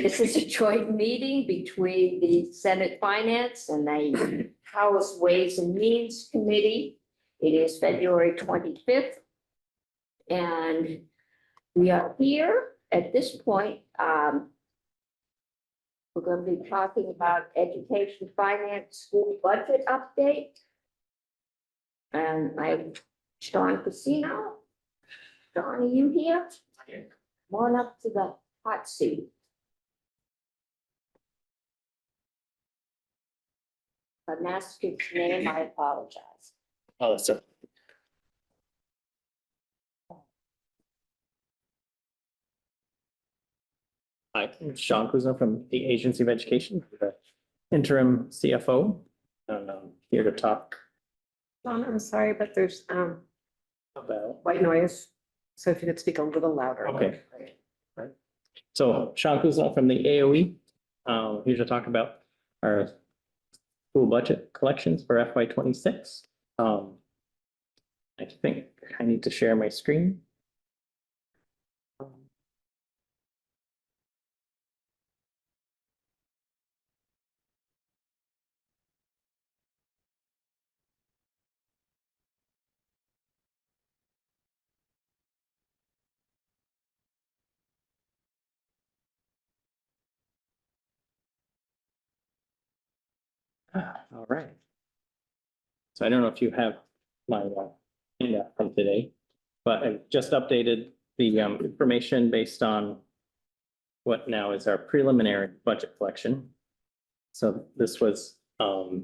This is a joint meeting between the Senate Finance and the House Ways and Means Committee. It is February 25th. And we are here at this point. We're going to be talking about education, finance, school budget update. And I have Sean Casino. Sean, are you here? Come on up to the hot seat. If I masked his name, I apologize. Oh, that's it. Hi, I'm Sean Kuzma from the Agency of Education, the interim CFO. And I'm here to talk John, I'm sorry, but there's about. white noise. So if you could speak a little louder. Okay. So Sean Kuzma from the AOE, here to talk about our school budget collections for FY 26. I think I need to share my screen. All right. So I don't know if you have my handout from today, but I just updated the information based on what now is our preliminary budget collection. So this was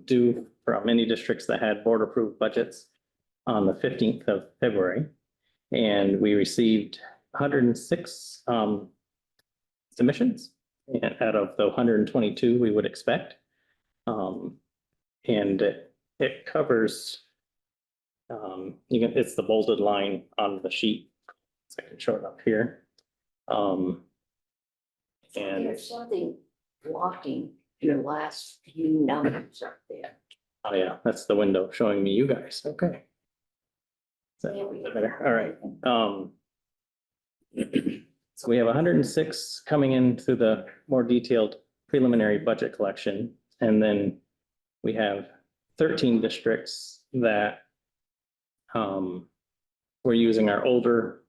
due for many districts that had board approved budgets on the 15th of February. And we received 106 submissions, and out of the 122 we would expect. And it covers, it's the bolded line on the sheet. So I can show it up here. And There's something blocking your last few numbers up there. oh yeah, that's the window showing me you guys. Okay. So, is that better? All right. So we have 106 coming into the more detailed preliminary budget collection. And then we have 13 districts that we're using our older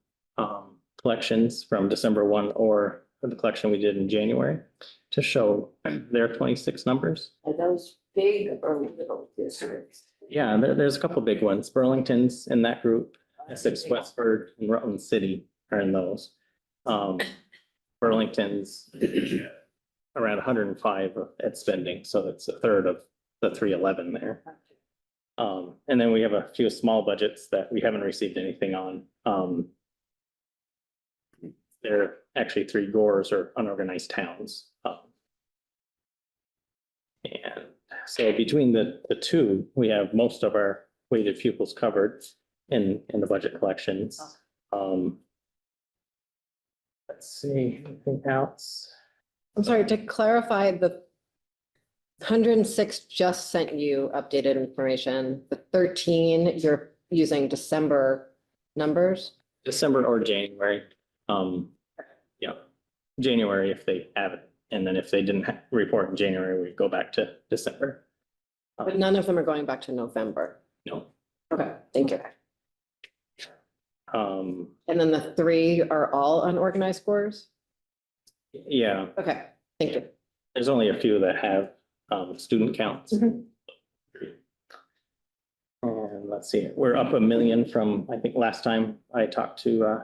collections from December 1 or the collection we did in January to show their 26 numbers. Are those big or little districts? Yeah, there's a couple big ones. Burlington's in that group. Essex, Westford, and Rutland City are in those. Burlington's around 105 of ed spending, so that's a third of the 311 there. And then we have a few small budgets that we haven't received anything on. They're actually 3 GORs or unorganized towns. And so between the two, we have most of our weighted pupils covered in the budget collections. Let's see, anything else? I'm sorry, to clarify, the 106 just sent you updated information. The 13, you're using December numbers? December or January. Yeah, January if they have it. And then if they didn't report in January, we go back to December. But none of them are going back to November. No. Okay, thank you. Um, And then the 3 are all unorganized scores? yeah, Okay, thank you. there's only a few that have student counts. Mhm. And let's see, we're up 1 million from, I think, last time I talked to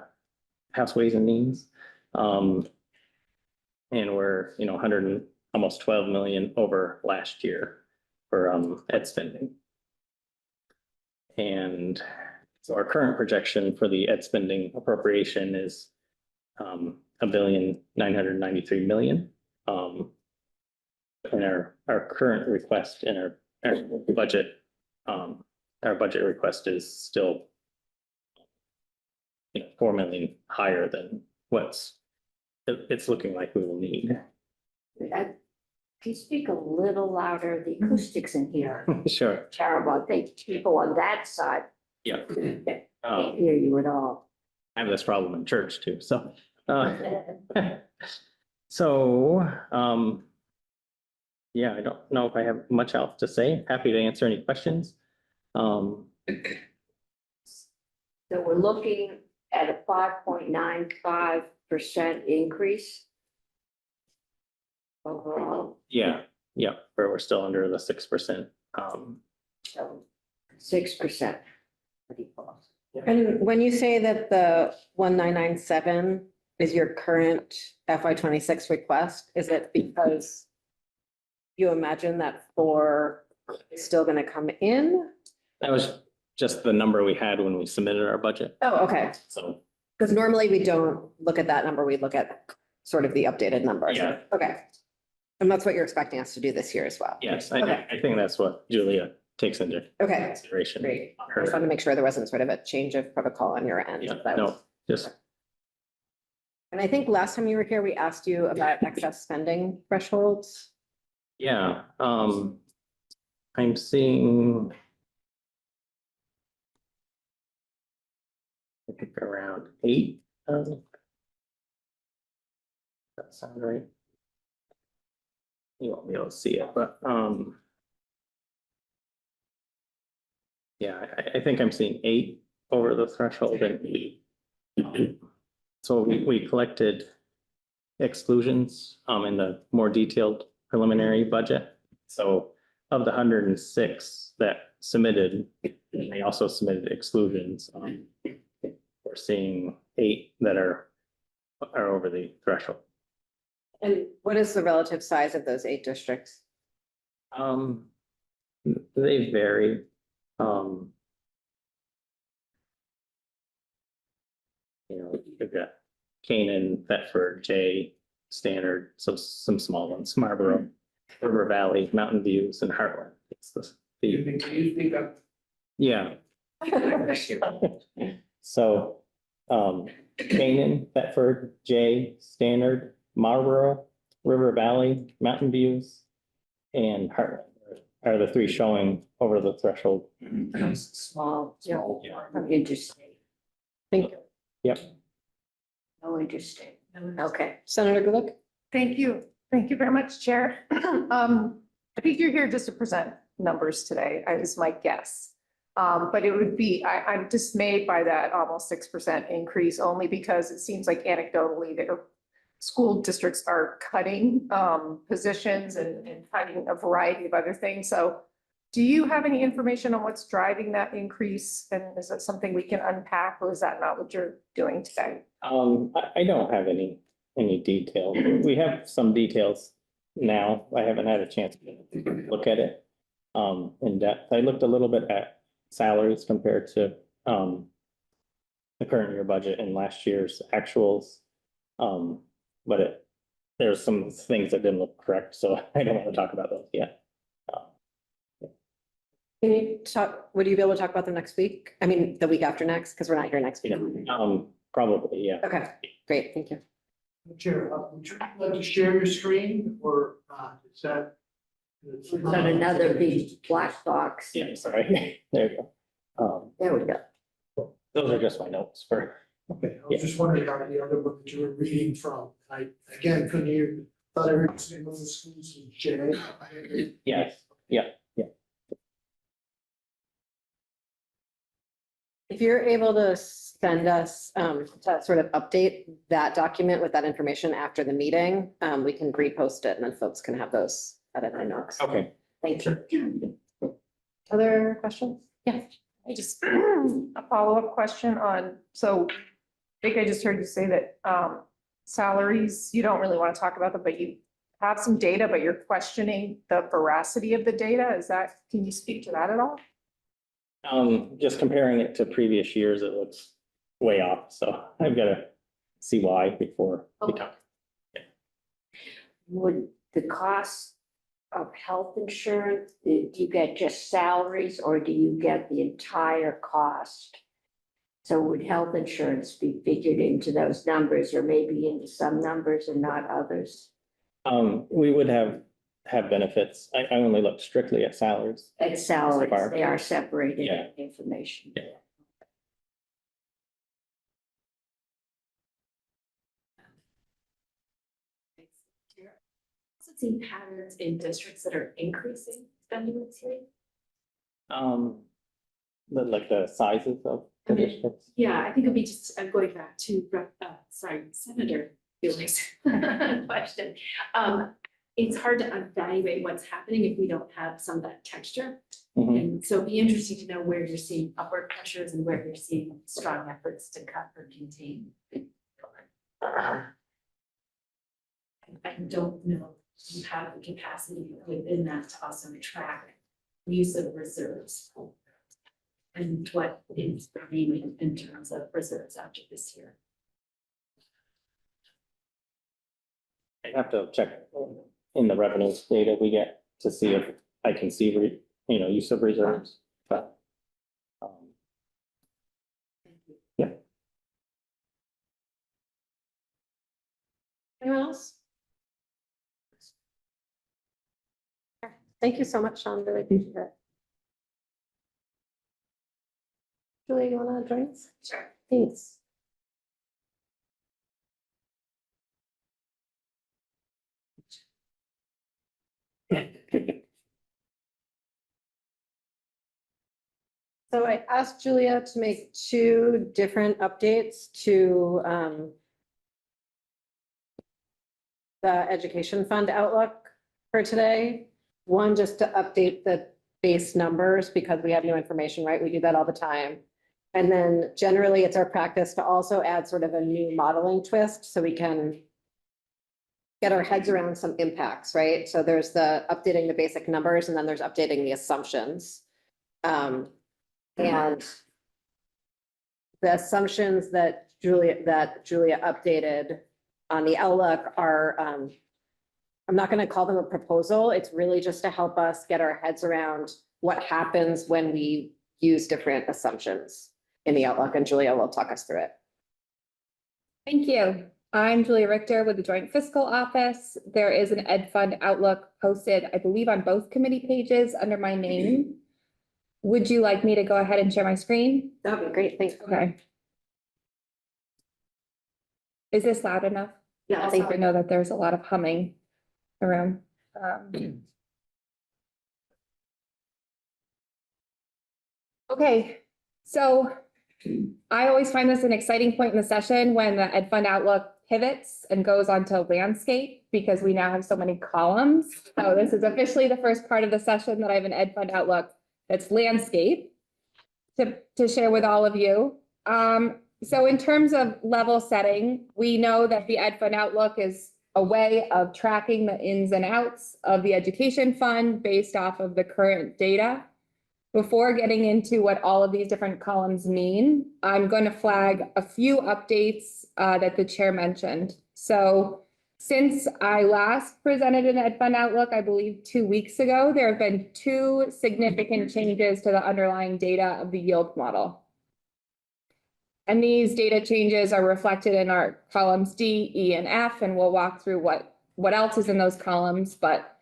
House Ways and Means. And we're, 100 and almost 12 million over last year for ed spending. And so our current projection for the ed spending appropriation is $1,993 million. And our current request in our budget, our budget request is still 4 million higher than it's looking like we will need. Can you speak a little louder? The acoustics in here are Sure. terrible. I think people on that side Yeah. can't hear you at all. I have this problem in church too, so. So, yeah, I don't know if I have much else to say. Happy to answer any questions. So we're looking at a 5.95% increase overall, Yeah, where we're still under the 6%. so 6%. And when you say that the 1997 is your current FY26 request, is it because you imagine that 4 is still going to come in? That was just the number we had when we submitted our budget. Oh, okay. So, Because normally we don't look at that number, we look at sort of the updated number. Yeah. Okay. And that's what you're expecting us to do this year as well? yes, Okay. I think that's what Julia takes into Okay, consideration. great. I just wanted to make sure there wasn't sort of a change of protocol on your end. Yeah, That was- no, just, And I think last time you were here, we asked you about excess spending thresholds. yeah, I'm seeing. I think around 8. That sound right? You won't be able to see it, but, yeah, I think I'm seeing 8 over the threshold and so we collected exclusions, in the more detailed preliminary budget. So of the 106 that submitted, they also submitted exclusions. We're seeing 8 that are over the threshold. And what is the relative size of those 8 districts? They vary. You know, we've got Canaan, Thetford, Jay, Standard, so some small ones, Marlboro, River Valley, Mountain Views, and Heartland. It's the, Can you speak up? yeah. So, Canaan, Thetford, Jay, Standard, Marlboro, River Valley, Mountain Views, and Heartland are the 3 showing over the threshold. Small, Small. no interstate, Thank you. Yep. no interstate. Okay. Senator Gulick? Thank you. Thank you very much, Chair. I think you're here just to present numbers today, is my guess. But it would be, I'm dismayed by that almost 6% increase, only because it seems like anecdotally that school districts are cutting positions and cutting a variety of other things. So do you have any information on what's driving that increase? And is that something we can unpack, or is that not what you're doing today? I don't have any detail. We have some details now. I haven't had a chance to look at it in depth. I looked a little bit at salaries compared to the current year budget and last year's actuals. But there's some things that didn't look correct, so I don't want to talk about those yet. Can you talk, would you be able to talk about them next week? I mean, the week after next, because we're not here next week. Probably, yeah. Okay, great, thank you. Chair, would you like to share your screen or not? Is that? It's on another big black box. Yeah, sorry. There you go. There we go. Those are just my notes for. Okay, I was just wondering about the other book that you were reading from. I, again, couldn't hear, thought I heard you say those schools in J. Yes, yeah. If you're able to send us to sort of update that document with that information after the meeting, we can repost it and then folks can have those at their notes. Okay. Thank you. Other questions? Yeah. I just, a follow-up question on, so I think I just heard you say that salaries, you don't really want to talk about them, but you have some data, but you're questioning the veracity of the data. Is that, can you speak to that at all? Just comparing it to previous years, it looks way off, so I've got to see why before we talk. Would the cost of health insurance, do you get just salaries or do you get the entire cost? So would health insurance be figured into those numbers or maybe into some numbers and not others? We would have benefits. I only looked strictly at salaries. At salaries, far. they are separated Yeah. information. Yeah. seen patterns in districts that are increasing spending this year? Like the sizes of the Okay. districts. Yeah, I think it'd be just going back to, Senator Felix' question. It's hard to evaluate what's happening if we don't have some of that texture. Mhm. And so it'd be interesting to know where you're seeing upward pressures and where you're seeing strong efforts to cut or contain. I don't know if you have the capacity within that to also track use of reserves. And what is remaining in terms of reserves after this year. I have to check in the revenues data we get to see if I can see, use of reserves, but. Yeah. Anyone else? Thank you so much, Sean. Really appreciate it. Julia, you want to join us? Sure. Thanks. So I asked Julia to make two different updates to the education fund outlook for today. One, just to update the base numbers because we have new information, right? We do that all the time. And then generally, it's our practice to also add sort of a new modeling twist so we can get our heads around some impacts, right? So there's the updating the basic numbers and then there's updating the assumptions. And the assumptions that Julia updated on the outlook are, I'm not going to call them a proposal. It's really just to help us get our heads around what happens when we use different assumptions in the outlook, and Julia will talk us through it. Thank you. I'm Julia Richter with the Joint Fiscal Office. There is an Ed Fund Outlook posted, I believe, on both committee pages under my name. Would you like me to go ahead and share my screen? That would be great. Thanks. Okay. Is this loud enough? Yeah, I think we know that there's a lot of humming around. Okay, so I always find this an exciting point in the session when the Ed Fund Outlook pivots and goes onto landscape because we now have so many columns. So this is officially the first part of the session that I have an Ed Fund Outlook that's landscape to share with all of you. So in terms of level setting, we know that the Ed Fund Outlook is a way of tracking the ins and outs of the education fund based off of the current data. Before getting into what all of these different columns mean, I'm going to flag a few updates that the chair mentioned. So since I last presented an Ed Fund Outlook, I believe 2 weeks ago, there have been two significant changes to the underlying data of the yield model. And these data changes are reflected in our columns D, E, and F, and we'll walk through what else is in those columns. But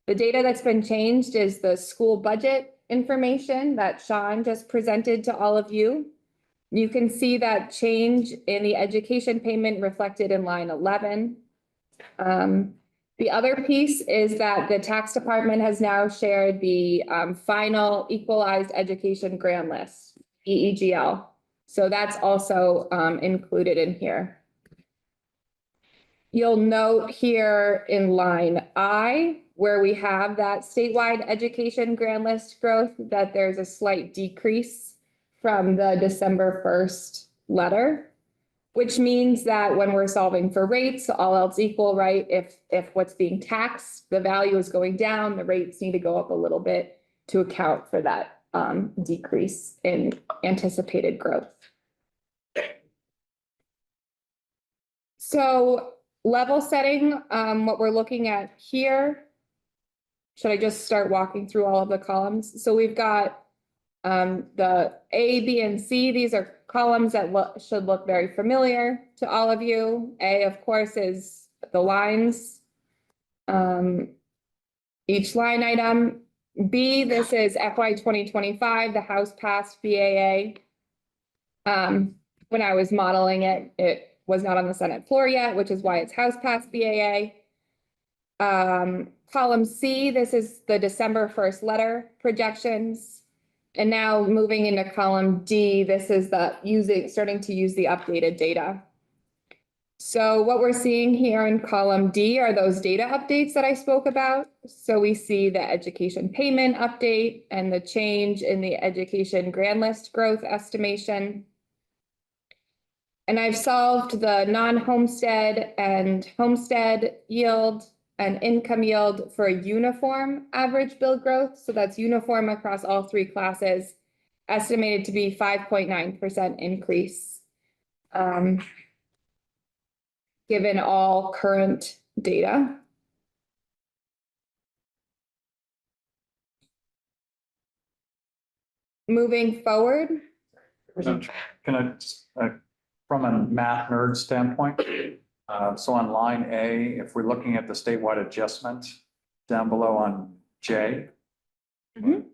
the data that's been changed is the school budget information that Sean just presented to all of you. You can see that change in the education payment reflected in line 11. The other piece is that the tax department has now shared the final equalized education grant list, EEGL. So that's also included in here. You'll note here in line I, where we have that statewide education grant list growth, that there's a slight decrease from the December 1st letter, which means that when we're solving for rates, all else equal, right? If what's being taxed, the value is going down, the rates need to go up a little bit to account for that decrease in anticipated growth. So level setting, what we're looking at here, should I just start walking through all of the columns? So we've got the A, B, and C. These are columns that should look very familiar to all of you. A, of course, is the lines, each line item. B, this is FY 2025, the House passed BAA. When I was modeling it, it was not on the Senate floor yet, which is why it's House passed BAA. Column C, this is the December 1st letter projections. And now moving into column D, this is starting to use the updated data. So what we're seeing here in column D are those data updates that I spoke about. So we see the education payment update and the change in the education grand list growth estimation. And I've solved the non-homestead and homestead yield and income yield for a uniform average bill growth. So that's uniform across all three classes, estimated to be 5.9% increase. Given all current data. Moving forward, Can I, from a math nerd standpoint, so on line A, if we're looking at the statewide adjustment down below on J, 71.7%,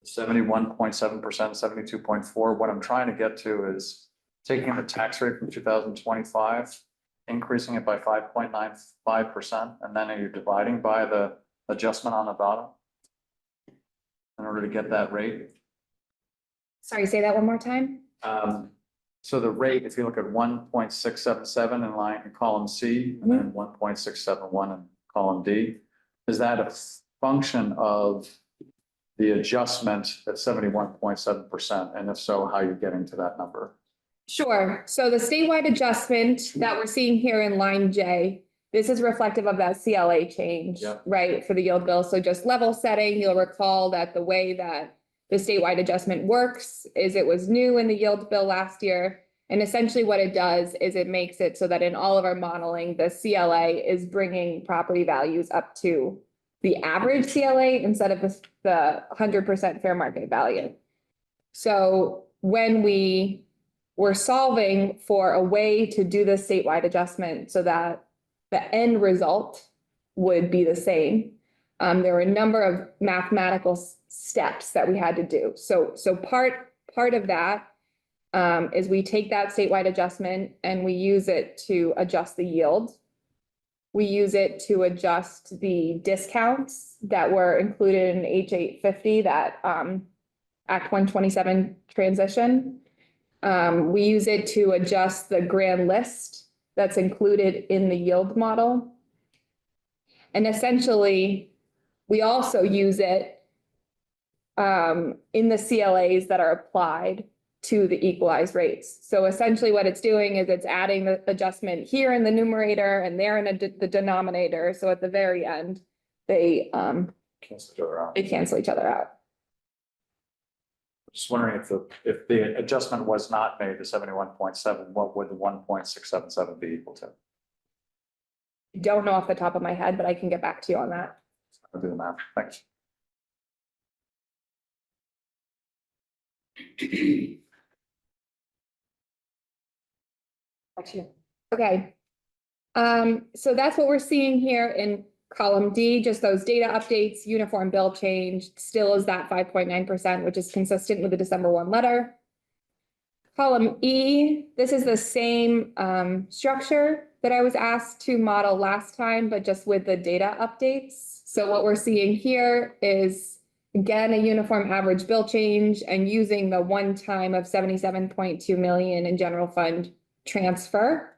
72.4, what I'm trying to get to is taking the tax rate from 2025, increasing it by 5.95%, and then you're dividing by the adjustment on the bottom in order to get that rate. sorry, say that one more time. So the rate, if you look at 1.677 in line in column C, and then 1.671 in column D, is that a function of the adjustment at 71.7%? And if so, how are you getting to that number? Sure. So the statewide adjustment that we're seeing here in line J, this is reflective of that CLA change, Yep. right, for the yield bill. So just level setting, you'll recall that the way that the statewide adjustment works is it was new in the yield bill last year. And essentially what it does is it makes it so that in all of our modeling, the CLA is bringing property values up to the average CLA instead of the 100% fair market value. So when we were solving for a way to do the statewide adjustment so that the end result would be the same, there were a number of mathematical steps that we had to do. So part of that is we take that statewide adjustment and we use it to adjust the yield. We use it to adjust the discounts that were included in H850, that Act 127 transition. We use it to adjust the grand list that's included in the yield model. And essentially, we also use it in the CLAs that are applied to the equalized rates. So essentially what it's doing is it's adding the adjustment here in the numerator and there in the denominator. So at the very end, they cancel each other out. Just wondering if the adjustment was not made to 71.7, what would the 1.677 be equal to? Don't know off the top of my head, but I can get back to you on that. I'll do the math. Thanks. Okay. So that's what we're seeing here in column D, just those data updates, uniform bill change, still is that 5.9%, which is consistent with the December 1 letter. Column E, this is the same structure that I was asked to model last time, but just with the data updates. So what we're seeing here is, again, a uniform average bill change and using the one time of 77.2 million in general fund transfer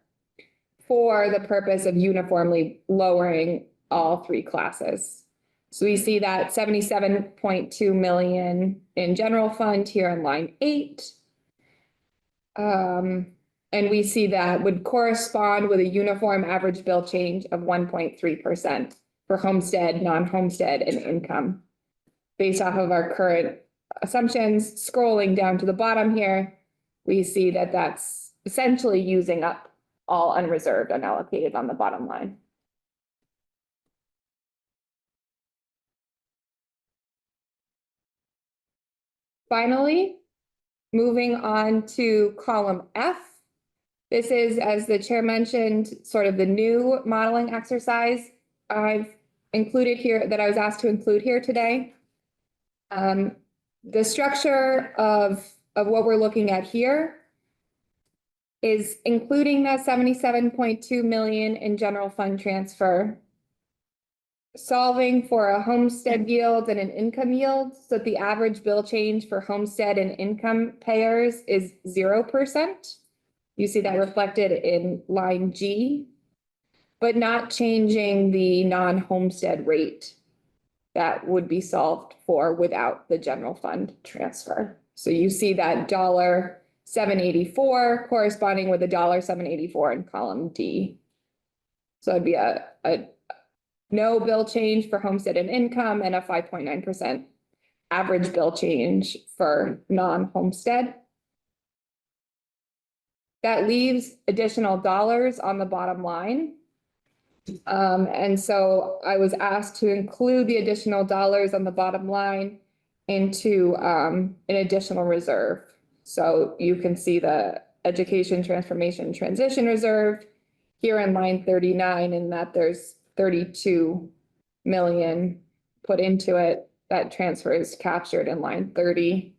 for the purpose of uniformly lowering all three classes. So we see that 77.2 million in general fund here in line 8. And we see that would correspond with a uniform average bill change of 1.3% for homestead, non-homestead, and income. Based off of our current assumptions, scrolling down to the bottom here, we see that that's essentially using up all unreserved, unallocated on the bottom line. Finally, moving on to column F. This is, as the chair mentioned, sort of the new modeling exercise I've included here, that I was asked to include here today. The structure of what we're looking at here is including that 77.2 million in general fund transfer. solving for a homestead yield and an income yield, so that the average bill change for homestead and income payers is 0%. You see that reflected in line G, but not changing the non-homestead rate that would be solved for without the general fund transfer. So you see that $784 corresponding with $784 in column D. So it'd be a no bill change for homestead and income and a 5.9% average bill change for non-homestead. That leaves additional dollars on the bottom line. And so I was asked to include the additional dollars on the bottom line into an additional reserve. So you can see the education transformation transition reserve here in line 39, and that there's 32 million put into it. That transfer is captured in line 30.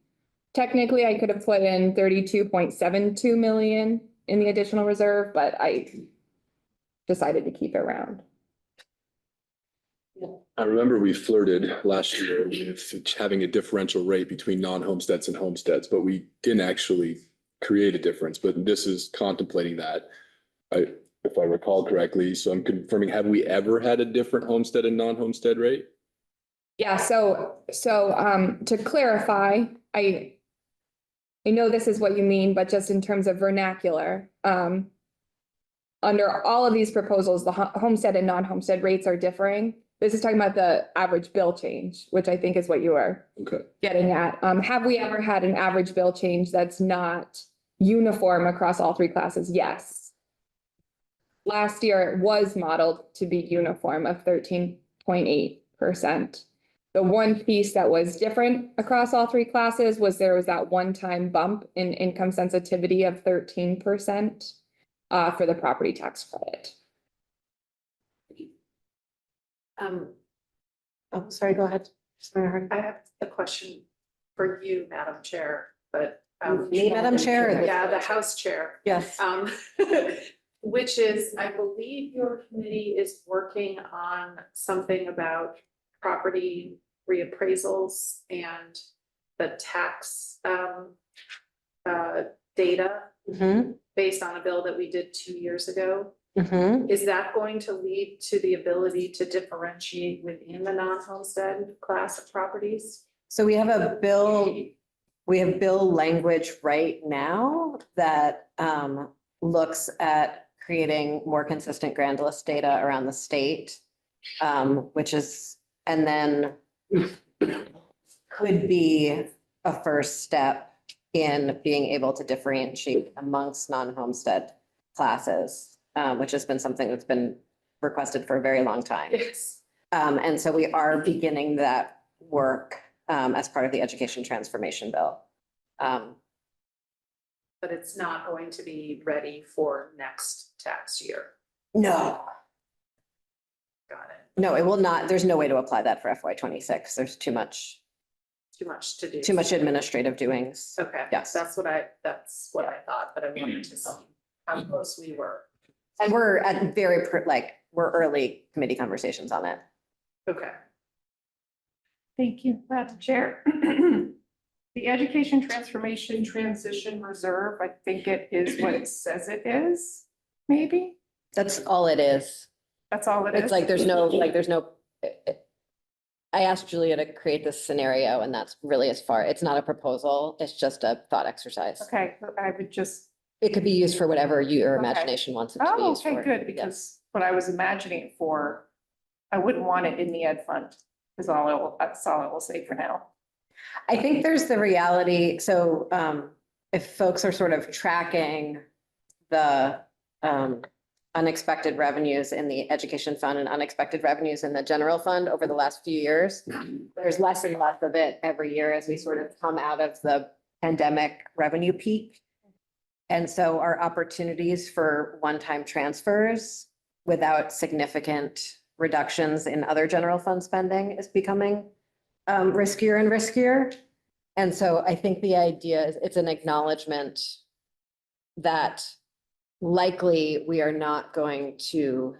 Technically, I could have put in 32.72 million in the additional reserve, but I decided to keep it round. I remember we flirted last year with having a differential rate between non-homesteads and homesteads, but we didn't actually create a difference, but this is contemplating that. If I recall correctly, so I'm confirming, have we ever had a different homestead and non-homestead rate? Yeah, so to clarify, I know this is what you mean, but just in terms of vernacular, under all of these proposals, the homestead and non-homestead rates are differing. This is talking about the average bill change, which I think is what you are getting at. Have we ever had an average bill change that's not uniform across all three classes? Yes. Last year, it was modeled to be uniform of 13.8%. The one piece that was different across all three classes was there was that one-time bump in income sensitivity of 13% for the property tax credit. Oh, sorry, go ahead. I have a question for you, Madam Chair, but. Me, Madam Chair? or Yeah, the House Chair. Yes. Which is, I believe your committee is working on something about property reappraisals and the tax data Mm-hmm, based on a bill that we did 2 years ago. mm-hmm. Is that going to lead to the ability to differentiate within the non-homestead class of properties? So we have bill language right now that looks at creating more consistent grand list data around the state, which is, and then could be a first step in being able to differentiate amongst non-homestead classes, which has been something that's been requested for a very long time. Yes. And so we are beginning that work as part of the education transformation bill. But it's not going to be ready for next tax year. No, Got it. no, it will not. There's no way to apply that for FY '26. There's too much Too much to do. administrative doings. Okay. Yes. That's what I thought, but I wanted to see how close we were. And we're at we're early committee conversations on it. Okay. Thank you, Madam Chair. The Education Transformation Transition Reserve, I think it is what it says it is, maybe? That's all it is. That's all it is? It's like, there's no, I asked Julia to create this scenario and that's really as far, it's not a proposal. It's just a thought exercise. Okay, I would just, It could be used for whatever your Okay. imagination wants it to be oh, used for. okay, good, Yes. because what I was imagining it for, I wouldn't want it in the ed fund, that's all I will say for now. I think there's the reality, so if folks are sort of tracking the unexpected revenues in the education fund and unexpected revenues in the general fund over the last few years, there's less and less of it every year as we sort of come out of the pandemic revenue peak. And so our opportunities for one-time transfers without significant reductions in other general fund spending is becoming riskier and riskier. And so I think the idea is it's an acknowledgement that likely we are not going to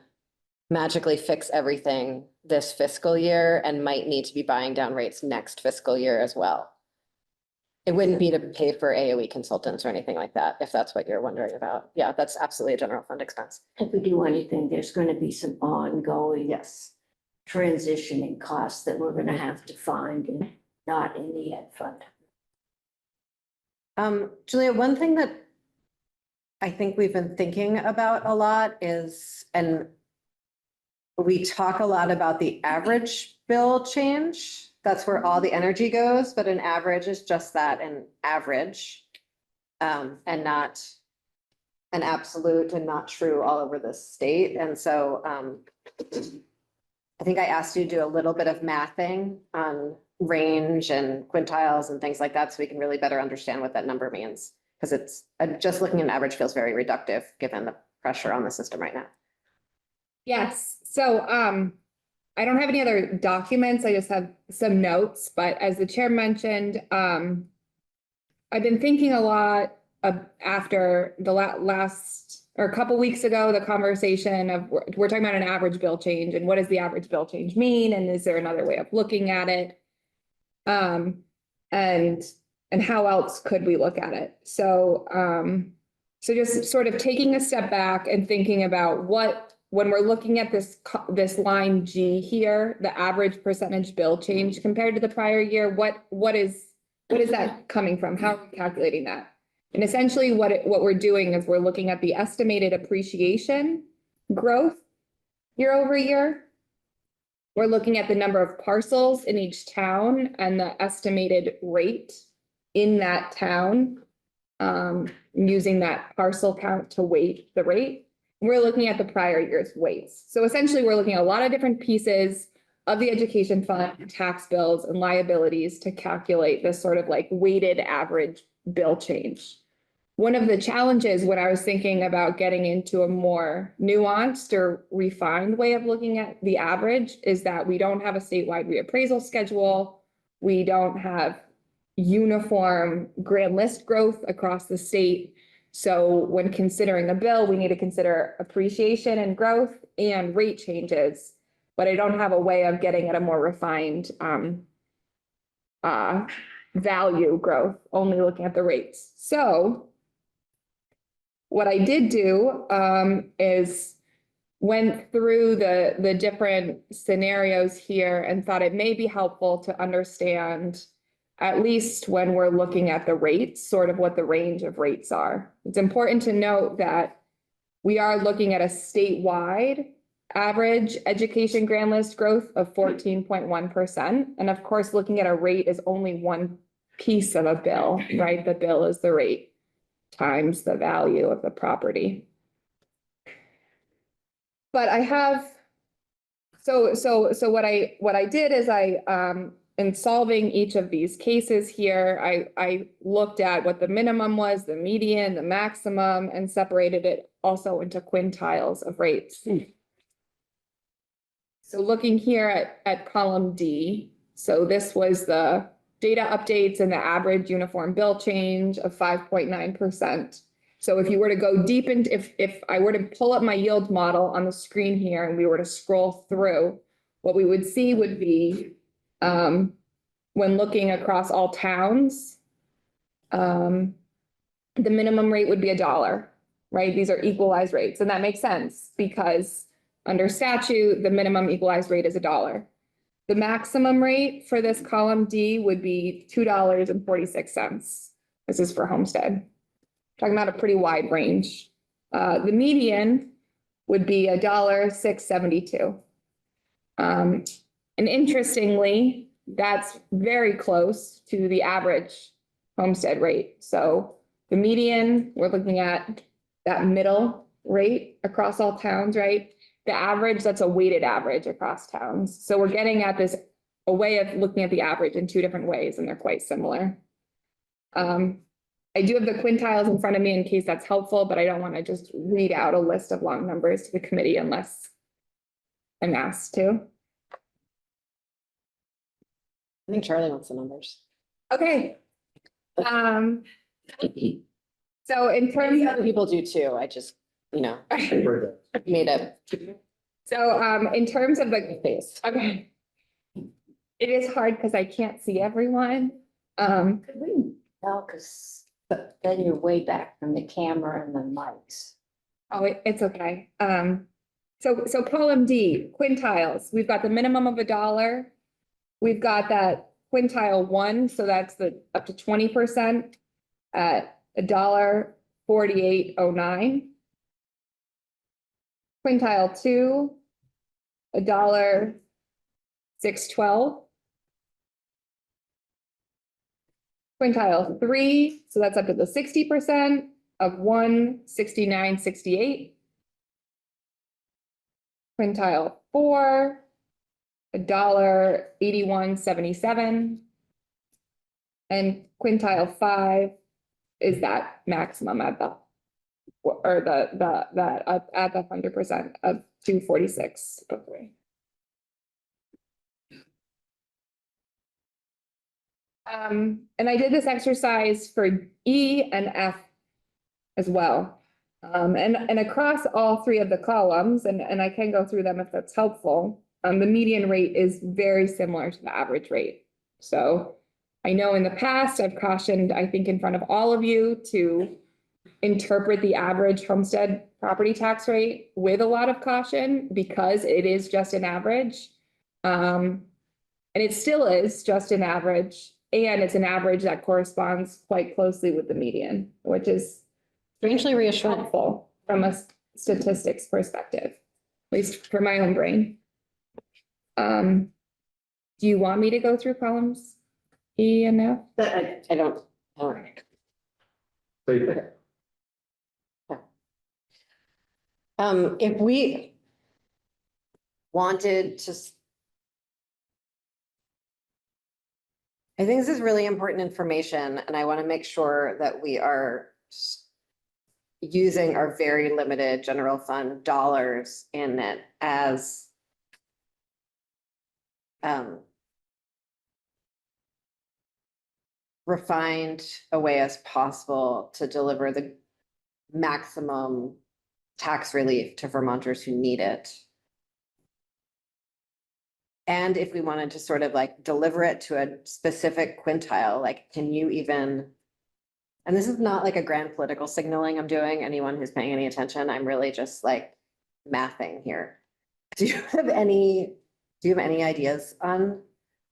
magically fix everything this fiscal year and might need to be buying down rates next fiscal year as well. It wouldn't be to pay for AOE consultants or anything like that, if that's what you're wondering about. Yeah, that's absolutely a general fund expense. If we do anything, there's gonna be some ongoing Yes. transitioning costs that we're gonna have to find and not in the ed fund. Julia, one thing that I think we've been thinking about a lot is, and we talk a lot about the average bill change. That's where all the energy goes, but an average is just that, an average. And not an absolute and not true all over the state. And so I think I asked you to do a little bit of mathing on range and quintiles and things like that, so we can really better understand what that number means. Because it's, just looking at an average feels very reductive, given the pressure on the system right now. Yes, so I don't have any other documents, I just have some notes, but as the chair mentioned, I've been thinking a lot of after the last, or a couple weeks ago, the conversation of, we're talking about an average bill change and what does the average bill change mean? And is there another way of looking at it? And how else could we look at it? So, so just sort of taking a step back and thinking about when we're looking at this line G here, the average percentage bill change compared to the prior year, what is that coming from? How are we calculating that? And essentially what we're doing is we're looking at the estimated appreciation growth year over year. We're looking at the number of parcels in each town and the estimated rate in that town, using that parcel count to weight the rate. We're looking at the prior year's weights. So essentially we're looking at a lot of different pieces of the education fund, tax bills and liabilities to calculate this sort of like weighted average bill change. One of the challenges when I was thinking about getting into a more nuanced or refined way of looking at the average is that we don't have a statewide reappraisal schedule. We don't have uniform grand list growth across the state. So when considering a bill, we need to consider appreciation and growth and rate changes. But I don't have a way of getting at a more refined value growth, only looking at the rates. So what I did do is went through the different scenarios here and thought it may be helpful to understand, at least when we're looking at the rates, sort of what the range of rates are. It's important to note that we are looking at a statewide average education grand list growth of 14.1%. And of course, looking at a rate is only one piece of a bill, right? The bill is the rate times the value of the property. But I have, so what I did is in solving each of these cases here, I looked at what the minimum was, the median, the maximum, and separated it also into quintiles of rates. So looking here at column D, so this was the data updates and the average uniform bill change of 5.9%. So if you were to go deep into, if I were to pull up my yield model on the screen here and we were to scroll through, what we would see would be, when looking across all towns, the minimum rate would be $1, right? These are equalized rates, and that makes sense because under statute, the minimum equalized rate is $1. The maximum rate for this column D would be $2.46. This is for homestead. Talking about a pretty wide range. The median would be $1.672. And interestingly, that's very close to the average homestead rate. So the median, we're looking at that middle rate across all towns, right? The average, that's a weighted average across towns. So we're getting at this, a way of looking at the average in two different ways, and they're quite similar. I do have the quintiles in front of me in case that's helpful, but I don't want to just read out a list of long numbers to the committee unless I'm asked to. I think Charlie wants the numbers. Okay. So in terms Maybe of other people do too. I just, made a. So, in terms of the face, okay. It is hard because I can't see everyone. Could we, no, because then you're way back from the camera and the mics. Oh, it's okay. So column D, quintiles, we've got the minimum of $1. We've got that quintile 1, so that's the up to 20% at $1.4809. Quintile 2, $1.612. Quintile 3, so that's up to the 60% of $1.6968. Quintile 4, $1.8177. And quintile 5 is that maximum at the, or that at the 100% of 246.03. And I did this exercise for E and F as well. And across all 3 of the columns, and I can go through them if that's helpful, the median rate is very similar to the average rate. So I know in the past, I've cautioned, I think in front of all of you, to interpret the average homestead property tax rate with a lot of caution because it is just an average. And it still is just an average, and it's an average that corresponds quite closely with the median, which is Strangely reassuring. helpful from a statistics perspective, at least for my own brain. Do you want me to go through columns E and F? I don't. If we wanted to. I think this is really important information, and I want to make sure that we are using our very limited general fund dollars in it as refined a way as possible to deliver the maximum tax relief to Vermonters who need it. And if we wanted to sort of like deliver it to a specific quintile, like, can you even, and this is not like a grand political signaling I'm doing, anyone who's paying any attention, I'm really just like mathing here. Do you have any ideas on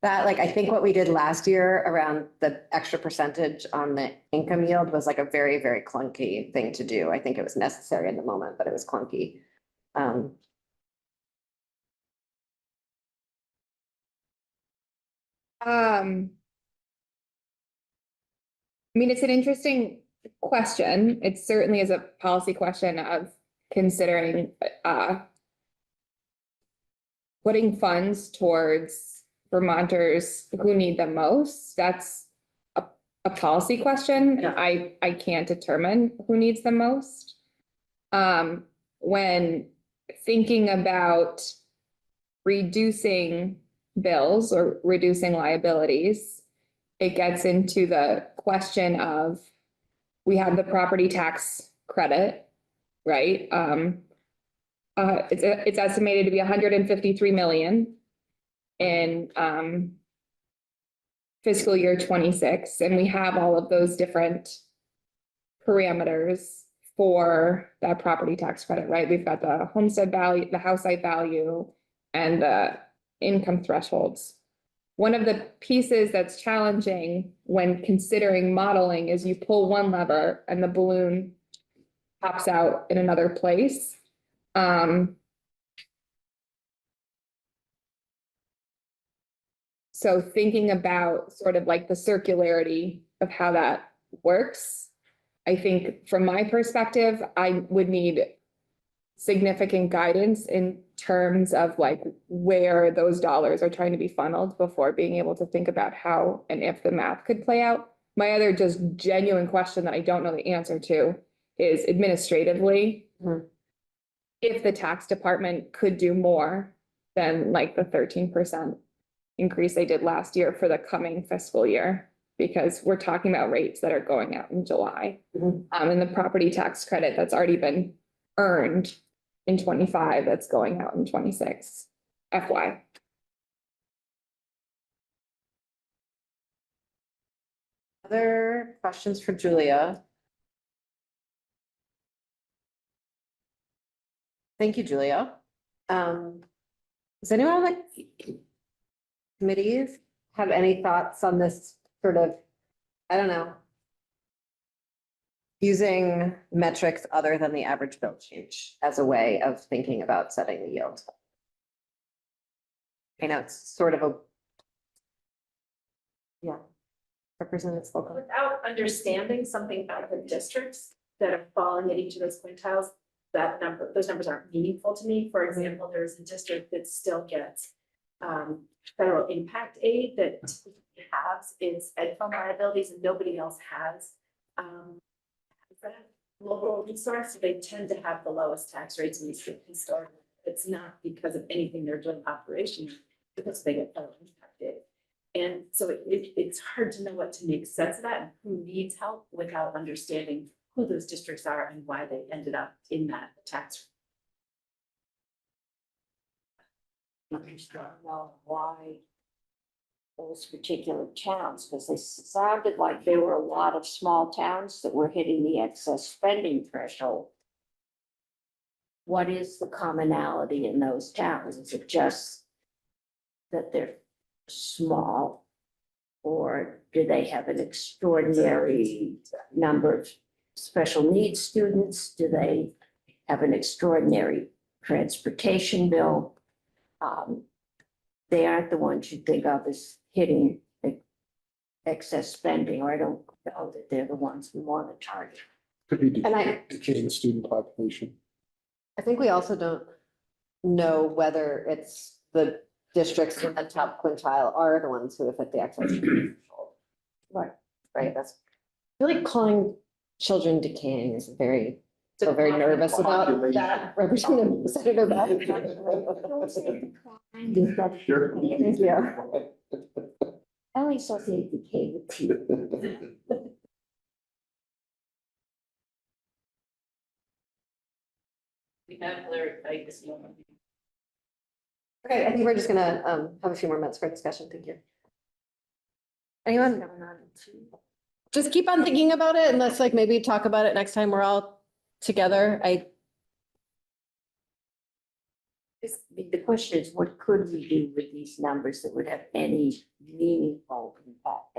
that? Like, I think what we did last year around the extra percentage on the income yield was like a very, very clunky thing to do. I think it was necessary in the moment, but it was clunky. I mean, it's an interesting question. It certainly is a policy question of considering putting funds towards Vermonters who need them most. That's a policy question. Yeah. I can't determine who needs them most. When thinking about reducing bills or reducing liabilities, it gets into the question of, we have the property tax credit, right? It's estimated to be 153 million in fiscal year 26, and we have all of those different parameters for that property tax credit, right? We've got the homestead value, the house site value, and the income thresholds. One of the pieces that's challenging when considering modeling is you pull one lever and the balloon pops out in another place. So thinking about sort of like the circularity of how that works, I think from my perspective, I would need significant guidance in terms of like where those dollars are trying to be funneled before being able to think about how and if the math could play out. My other just genuine question that I don't know the answer to is administratively, if the tax department could do more than like the 13% increase they did last year for the coming fiscal year, because we're talking about rates that are going out in July. And the property tax credit that's already been earned in 25 that's going out in 26. FY. Other questions for Julia? Thank you, Julia. Does anyone on the committees have any thoughts on this sort of, I don't know, using metrics other than the average bill change as a way of thinking about setting the yield? I know it's sort of a, yeah, Representative Slocum. Without understanding something about the districts that are falling at each of those quintiles, those numbers aren't meaningful to me. For example, there's a district that still gets federal impact aid that has its ed fund liabilities and nobody else has. That local resource, they tend to have the lowest tax rates in these historically. It's not because of anything they're doing operationally, because they get federal impact aid. And so it's hard to know what to make sense of that and who needs help without understanding who those districts are and why they ended up in that tax. I just don't know why those particular towns, because they sounded like there were a lot of small towns that were hitting the excess spending threshold. What is the commonality in those towns? Is it just that they're small? Or do they have an extraordinary number of special needs students? Do they have an extraordinary transportation bill? They aren't the ones you think of as hitting excess spending, or I don't know that they're the ones we want to target. Could be And I- decaying student population. I think we also don't know whether it's the districts in the top quintile are the ones who have hit the excess threshold. Right. Right, that's, I feel like calling children decaying is very, so very nervous about that. Representative Senator Bell. Sure. Thank you. I only associate decay with teeth. We have clarified this moment. Okay, I think we're just gonna have a few more minutes for discussion. Thank you. Anyone? Just keep on thinking about it and let's like maybe talk about it next time we're all together. The question is, what could we do with these numbers that would have any meaningful impact?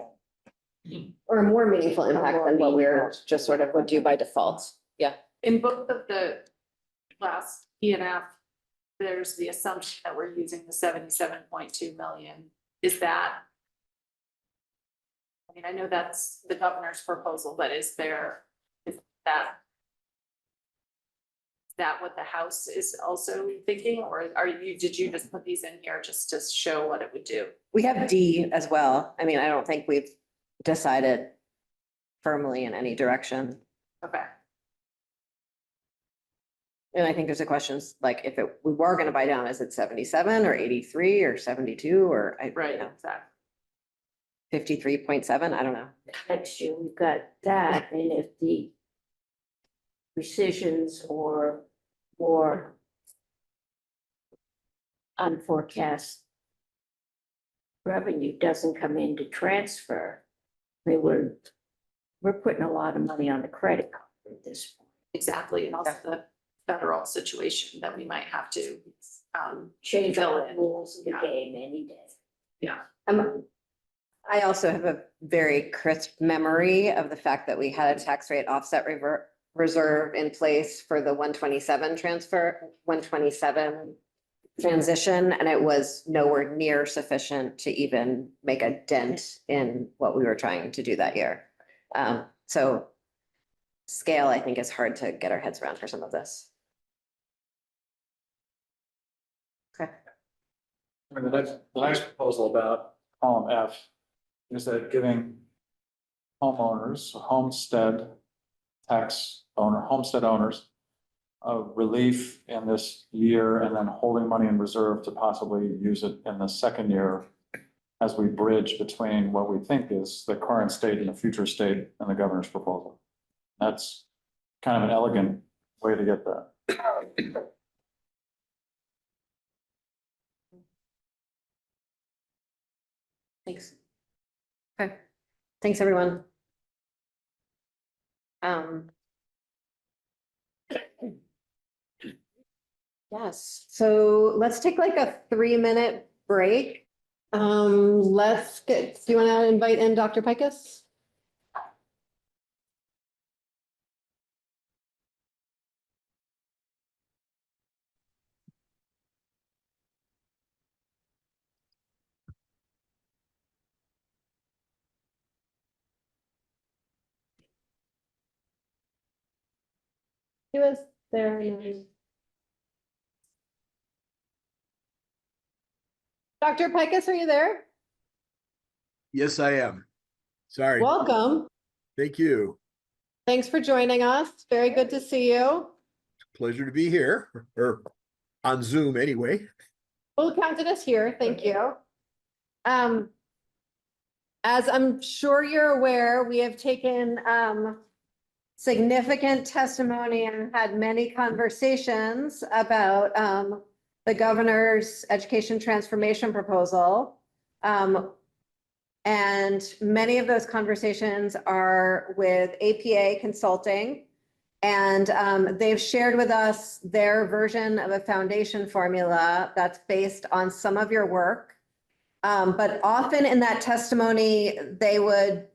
Or a more meaningful impact than what we're just sort of would do by default. Yeah. In both of the last ENF, there's the assumption that we're using the 77.2 million. Is that? I mean, I know that's the governor's proposal, but is that what the House is also thinking, or did you just put these in here just to show what it would do? We have D as well. I mean, I don't think we've decided firmly in any direction. Okay. And I think there's a question like if we were gonna buy down, is it 77 or 83 or 72 or Right, exactly. 53.7? I don't know. Next year, we've got that, and if the rescissions or unforecast revenue doesn't come in to transfer, I mean, we're putting a lot of money on the credit card at this point. Exactly, and also the federal situation that we might have to Change fill all the in. rules of the Yeah. game any day. Yeah. I also have a very crisp memory of the fact that we had a tax rate offset reserve in place for the 127 transition, and it was nowhere near sufficient to even make a dent in what we were trying to do that year. So scale, I think, is hard to get our heads around for some of this. Okay. I mean, the next proposal about column F is that giving homeowners, homestead owners relief in this year and then holding money in reserve to possibly use it in the second year as we bridge between what we think is the current state and the future state and the governor's proposal. That's kind of an elegant way to get that. Thanks. Okay, thanks, everyone. Yes, so let's take like a 3-minute break. Let's get, do you want to invite in Dr. Pikus? He was there. Dr. Pikus, are you there? Yes, I am. Sorry. Welcome. Thank you. Thanks for joining us. Very good to see you. Pleasure to be here, or on Zoom anyway. We'll count it as here. Thank you. As I'm sure you're aware, we have taken significant testimony and had many conversations about the governor's education transformation proposal. And many of those conversations are with APA Consulting. And they've shared with us their version of a foundation formula that's based on some of your work. But often in that testimony, they would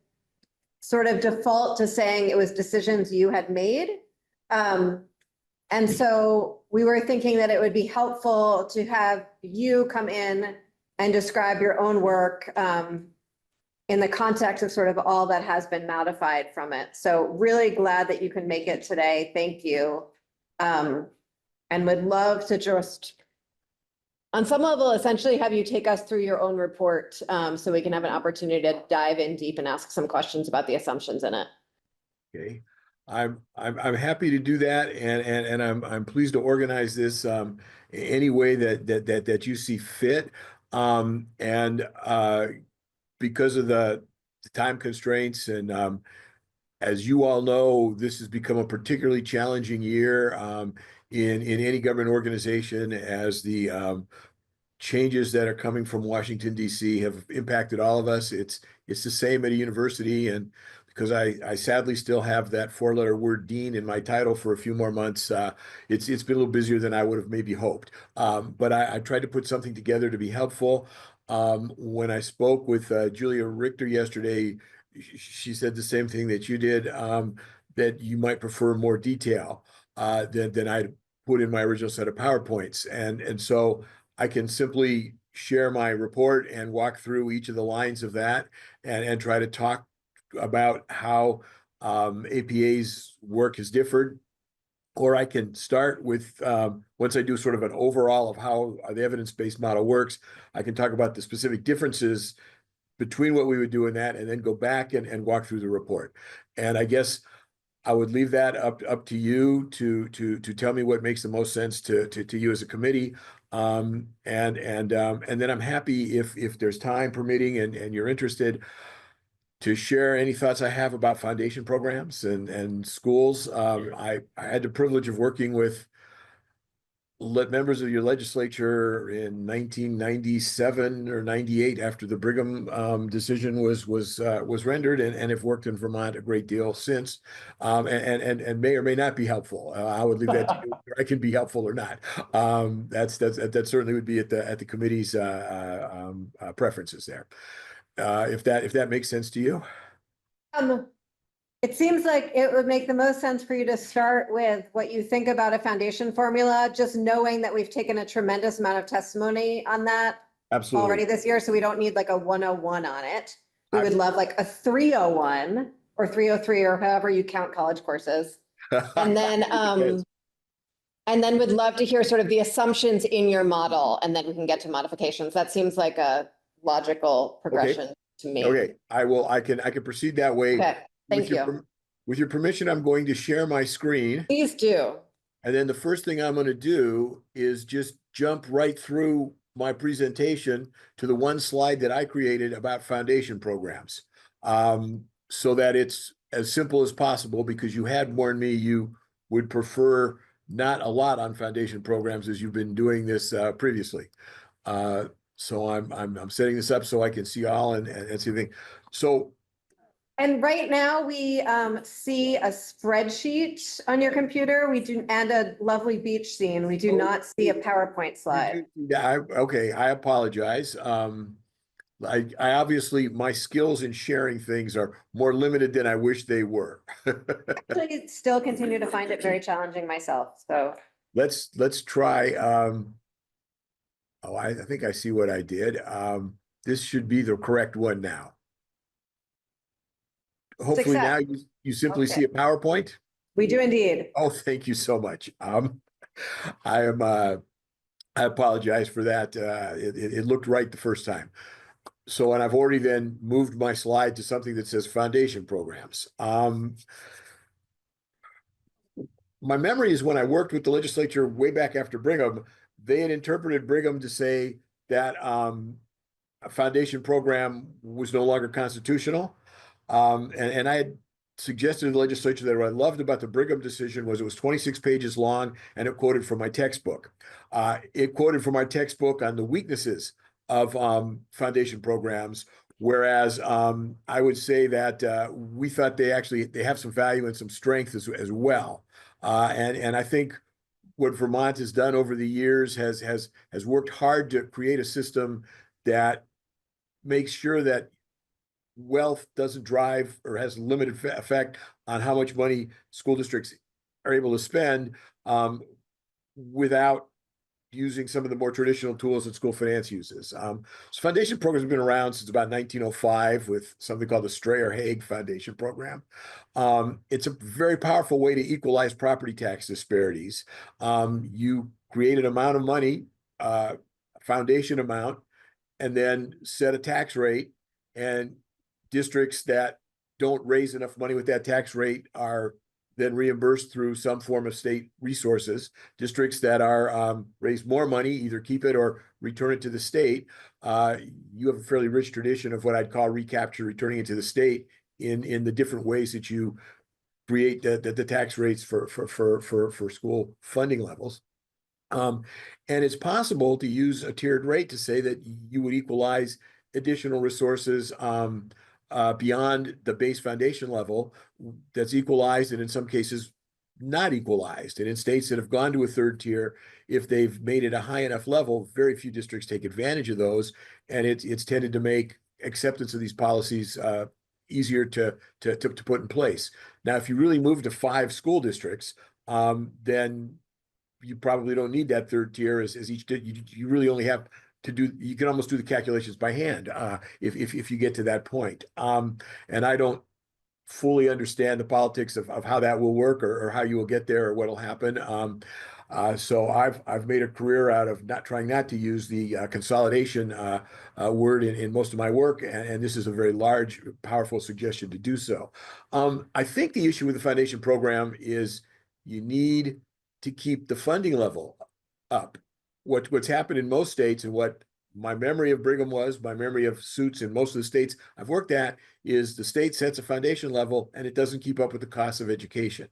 sort of default to saying it was decisions you had made. And so we were thinking that it would be helpful to have you come in and describe your own work in the context of sort of all that has been modified from it. So really glad that you can make it today. Thank you. And would love to just, on some level, essentially have you take us through your own report so we can have an opportunity to dive in deep and ask some questions about the assumptions in it. Okay. I'm happy to do that, and I'm pleased to organize this any way that you see fit. Because of the time constraints, and as you all know, this has become a particularly challenging year in any government organization, as the changes that are coming from Washington, D.C. have impacted all of us. It's the same at a university, and because I sadly still have that 4-letter word dean in my title for a few more months, it's been a little busier than I would have maybe hoped. But I tried to put something together to be helpful. When I spoke with Julia Richter yesterday, she said the same thing that you did, that you might prefer more detail than I'd put in my original set of PowerPoints. And so I can simply share my report and walk through each of the lines of that and try to talk about how APA's work has differed. Or I can start with, once I do sort of an overall of how the evidence-based model works, I can talk about the specific differences between what we would do in that, and then go back and walk through the report. And I guess I would leave that up to you to tell me what makes the most sense to you as a committee. And then I'm happy, if there's time permitting and you're interested, to share any thoughts I have about foundation programs and schools. I had the privilege of working with members of your legislature in 1997 or 98, after the Brigham decision was rendered, and have worked in Vermont a great deal since, and may or may not be helpful. I would leave that to you. I can be helpful or not. That certainly would be at the committee's preferences there. If that makes sense to you. It seems like it would make the most sense for you to start with what you think about a foundation formula, just knowing that we've taken a tremendous amount of testimony on that Absolutely. already this year, so we don't need like a 101 on it. We would love like a 301 or 303 or however you count college courses. And then would love to hear sort of the assumptions in your model, and then we can get to modifications. That seems like a logical progression to me. Okay, I can proceed that way. Okay, thank you. With your permission, I'm going to share my screen. Please do. And then the first thing I'm going to do is just jump right through my presentation to the one slide that I created about foundation programs, so that it's as simple as possible, because you had warned me you would prefer not a lot on foundation programs, as you've been doing this previously. So I'm setting this up so I can see all and see the thing. So And right now we see a spreadsheet on your computer. We do, and a lovely beach scene. We do not see a PowerPoint slide. okay, I apologize. I obviously, my skills in sharing things are more limited than I wish they were. Actually, still continue to find it very challenging myself, so. Let's try, oh, I think I see what I did. This should be the correct one now. Hopefully now you simply Okay. see a PowerPoint. We do indeed. Oh, thank you so much. I am, I apologize for that. It looked right the first time. So, and I've already then moved my slide to something that says foundation programs. My memory is when I worked with the legislature way back after Brigham, they had interpreted Brigham to say that a foundation program was no longer constitutional. And I had suggested to the legislature that what I loved about the Brigham decision was it was 26 pages long and it quoted from my textbook. It quoted from our textbook on the weaknesses of foundation programs, whereas I would say that we thought they have some value and some strength as well. And I think what Vermont has done over the years has worked hard to create a system that makes sure that wealth doesn't drive or has limited effect on how much money school districts are able to spend without using some of the more traditional tools that school finance uses. So foundation programs have been around since about 1905 with something called the Strayer-Haig Foundation Program. It's a very powerful way to equalize property tax disparities. You create an amount of money, foundation amount, and then set a tax rate, and districts that don't raise enough money with that tax rate are then reimbursed through some form of state resources. Districts that are raise more money, either keep it or return it to the state. You have a fairly rich tradition of what I'd call recapture, returning it to the state in the different ways that you create the tax rates for school funding levels. And it's possible to use a tiered rate to say that you would equalize additional resources beyond the base foundation level that's equalized and in some cases not equalized. And in states that have gone to a third tier, if they've made it a high enough level, very few districts take advantage of those. And it's tended to make acceptance of these policies easier to put in place. Now, if you really move to 5 school districts, then you probably don't need that third tier as each, you really only have to do, you can almost do the calculations by hand if you get to that point. And I don't fully understand the politics of how that will work or how you will get there or what'll happen. So I've made a career out of trying not to use the consolidation word in most of my work, and this is a very large, powerful suggestion to do so. I think the issue with the foundation program is you need to keep the funding level up. What's happened in most states, and what my memory of Brigham was, my memory of suits in most of the states I've worked at, is the state sets a foundation level and it doesn't keep up with the cost of education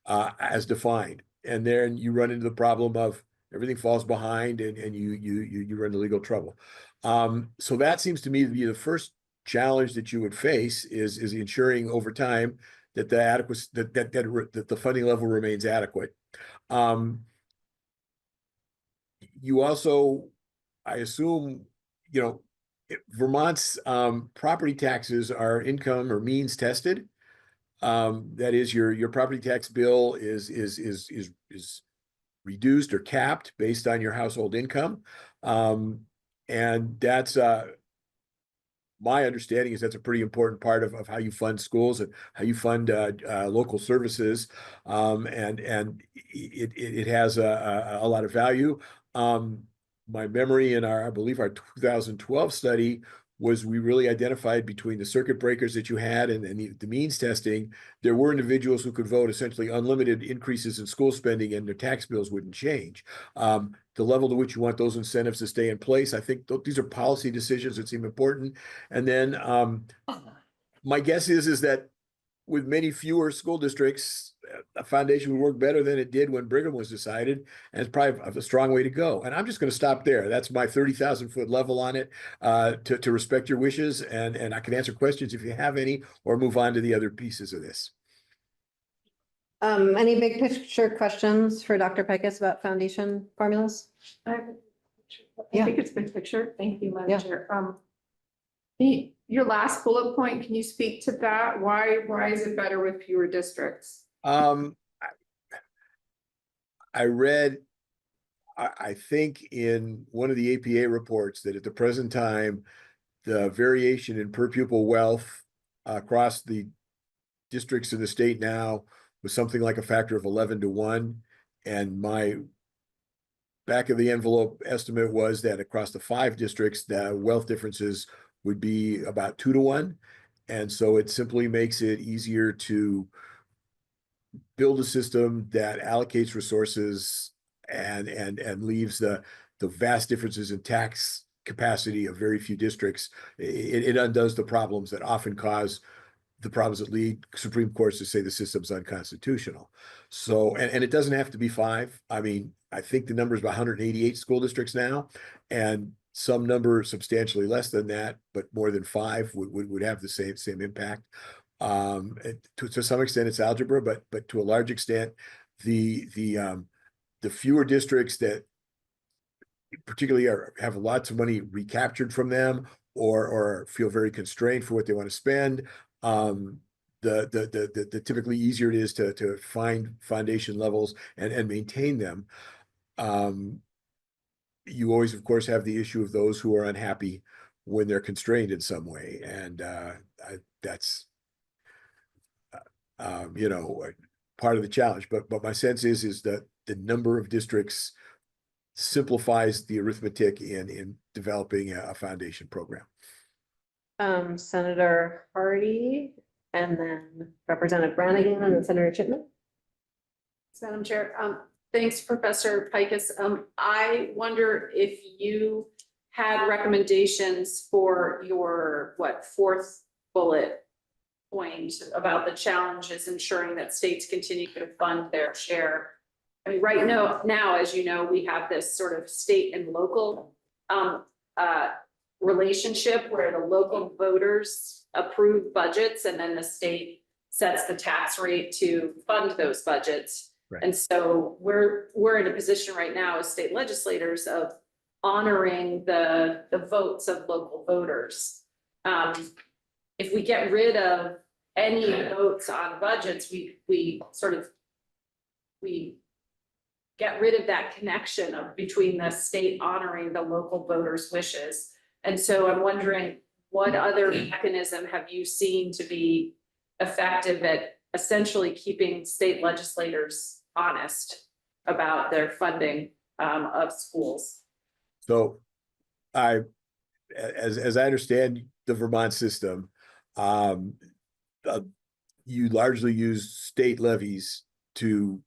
as defined. And then you run into the problem of everything falls behind and you run into legal trouble. So that seems to me to be the first challenge that you would face is ensuring over time that the adequacy that the funding level remains adequate. You also, I assume, Vermont's property taxes are income or means tested. That is, your property tax bill is reduced or capped based on your household income, and that's my understanding is that's a pretty important part of how you fund schools and how you fund local services. And it has a lot of value. My memory in I believe our 2012 study was we really identified between the circuit breakers that you had and the means testing, there were individuals who could vote essentially unlimited increases in school spending and their tax bills wouldn't change. The level to which you want those incentives to stay in place, I think these are policy decisions that seem important. And then my guess is that with many fewer school districts, a foundation would work better than it did when Brigham was decided, and it's probably a strong way to go. And I'm just going to stop there. That's my 30,000-foot level on it, to respect your wishes, and I can answer questions if you have any, or move on to the other pieces of this. Any big picture questions for Dr. Pecos about foundation formulas? I Yeah. think it's big picture. Thank you, Yeah. Madam Chair. Your last bullet point, can you speak to that? Why is it better with fewer districts? I read, I think in one of the APA reports that at the present time, the variation in per pupil wealth across the districts in the state now was something like a factor of 11-1. And my back of the envelope estimate was that across the 5 districts, the wealth differences would be about 2-1. And so it simply makes it easier to build a system that allocates resources and leaves the vast differences in tax capacity of very few districts. It undoes the problems that often cause the problems that lead Supreme Courts to say the system's unconstitutional. So, and it doesn't have to be 5. I mean, I think the number is about 188 school districts now, and some number substantially less than that, but more than 5 would have the same impact. To some extent, it's algebra, but to a large extent, the fewer districts that particularly have lots of money recaptured from them, or feel very constrained for what they want to spend, the typically easier it is to find foundation levels and maintain them. You always, of course, have the issue of those who are unhappy when they're constrained in some way, and that's part of the challenge. But my sense is that the number of districts simplifies the arithmetic in developing a foundation program. Senator Hardy, and then Representative Brannigan, and then Senator Chipman. Madam Chair, thanks, Professor Pecos. I wonder if you had recommendations for your, 4th bullet point about the challenges ensuring that states continue to fund their share. I mean, right now, as you know, we have this sort of state and local relationship where the local voters approve budgets and then the state sets the tax rate to fund those budgets. Right. And so we're in a position right now as state legislators of honoring the votes of local voters. If we get rid of any votes on budgets, we get rid of that connection between the state honoring the local voters' wishes. And so I'm wondering, what other mechanism have you seen to be effective at essentially keeping state legislators honest about their funding of schools? So as I understand the Vermont system, you largely use state levies to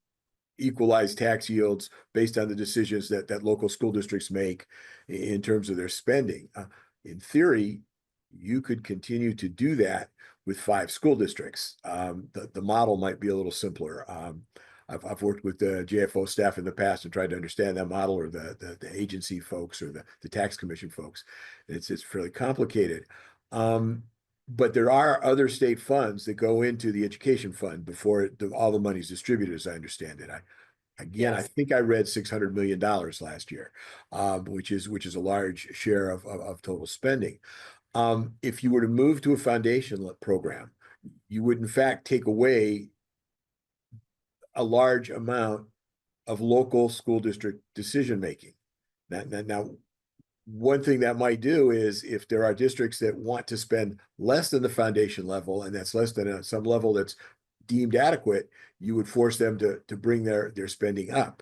equalize tax yields based on the decisions that local school districts make in terms of their spending. In theory, you could continue to do that with 5 school districts. The model might be a little simpler. I've worked with the JFO staff in the past and tried to understand that model, or the agency folks, or the tax commission folks. It's fairly complicated. But there are other state funds that go into the education fund before all the money's distributed, as I understand it. I think I read $600 million last year, which is a large share of total spending. If you were to move to a foundation program, you would in fact take away a large amount of local school district decision making. Now, one thing that might do is, if there are districts that want to spend less than the foundation level, and that's less than some level that's deemed adequate, you would force them to bring their spending up.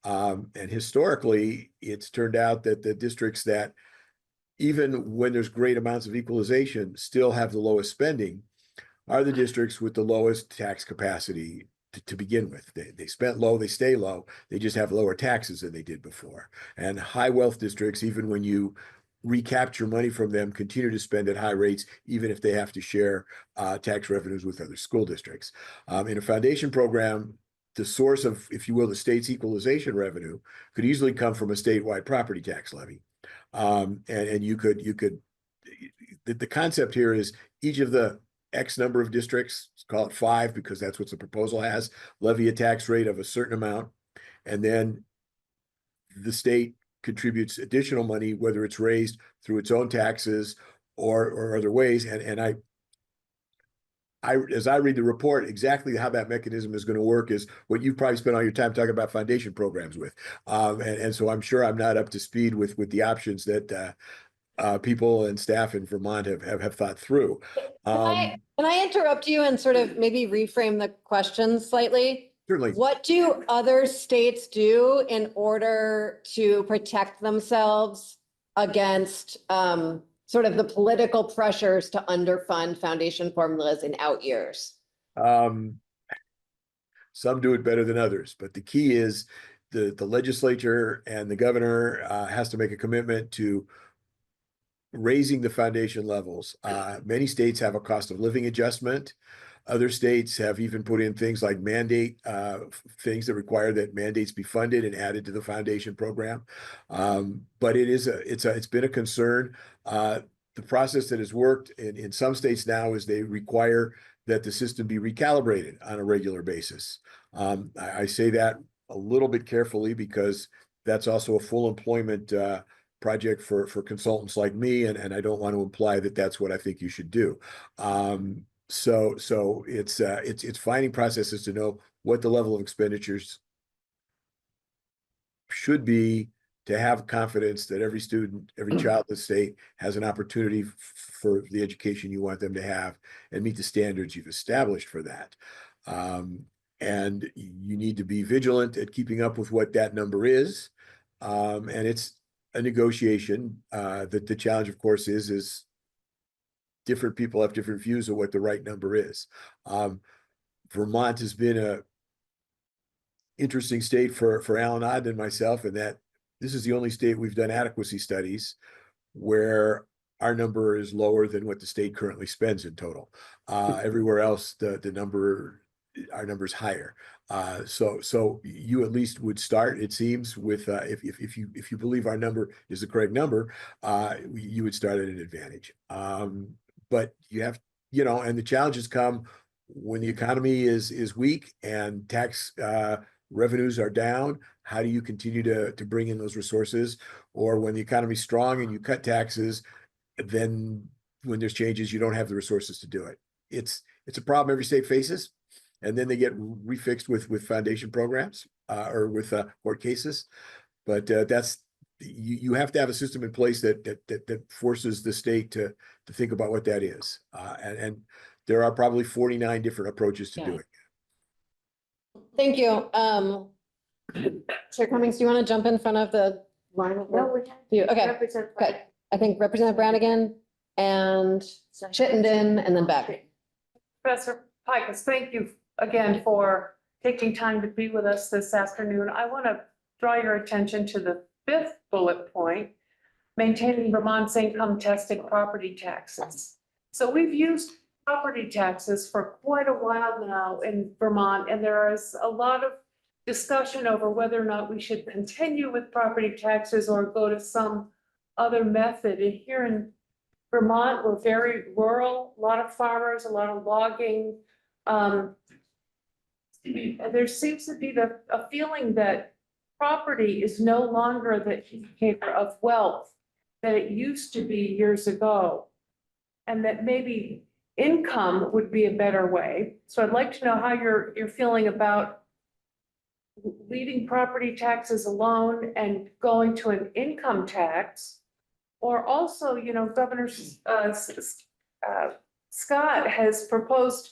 And historically, it's turned out that the districts that, even when there's great amounts of equalization, still have the lowest spending are the districts with the lowest tax capacity to begin with. They spent low, they stay low, they just have lower taxes than they did before. And high wealth districts, even when you recapture money from them, continue to spend at high rates, even if they have to share tax revenues with other school districts. In a foundation program, the source of, if you will, the state's equalization revenue could easily come from a statewide property tax levy. And you could, the concept here is each of the X number of districts, let's call it 5, because that's what the proposal has, levy a tax rate of a certain amount, and then the state contributes additional money, whether it's raised through its own taxes or other ways. And as I read the report, exactly how that mechanism is going to work is what you've probably spent all your time talking about foundation programs with. And so I'm sure I'm not up to speed with the options that people and staff in Vermont have thought through. Can I interrupt you and sort of maybe reframe the question slightly? Certainly. What do other states do in order to protect themselves against sort of the political pressures to underfund foundation formulas in out years? Some do it better than others, but the key is the legislature and the governor has to make a commitment to raising the foundation levels. Many states have a cost of living adjustment. Other states have even put in things like mandate things that require that mandates be funded and added to the foundation program. But it's been a concern. The process that has worked in some states now is they require that the system be recalibrated on a regular basis. I say that a little bit carefully because that's also a full employment project for consultants like me, and I don't want to imply that that's what I think you should do. So it's finding processes to know what the level of expenditures should be, to have confidence that every student, every child in the state has an opportunity for the education you want them to have and meet the standards you've established for that. And you need to be vigilant at keeping up with what that number is. And it's a negotiation. That the challenge, of course, is different people have different views of what the right number is. Vermont has been a interesting state for Alan Odd and myself, in that this is the only state we've done adequacy studies where our number is lower than what the state currently spends in total. Everywhere else, our number is higher. So you at least would start, it seems, with if you believe our number is the correct number, you would start at an advantage. But you have, and the challenges come when the economy is weak and tax revenues are down. How do you continue to bring in those resources? Or when the economy's strong and you cut taxes, then when there's changes, you don't have the resources to do it. It's a problem every state faces, and then they get refixed with foundation programs or with court cases. But you have to have a system in place that forces the state to think about what that is. And there are probably 49 different approaches to do it. Thank you. Chair Cummings, do you want to jump in front of the line? No, we have You, okay, Representative good. I think Representative Brannigan and Chittenden and then Beck. Professor Pikus, thank you again for taking time to be with us this afternoon. I want to draw your attention to the 5th bullet point, maintaining Vermont's income tested property taxes. So we've used property taxes for quite a while now in Vermont, and there is a lot of discussion over whether or not we should continue with property taxes or go to some other method. And here in Vermont, we're very rural, a lot of farmers, a lot of logging. There seems to be a feeling that property is no longer the indicator of wealth that it used to be years ago, and that maybe income would be a better way. So I'd like to know how you're feeling about leaving property taxes alone and going to an income tax. Or also, Governor Scott has proposed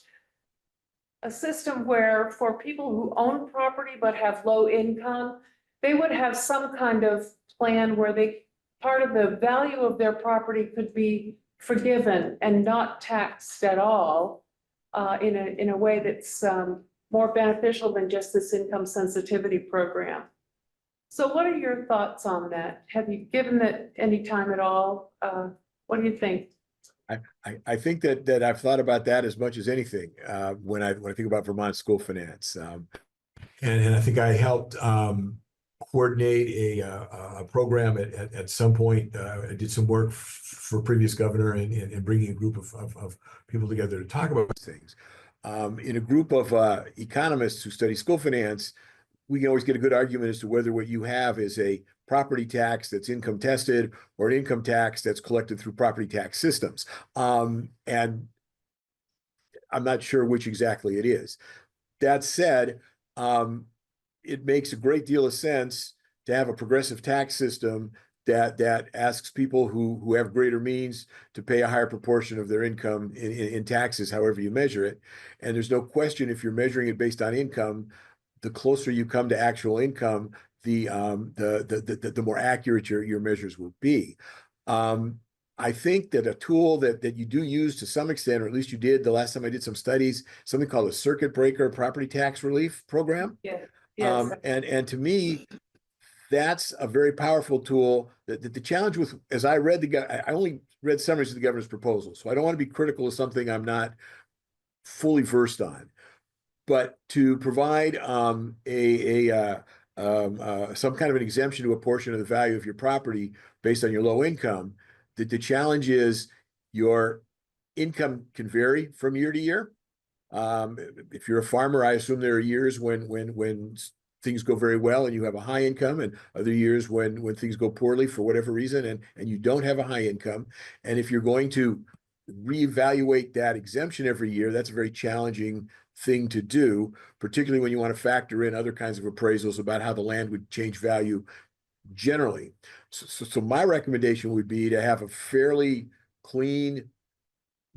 a system where for people who own property but have low income, they would have some kind of plan where part of the value of their property could be forgiven and not taxed at all, in a way that's more beneficial than just this income sensitivity program. So what are your thoughts on that? Have you given it any time at all? What do you think? I think that I've thought about that as much as anything, when I think about Vermont school finance. And I think I helped, coordinate a program at some point. I did some work for previous governor and bringing a group of people together to talk about these things. In a group of economists who study school finance, we can always get a good argument as to whether what you have is a property tax that's income tested or an income tax that's collected through property tax systems. And I'm not sure which exactly it is. That said, it makes a great deal of sense to have a progressive tax system that asks people who have greater means to pay a higher proportion of their income in taxes, however you measure it. And there's no question, if you're measuring it based on income, the closer you come to actual income, the more accurate your measures will be. I think that a tool that you do use to some extent, or at least you did the last time I did some studies, something called a circuit breaker property tax relief program. Yeah, yes. And to me, that's a very powerful tool. That the challenge with, as I read I only read summaries of the governor's proposal, so I don't want to be critical of something I'm not fully versed on. But to provide some kind of an exemption to a portion of the value of your property based on your low income, the challenge is your income can vary from year to year. If you're a farmer, I assume there are years when things go very well and you have a high income, and other years when things go poorly for whatever reason and you don't have a high income. And if you're going to reevaluate that exemption every year, that's a very challenging thing to do, particularly when you want to factor in other kinds of appraisals about how the land would change value generally. So my recommendation would be to have a fairly clean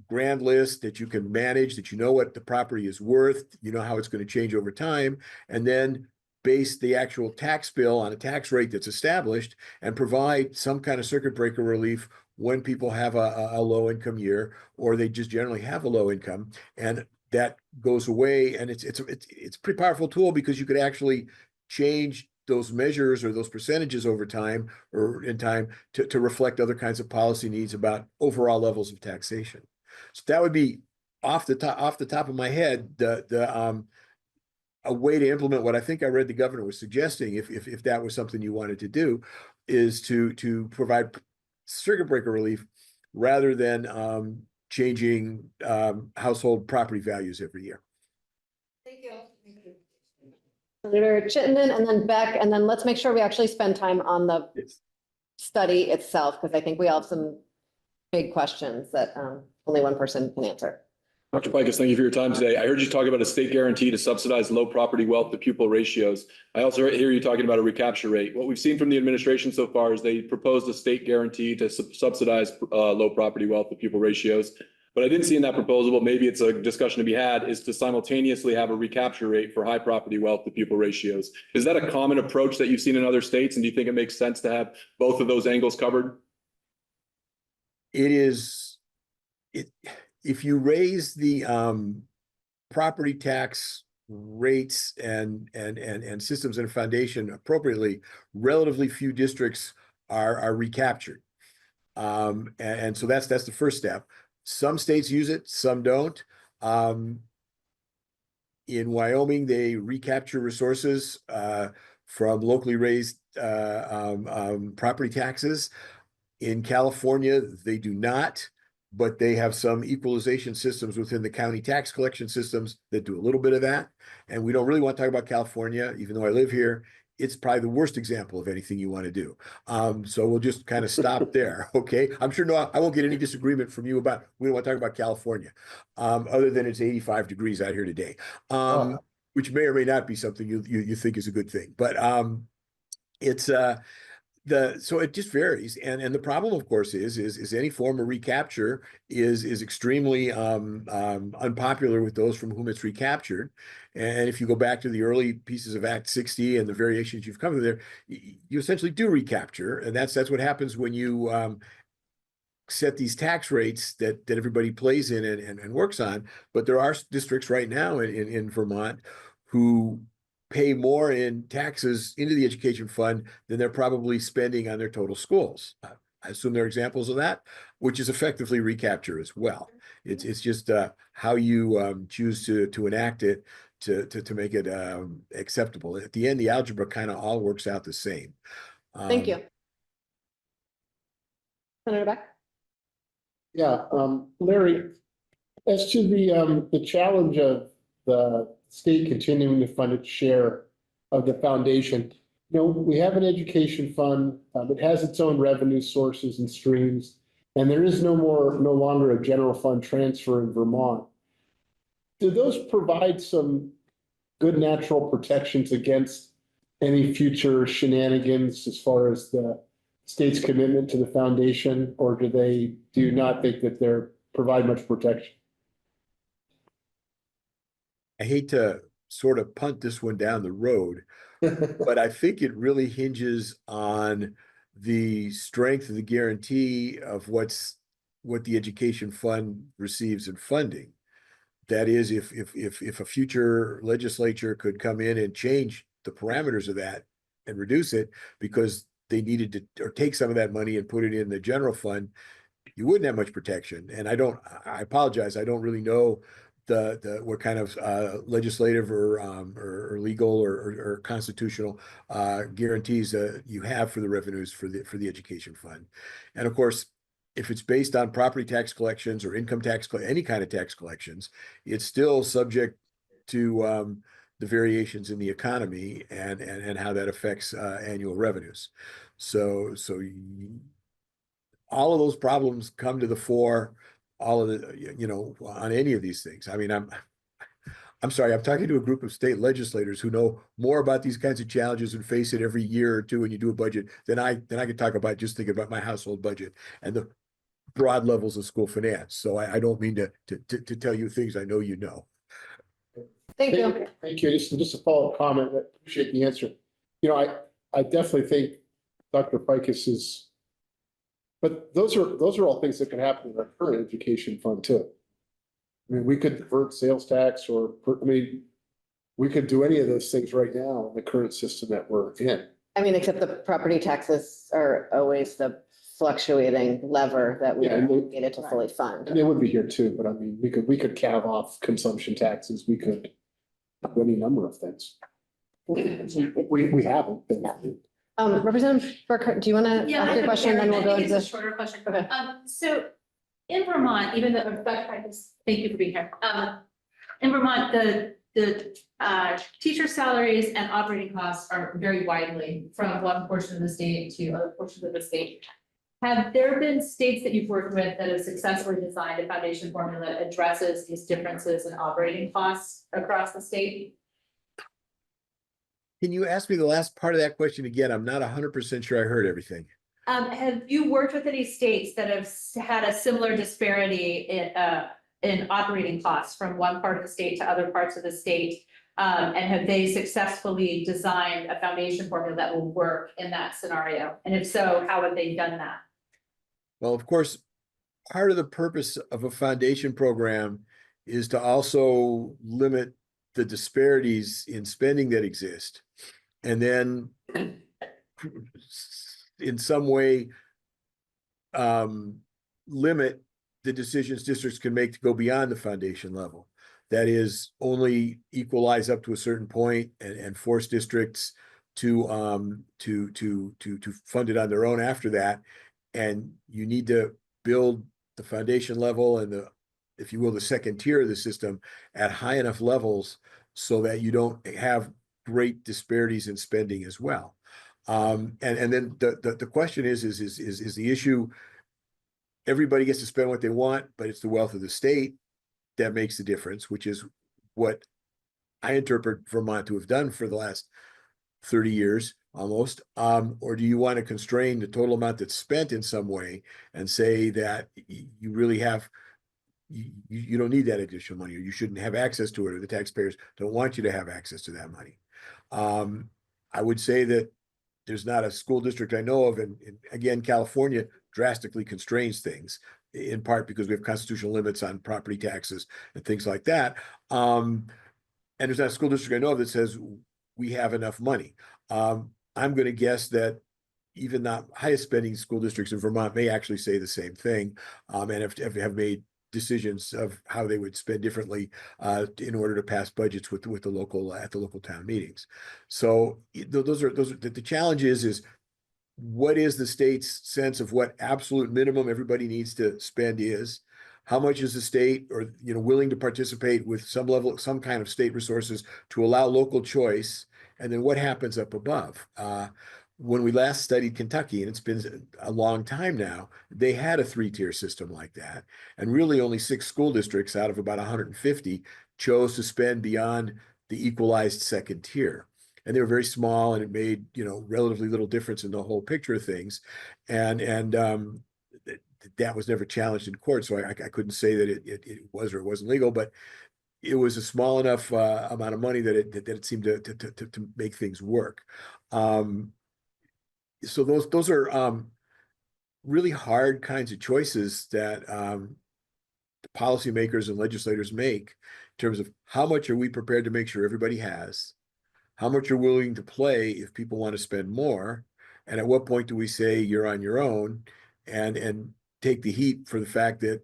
grand list that you can manage, that you know what the property is worth, you know how it's going to change over time, and then base the actual tax bill on a tax rate that's established and provide some kind of circuit breaker relief when people have a low income year, or they just generally have a low income, and that goes away. And it's a pretty powerful tool, because you could actually change those measures or those percentages over time or in time to reflect other kinds of policy needs about overall levels of taxation. So that would be off the top of my head, a way to implement what I think I read the governor was suggesting, if that was something you wanted to do, is to provide circuit breaker relief rather than changing household property values every year. Thank you. Senator Chittenden, and then Beck, and then let's make sure we actually spend time on the study itself, because I think we all have some big questions that only one person can answer. Dr. Pikus, thank you for your time today. I heard you talk about a state guarantee to subsidize low property wealth to pupil ratios. I also hear you talking about a recapture rate. What we've seen from the administration so far is they proposed a state guarantee to subsidize low property wealth to pupil ratios. But I didn't see in that proposal, but maybe it's a discussion to be had, is to simultaneously have a recapture rate for high property wealth to pupil ratios. Is that a common approach that you've seen in other states? And do you think it makes sense to have both of those angles covered? It is, if you raise the property tax rates and systems and foundation appropriately, relatively few districts are recaptured. And so that's the first step. Some states use it, some don't. In Wyoming, they recapture resources from locally raised property taxes. In California, they do not, but they have some equalization systems within the county tax collection systems that do a little bit of that. And we don't really want to talk about California, even though I live here. It's probably the worst example of anything you want to do. So we'll just kind of stop there, okay? I'm sure I won't get any disagreement from you about, we don't want to talk about California, other than it's 85 degrees out here today, which may or may not be something you think is a good thing. But it's so it just varies, and the problem, of course, is any form of recapture is extremely unpopular with those from whom it's recaptured. And if you go back to the early pieces of Act 60 and the variations you've come to there, you essentially do recapture, and that's what happens when you set these tax rates that everybody plays in and works on. But there are districts right now in Vermont who pay more in taxes into the education fund than they're probably spending on their total schools. I assume there are examples of that, which is effectively recapture as well. It's just how you choose to enact it to make it acceptable. At the end, the algebra kind of all works out the same. Thank you. Senator Beck? Yeah, Larry, as to the challenge of the state continuing to fund its share of the foundation, you know, we have an education fund, it has its own revenue sources and streams, and there is no longer a general fund transfer in Vermont. Do those provide some good natural protections against any future shenanigans as far as the state's commitment to the foundation, or do you not think that they're provide much protection? I hate to sort of punt this one down the road, but I think it really hinges on the strength of the guarantee of what the education fund receives in funding. That is, if a future legislature could come in and change the parameters of that and reduce it because they needed to, or take some of that money and put it in the general fund, you wouldn't have much protection. And I apologize, I don't really know what kind of legislative or legal or constitutional guarantees you have for the revenues for the education fund. And of course, if it's based on property tax collections or income tax, any kind of tax collections, it's still subject to the variations in the economy and how that affects annual revenues. So all of those problems come to the fore, all of the, you know, on any of these things. I mean, I'm sorry, I'm talking to a group of state legislators who know more about these kinds of challenges and face it every year or two when you do a budget than I can talk about just thinking about my household budget and the broad levels of school finance. So I don't mean to tell you things I know you know. Thank you. Thank you. Just a follow-up comment. I appreciate the answer. You know, I definitely think Dr. Ficus is, but those are all things that can happen in our current education fund too. I mean, we could divert sales tax we could do any of those things right now in the current system that we're in. I mean, except the property taxes are always the fluctuating lever that we Yeah, and don't get it to fully fund. And they would be here too, but I mean, we could calve off consumption taxes. We could do any number of things. We haven't been. Representative Burkhardt, do you want to Yeah, ask I your have a question? Then very- we'll I go think into it's a the. shorter question. Okay. So in Vermont, even though, thank you for being here. In Vermont, the teacher salaries and operating costs are very widely from one portion of the state to other portions of the state. Have there been states that you've worked with that have successfully designed a foundation formula that addresses these differences in operating costs across the state? Can you ask me the last part of that question again? I'm not 100% sure I heard everything. Have you worked with any states that have had a similar disparity in operating costs from one part of the state to other parts of the state? And have they successfully designed a foundation formula that will work in that scenario? And if so, how have they done that? Well, of course, part of the purpose of a foundation program is to also limit the disparities in spending that exist. And then in some way, limit the decisions districts can make to go beyond the foundation level. That is, only equalize up to a certain point and force districts to fund it on their own after that. And you need to build the foundation level and the, if you will, the second tier of the system at high enough levels so that you don't have great disparities in spending as well. And then the question is the issue, everybody gets to spend what they want, but it's the wealth of the state that makes the difference, which is what I interpret Vermont to have done for the last 30 years almost. Or do you want to constrain the total amount that's spent in some way and say that you really have, you don't need that additional money, or you shouldn't have access to it, or the taxpayers don't want you to have access to that money? I would say that there's not a school district I know of, and again, California drastically constrains things, in part because we have constitutional limits on property taxes and things like that. And there's not a school district I know of that says we have enough money. I'm going to guess that even the highest spending school districts in Vermont may actually say the same thing, and have made decisions of how they would spend differently in order to pass budgets with the local at the local town meetings. So those are the challenge is what is the state's sense of what absolute minimum everybody needs to spend is? How much is the state or willing to participate with some level, some kind of state resources to allow local choice? And then what happens up above? When we last studied Kentucky, and it's been a long time now, they had a three-tier system like that. And really only 6 school districts out of about 150 chose to spend beyond the equalized second tier. And they were very small, and it made relatively little difference in the whole picture of things. And that was never challenged in court, so I couldn't say that it was or it wasn't legal, but it was a small enough amount of money that it seemed to make things work. So those are really hard kinds of choices that policymakers and legislators make in terms of how much are we prepared to make sure everybody has, how much you're willing to play if people want to spend more, and at what point do we say you're on your own and take the heat for the fact that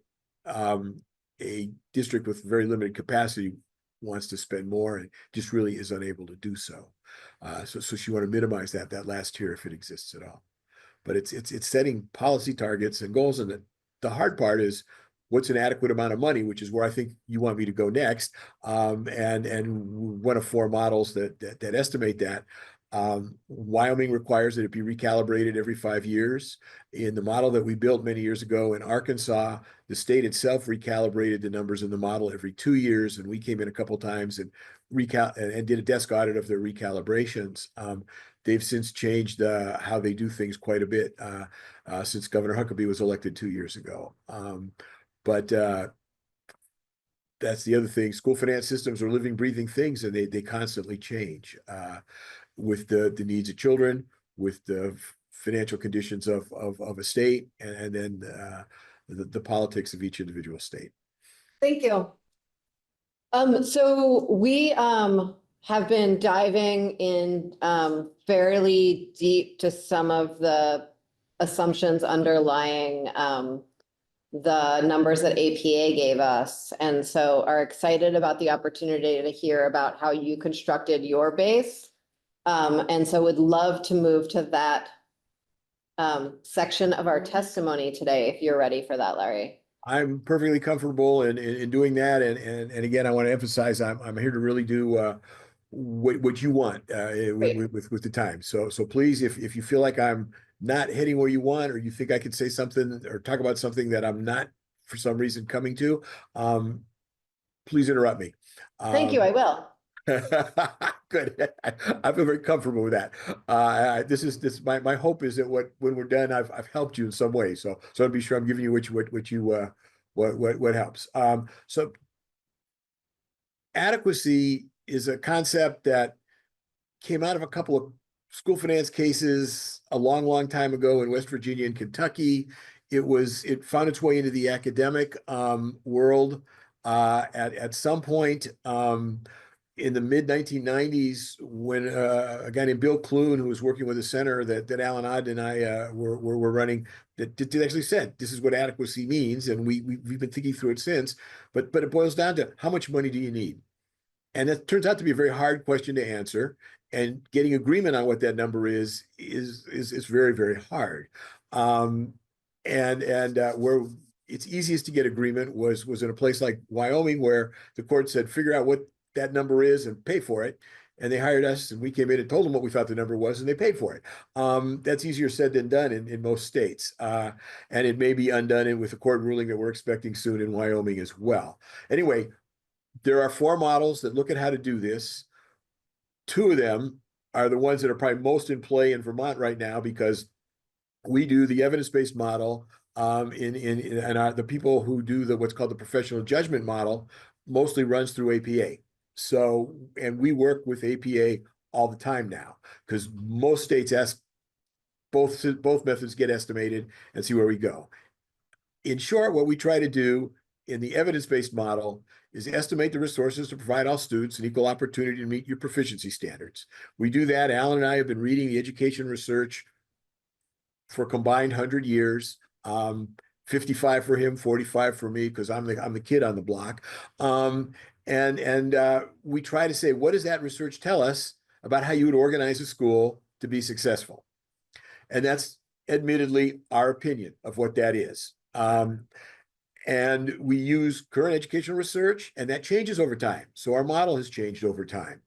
a district with very limited capacity wants to spend more and just really is unable to do so. So you want to minimize that last tier if it exists at all. But it's setting policy targets and goals, and the hard part is what's an adequate amount of money, which is where I think you want me to go next. And one of 4 models that estimate that. Wyoming requires that it be recalibrated every 5 years. In the model that we built many years ago in Arkansas, the state itself recalibrated the numbers in the model every 2 years, and we came in a couple times and did a desk audit of their recalibrations. They've since changed how they do things quite a bit since Governor Huckabee was elected 2 years ago. But that's the other thing. School finance systems are living, breathing things, and they constantly change with the needs of children, with the financial conditions of a state, and then the politics of each individual state. Thank you. So we have been diving in fairly deep to some of the assumptions underlying the numbers that APA gave us, and so are excited about the opportunity to hear about how you constructed your base. And so would love to move to that section of our testimony today, if you're ready for that, Larry. I'm perfectly comfortable in doing that, and again, I want to emphasize I'm here to really do what you want with the time. So please, if you feel like I'm not hitting where you want, or you think I could say something or talk about something that I'm not for some reason coming to, please interrupt me. Thank you, I will. Good. I feel very comfortable with that. My hope is that when we're done, I've helped you in some way. So I'll be sure I'm giving you what helps. So adequacy is a concept that came out of a couple of school finance cases a long time ago in West Virginia and Kentucky. It found its way into the academic world at some point in the mid 1990s, when a guy named Bill Clune, who was working with a center that Alan Odd and I were running, that actually said this is what adequacy means, and we've been thinking through it since. But it boils down to how much money do you need, and that turns out to be a very hard question to answer. And getting agreement on what that number is very hard. And where it's easiest to get agreement was in a place like Wyoming, where the court said, figure out what that number is and pay for it. And they hired us, and we came in and told them what we thought the number was, and they paid for it. That's easier said than done in most states. And it may be undone with a court ruling that we're expecting soon in Wyoming as well. Anyway, there are 4 models that look at how to do this. 2 of them are the ones that are probably most in play in Vermont right now, because we do the evidence-based model, and the people who do what's called the professional judgment model mostly runs through APA. So, and we work with APA all the time now, because most states ask both methods get estimated and see where we go. In short, what we try to do in the evidence-based model is estimate the resources to provide all students an equal opportunity to meet your proficiency standards. We do that. Alan and I have been reading the education research for a combined 100 years. 55 for him, 45 for me, because I'm the kid on the block. We try to say, what does that research tell us about how you would organize a school to be successful? And that's admittedly our opinion of what that is. And we use current educational research, and that changes over time. So our model has changed over time.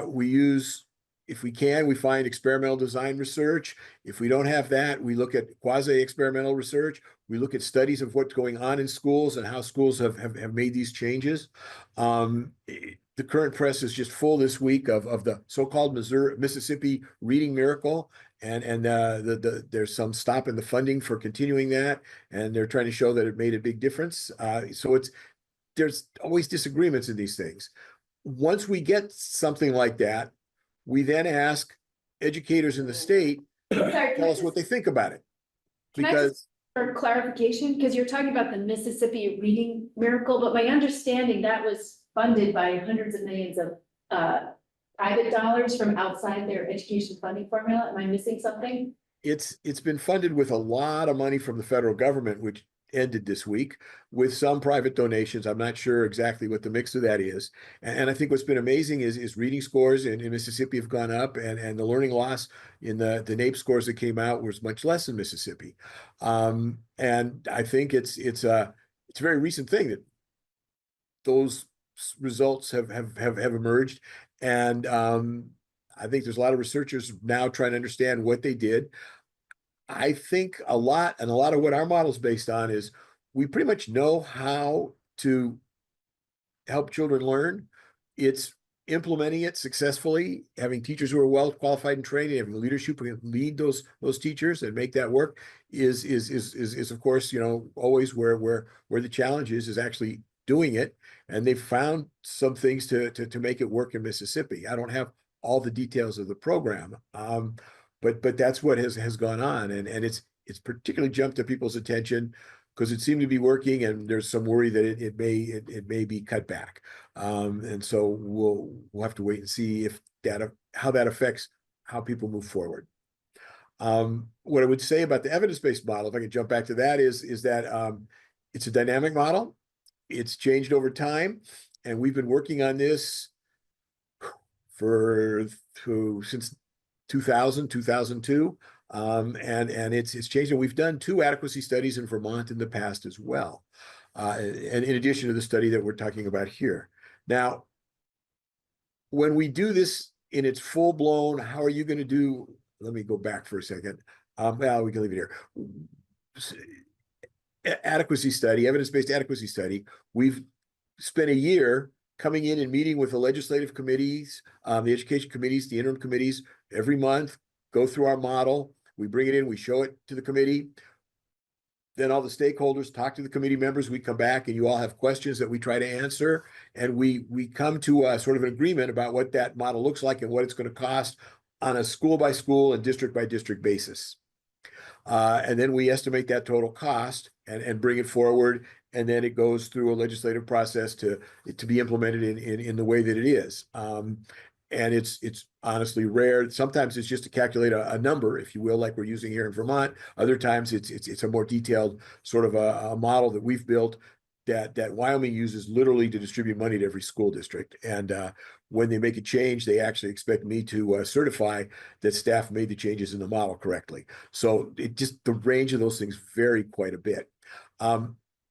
We use, if we can, we find experimental design research. If we don't have that, we look at quasi-experimental research. We look at studies of what's going on in schools and how schools have made these changes. The current press is just full this week of the so-called Mississippi reading miracle. And there's some stop in the funding for continuing that, and they're trying to show that it made a big difference. So there's always disagreements in these things. Once we get something like that, we then ask educators in the state to tell us what they think about it. Because for clarification, because you're talking about the Mississippi reading miracle, but my understanding that was funded by hundreds of millions of private dollars from outside their education funding formula. Am I missing something? it's been funded with a lot of money from the federal government, which ended this week, with some private donations. I'm not sure exactly what the mix of that is. And I think what's been amazing is reading scores in Mississippi have gone up, and the learning loss in the NAEP scores that came out was much less in Mississippi. And I think it's a very recent thing that those results have emerged. And I think there's a lot of researchers now trying to understand what they did. I think a lot of what our model is based on is we pretty much know how to help children learn. It's implementing it successfully, having teachers who are well qualified and trained, having leadership who can lead those teachers and make that work is of course, always where the challenge is actually doing it. And they've found some things to make it work in Mississippi. I don't have all the details of the program, but that's what has gone on, and it's particularly jumped to people's attention because it seemed to be working, and there's some worry that it may be cut back, and so we'll have to wait and see how that affects how people move forward. What I would say about the evidence-based model, if I could jump back to that, is that it's a dynamic model. It's changed over time, and we've been working on this since 2000, 2002. And it's changed. And we've done 2 adequacy studies in Vermont in the past as well. And in addition to the study that we're talking about here. Now, when we do this in its full blown, how are you going to do? Let me go back for a second. Well, we can leave it here. Adequacy study, evidence-based adequacy study. We've spent a year coming in and meeting with the legislative committees, the education committees, the interim committees every month, go through our model. We bring it in, we show it to the committee. Then all the stakeholders talk to the committee members. We come back and you all have questions that we try to answer. And we come to a sort of an agreement about what that model looks like and what it's going to cost on a school by school and district by district basis. And then we estimate that total cost and bring it forward. And then it goes through a legislative process to be implemented in the way that it is. And it's honestly rare. Sometimes it's just to calculate a number, if you will, like we're using here in Vermont. Other times it's a more detailed sort of a model that we've built that Wyoming uses literally to distribute money to every school district. And when they make a change, they actually expect me to certify that staff made the changes in the model correctly. So the range of those things vary quite a bit.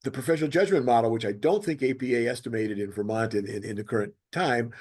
The professional judgment model, which I don't think APA estimated in Vermont in the current time,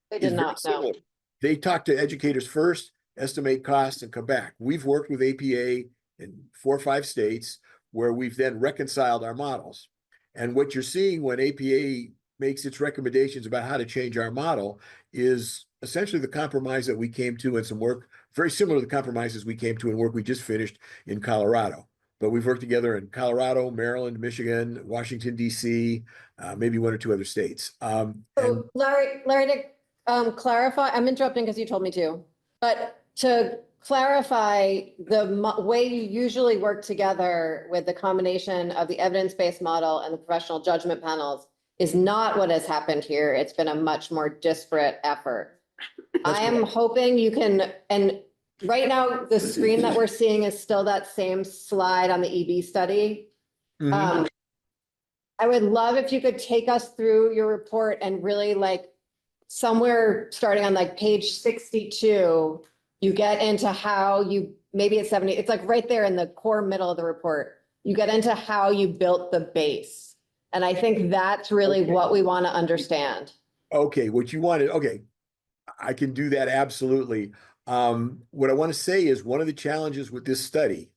They did not know. They talk to educators first, estimate costs, and come back. We've worked with APA in 4 or 5 states where we've then reconciled our models. And what you're seeing when APA makes its recommendations about how to change our model is essentially the compromise that we came to in some work, very similar to the compromises we came to in work we just finished in Colorado. But we've worked together in Colorado, Maryland, Michigan, Washington, D.C., maybe 1 or 2 other states. Larry, to clarify, I'm interrupting because you told me to, but to clarify, the way you usually work together with the combination of the evidence-based model and the professional judgment panels is not what has happened here. It's been a much more disparate effort. I am hoping you can, and right now, the screen that we're seeing is still that same slide on the EB study. Mhm. I would love if you could take us through your report and really like somewhere starting on like page 62, you get into how you, maybe it's 70, it's like right there in the core middle of the report. You get into how you built the base. And I think that's really what we want to understand. Okay, what you wanted, okay. I can do that, absolutely. What I want to say is one of the challenges with this study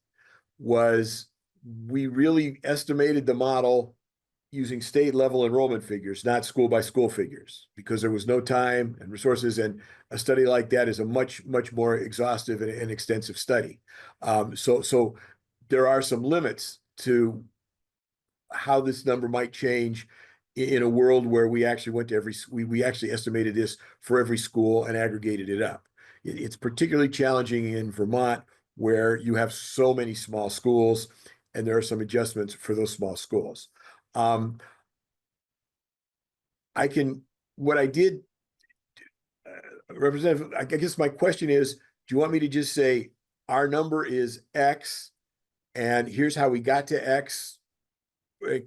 was we really estimated the model using state level enrollment figures, not school by school figures, because there was no time and resources. And a study like that is a much more exhaustive and extensive study. So there are some limits to how this number might change in a world where we actually went to we actually estimated this for every school and aggregated it up. It's particularly challenging in Vermont, where you have so many small schools, and there are some adjustments for those small schools. What I did, Representative, I guess my question is, do you want me to just say our number is X and here's how we got to X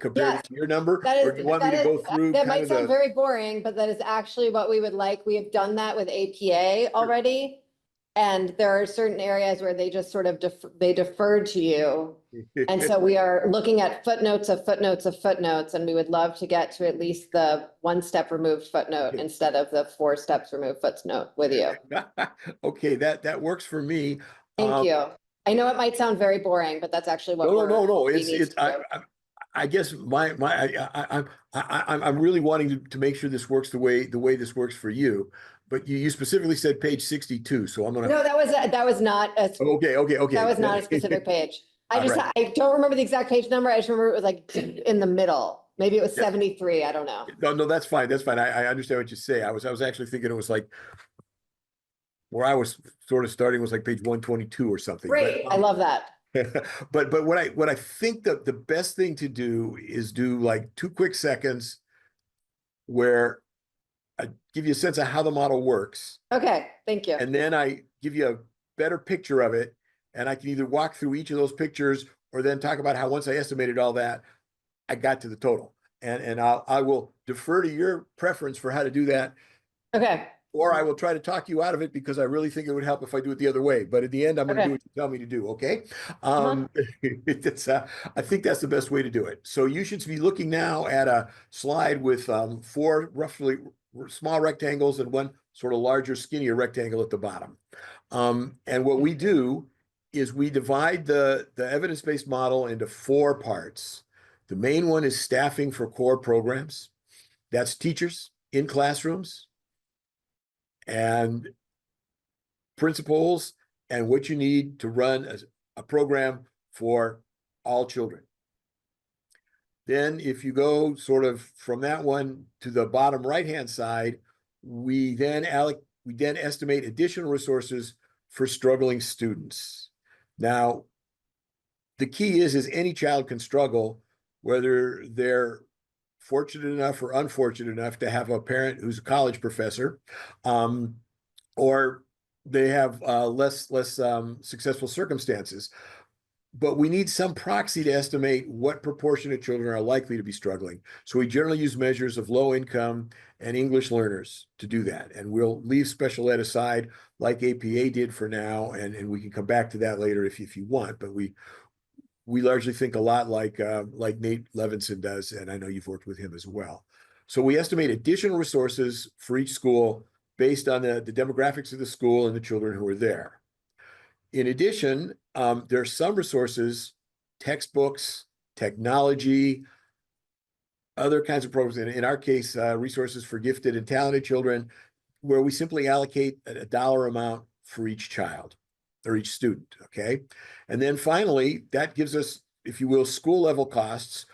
compared Yes, to your number? That is, Or do you want me to go through that kind might of sound the, very boring, but that is actually what we would like. We have done that with APA already. And there are certain areas where they just sort of they deferred to you. And so we are looking at footnotes of footnotes of footnotes, and we would love to get to at least the 1 step removed footnote instead of the 4 steps removed footnote with you. okay, that works for me. Thank you. I know it might sound very boring, but that's actually what No, we need to do. I guess I'm really wanting to make sure this works the way this works for you. But you specifically said page 62, so I'm gonna. No, that was not a, Okay. that was not a specific page. All right. I don't remember the exact page number. I just remember it was like in the middle. Maybe it was 73. I don't know. No, that's fine. That's fine. I understand what you say. I was actually thinking it was like where I was sort of starting was like page 122 or something. Great. I love that. But what I think that the best thing to do is do like 2 quick seconds where I give you a sense of how the model works. Okay, thank you. And then I give you a better picture of it. And I can either walk through each of those pictures or then talk about how once I estimated all that, I got to the total. And I will defer to your preference for how to do that. Okay. Or I will try to talk you out of it because I really think it would help if I do it the other way. But at the end, I'm going to do what you tell me to do. Okay. I think that's the best way to do it. So you should be looking now at a slide with 4 roughly small rectangles and 1 sort of larger, skinnier rectangle at the bottom. And what we do is we divide the evidence-based model into 4 parts. The main one is staffing for core programs. That's teachers in classrooms and principals and what you need to run a program for all children. Then if you go sort of from that one to the bottom right-hand side, we then estimate additional resources for struggling students. Now, the key is any child can struggle, whether they're fortunate enough or unfortunate enough to have a parent who's a college professor, or they have less successful circumstances. But we need some proxy to estimate what proportion of children are likely to be struggling. So we generally use measures of low income and English learners to do that. And we'll leave special ed aside like APA did for now, and we can come back to that later if you want. But we largely think a lot like Nate Levinson does, and I know you've worked with him as well. So we estimate additional resources for each school based on the demographics of the school and the children who are there. In addition, there are some resources, textbooks, technology, other kinds of programs, in our case, resources for gifted and talented children, where we simply allocate a dollar amount for each child or each student, okay? And then finally, that gives us, if you will, school level costs.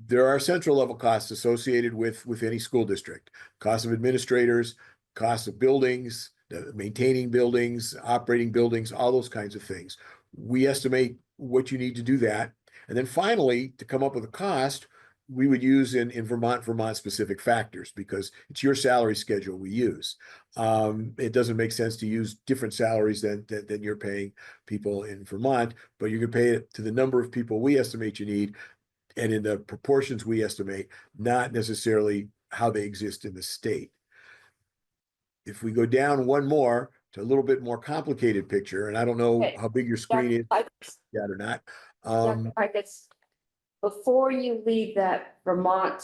There are central level costs associated with any school district, cost of administrators, costs of buildings, maintaining buildings, operating buildings, all those kinds of things. We estimate what you need to do that. And then finally, to come up with a cost, we would use in Vermont specific factors, because it's your salary schedule we use. It doesn't make sense to use different salaries than you're paying people in Vermont, but you can pay it to the number of people we estimate you need and in the proportions we estimate, not necessarily how they exist in the state. If we go down one more to a little bit more complicated picture, and I don't know Okay. how big your screen is, yet or not. I guess, before you leave that Vermont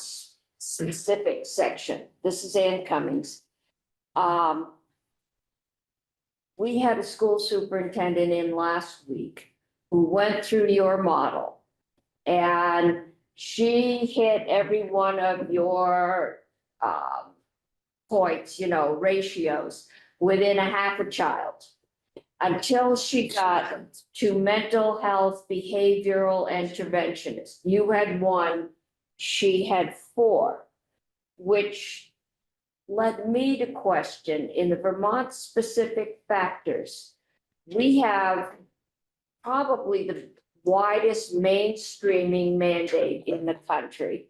specific section, this is Ann Cummings. We had a school superintendent in last week who went through your model. And she hit every one of your points, you know, ratios within a half a child. Until she got to mental health behavioral interventionist. You had one, she had four, which led me to question, in the Vermont specific factors, we have probably the widest mainstreaming mandate in the country.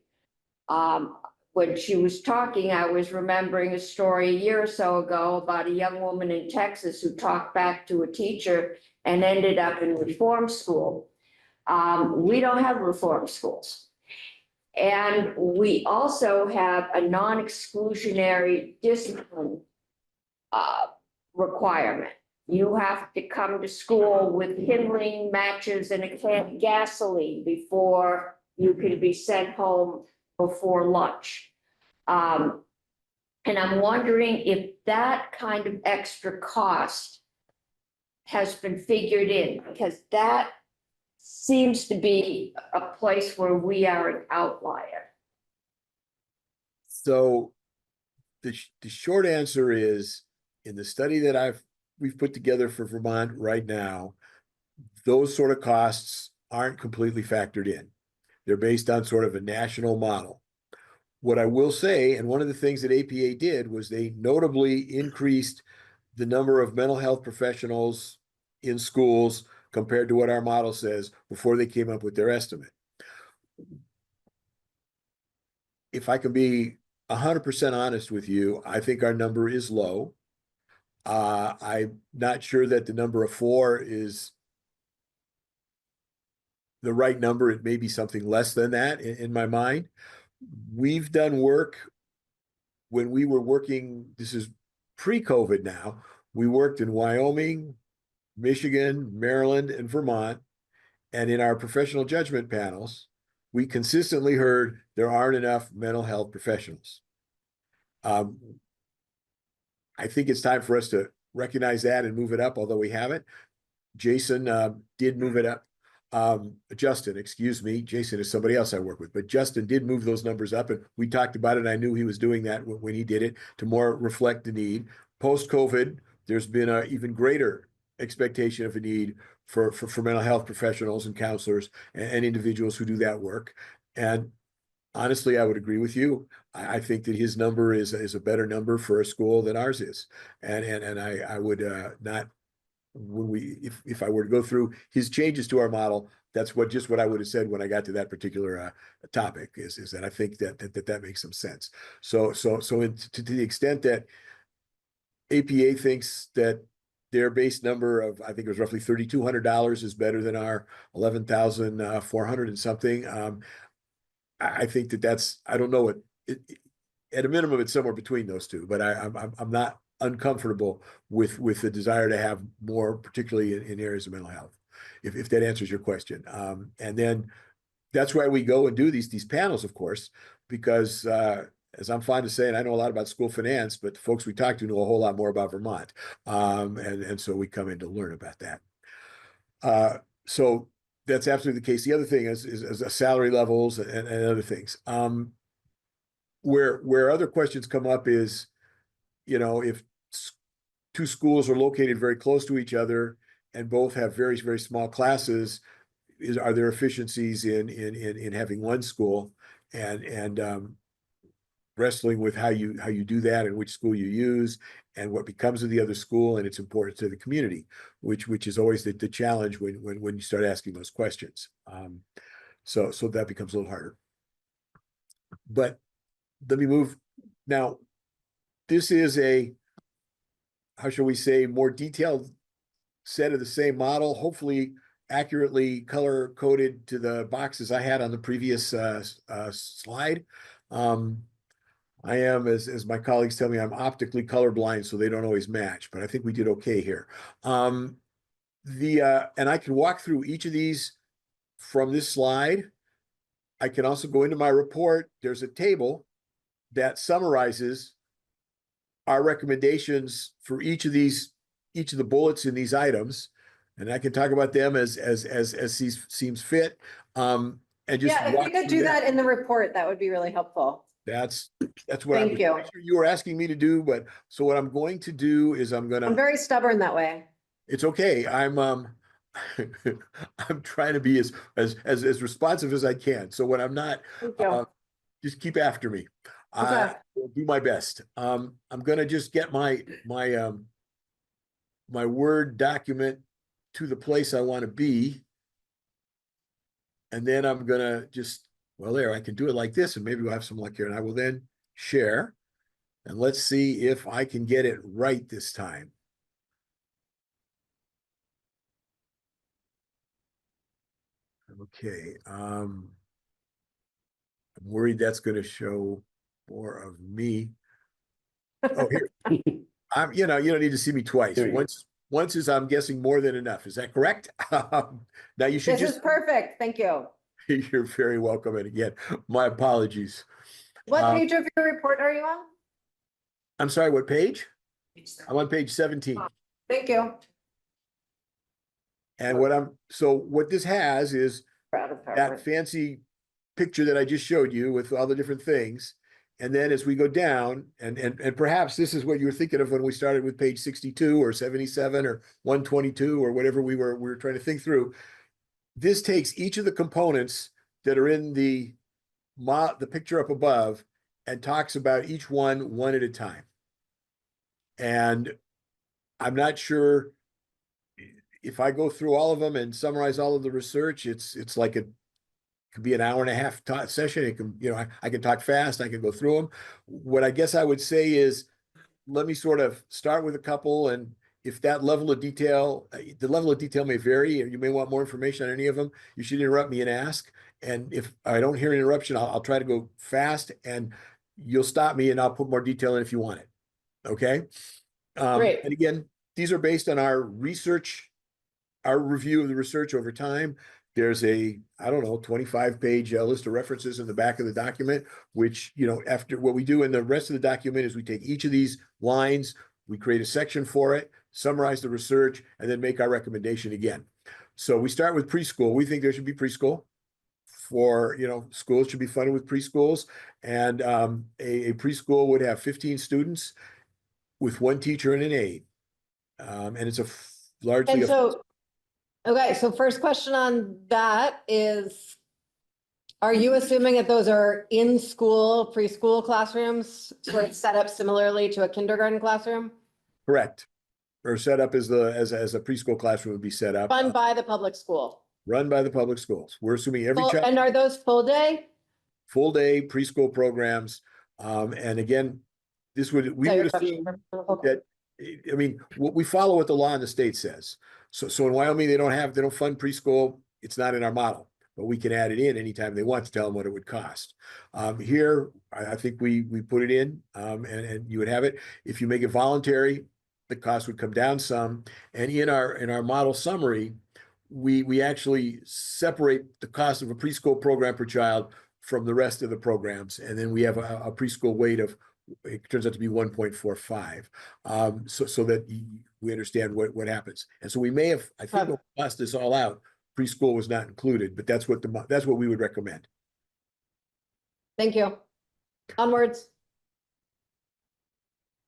When she was talking, I was remembering a story a year or so ago about a young woman in Texas who talked back to a teacher and ended up in reform school. We don't have reform schools. And we also have a non-exclusionary discipline requirement. You have to come to school with kindling matches and a can of gasoline before you can be sent home before lunch. And I'm wondering if that kind of extra cost has been figured in, because that seems to be a place where we are an outlier. So the short answer is, in the study that we've put together for Vermont right now, those sort of costs aren't completely factored in. They're based on sort of a national model. What I will say, and one of the things that APA did, was they notably increased the number of mental health professionals in schools compared to what our model says before they came up with their estimate. If I can be 100% honest with you, I think our number is low. I'm not sure that the number of 4 is the right number. It may be something less than that in my mind. We've done work when we were working, this is pre-COVID now, we worked in Wyoming, Michigan, Maryland, and Vermont. And in our professional judgment panels, we consistently heard there aren't enough mental health professionals. I think it's time for us to recognize that and move it up, although we haven't. Jason did move it up. Justin, excuse me, Jason is somebody else I work with, but Justin did move those numbers up, and we talked about it. I knew he was doing that when he did it to more reflect the need. Post-COVID, there's been an even greater expectation of a need for mental health professionals and counselors and individuals who do that work. And honestly, I would agree with you. I think that his number is a better number for a school than ours is. And I would not, when if I were to go through his changes to our model, that's what I would have said when I got to that particular topic, is that I think that makes some sense. So to the extent that APA thinks that their base number of, I think it was roughly $3,200 is better than our 11,400 and something. I think that's, I don't know what, at a minimum, it's somewhere between those two, but I'm not uncomfortable with the desire to have more, particularly in areas of mental health, if that answers your question. And then that's why we go and do these panels, of course, because as I'm fond of saying, I know a lot about school finance, but the folks we talk to know a whole lot more about Vermont. And so we come in to learn about that. So that's absolutely the case. The other thing is salary levels and other things. Where other questions come up is, you know, if two schools are located very close to each other and both have very, very small classes, are there efficiencies in having one school? And wrestling with how you do that and which school you use and what becomes of the other school and its importance to the community, which is always the challenge when you start asking those questions. So that becomes a little harder. But let me move now. This is a, how shall we say, more detailed set of the same model, hopefully accurately color coded to the boxes I had on the previous slide. I am, as my colleagues tell me, I'm optically colorblind, so they don't always match, but I think we did okay here. And I can walk through each of these from this slide. I can also go into my report. There's a table that summarizes our recommendations for each of the bullets in these items. And I can talk about them as seems fit. And just Yeah, if walk we could through do that in the report, that would be really helpful. That's what I Thank was you. quite sure you were asking me to do, but so what I'm going to do is I'm very stubborn that way. it's okay. I'm I'm trying to be as responsive as I can. So when I'm not, Thank you. just keep after me. Okay. I will do my best. I'm gonna just get my Word document to the place I want to be. And then I'm gonna just, well, there, I can do it like this, and maybe we'll have some luck here. And I will then share. And let's see if I can get it right this time. Okay. I'm worried that's going to show more of me. Oh, here. You don't need to see me twice. Once is, I'm guessing, more than enough. Is that correct? Now you should This is perfect. Thank you. You're very welcome. And again, my apologies. What page of your report are you on? I'm sorry, what page? I'm on page 17. Thank you. And what this has is that fancy picture that I just showed you with all the different things. And then as we go down, and perhaps this is what you were thinking of when we started with page 62 or 77 or 122 or whatever we were trying to think through. This takes each of the components that are in the picture up above and talks about each one at a time. And I'm not sure if I go through all of them and summarize all of the research, it's like it could be an hour and a half session. It can, I can talk fast. I can go through them. What I guess I would say is, let me sort of start with a couple, and if that level of detail, the level of detail may vary, you may want more information on any of them, you should interrupt me and ask. And if I don't hear an interruption, I'll try to go fast, and you'll stop me and I'll put more detail in if you want it. Okay. Great. And again, these are based on our research, our review of the research over time. There's a, I don't know, 25-page list of references in the back of the document, which, after what we do in the rest of the document is we take each of these lines, we create a section for it, summarize the research, and then make our recommendation again. So we start with preschool. We think there should be preschool for, schools should be funded with preschools. And a preschool would have 15 students with one teacher and an aide. And it's largely. And so, okay, so first question on that is, are you assuming that those are in-school preschool classrooms sort of set up similarly to a kindergarten classroom? Correct. Or set up as a preschool classroom would be set up. Run by the public school? Run by the public schools. We're assuming every child. And are those full day? Full day preschool programs. And again, we would assume that, we follow what the law in the state says. So in Wyoming, they don't fund preschool. It's not in our model, but we can add it in anytime they want to tell them what it would cost. Here, I think we put it in, and you would have it. If you make it voluntary, the cost would come down some. And in our model summary, we actually separate the cost of a preschool program per child from the rest of the programs. And then we have a preschool weight of, it turns out to be 1.45, so that we understand what happens. And so we may have, I think, when we cost this all out, preschool was not included, but that's what we would recommend. Thank you. Onwards.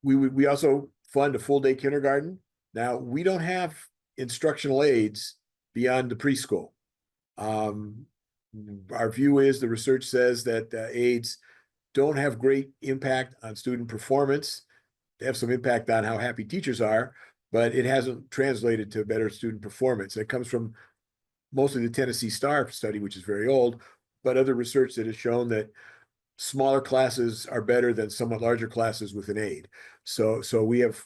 We also fund a full day kindergarten. Now, we don't have instructional aides beyond the preschool. Our view is, the research says that aides don't have great impact on student performance. They have some impact on how happy teachers are, but it hasn't translated to better student performance. It comes from mostly the Tennessee Star study, which is very old, but other research that has shown that smaller classes are better than somewhat larger classes with an aid. So we have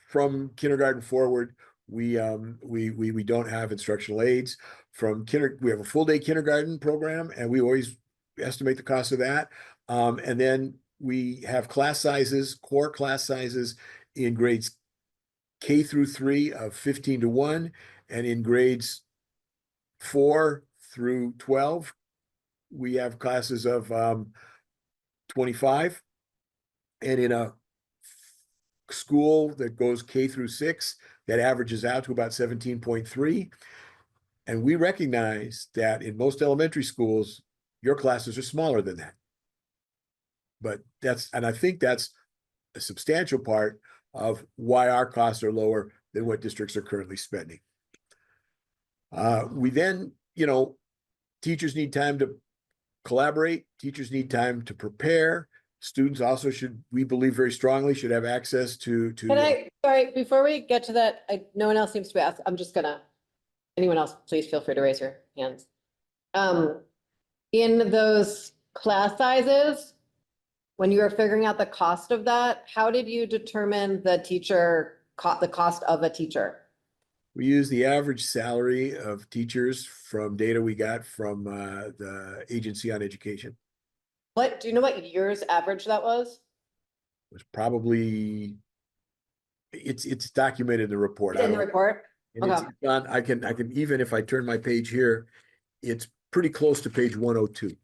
from kindergarten forward, we don't have instructional aides. We have a full day kindergarten program, and we always estimate the cost of that. And then we have core class sizes in grades K through 3 of 15:1, and in grades 4 through 12, we have classes of 25. And in a school that goes K through 6, that averages out to about 17.3. And we recognize that in most elementary schools, your classes are smaller than that. But I think that's a substantial part of why our costs are lower than what districts are currently spending. We then, teachers need time to collaborate. Teachers need time to prepare. Students also we believe very strongly, should have access to. Sorry, before we get to that, no one else seems to be asked. Anyone else, please feel free to raise your hands. In those class sizes, when you were figuring out the cost of that, how did you determine the cost of a teacher? We use the average salary of teachers from data we got from the Agency on Education. Do you know what year's average that was? It was probably, it's documented in the report. It's in the report? And I can, even if I turn my page here, it's pretty close to page 102.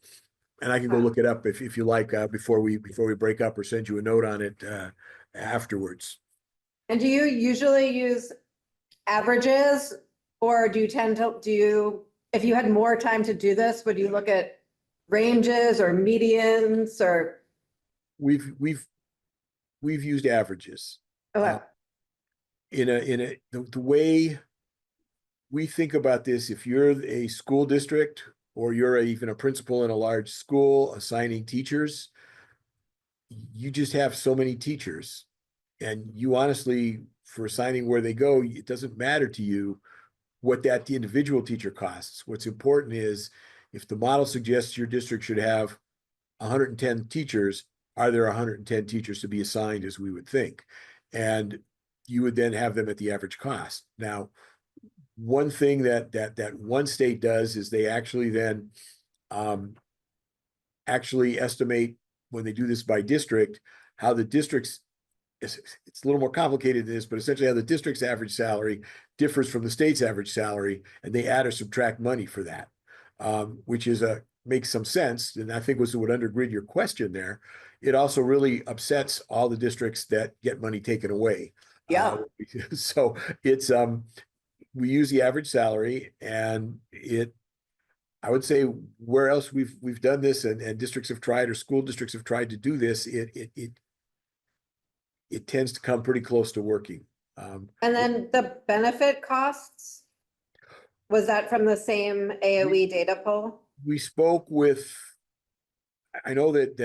And I can go look it up if you like, before we break up, or send you a note on it afterwards. And do you usually use averages, or do you if you had more time to do this, would you look at ranges or medians or? We've used averages. Okay. The way we think about this, if you're a school district or you're even a principal in a large school assigning teachers, you just have so many teachers, and you honestly, for assigning where they go, it doesn't matter to you what that individual teacher costs. What's important is, if the model suggests your district should have 110 teachers, are there 110 teachers to be assigned, as we would think? And you would then have them at the average cost. Now, one thing that one state does is they actually then actually estimate, when they do this by district, how the district's, it's a little more complicated than this, but essentially how the district's average salary differs from the state's average salary, and they add or subtract money for that, which makes some sense, and I think would undergird your question there. It also really upsets all the districts that get money taken away. Yeah. So it's we use the average salary, and I would say where else we've done this, and districts have tried, or school districts have tried to do this, it tends to come pretty close to working. And then the benefit costs, was that from the same AOE data pool? We spoke with, I know that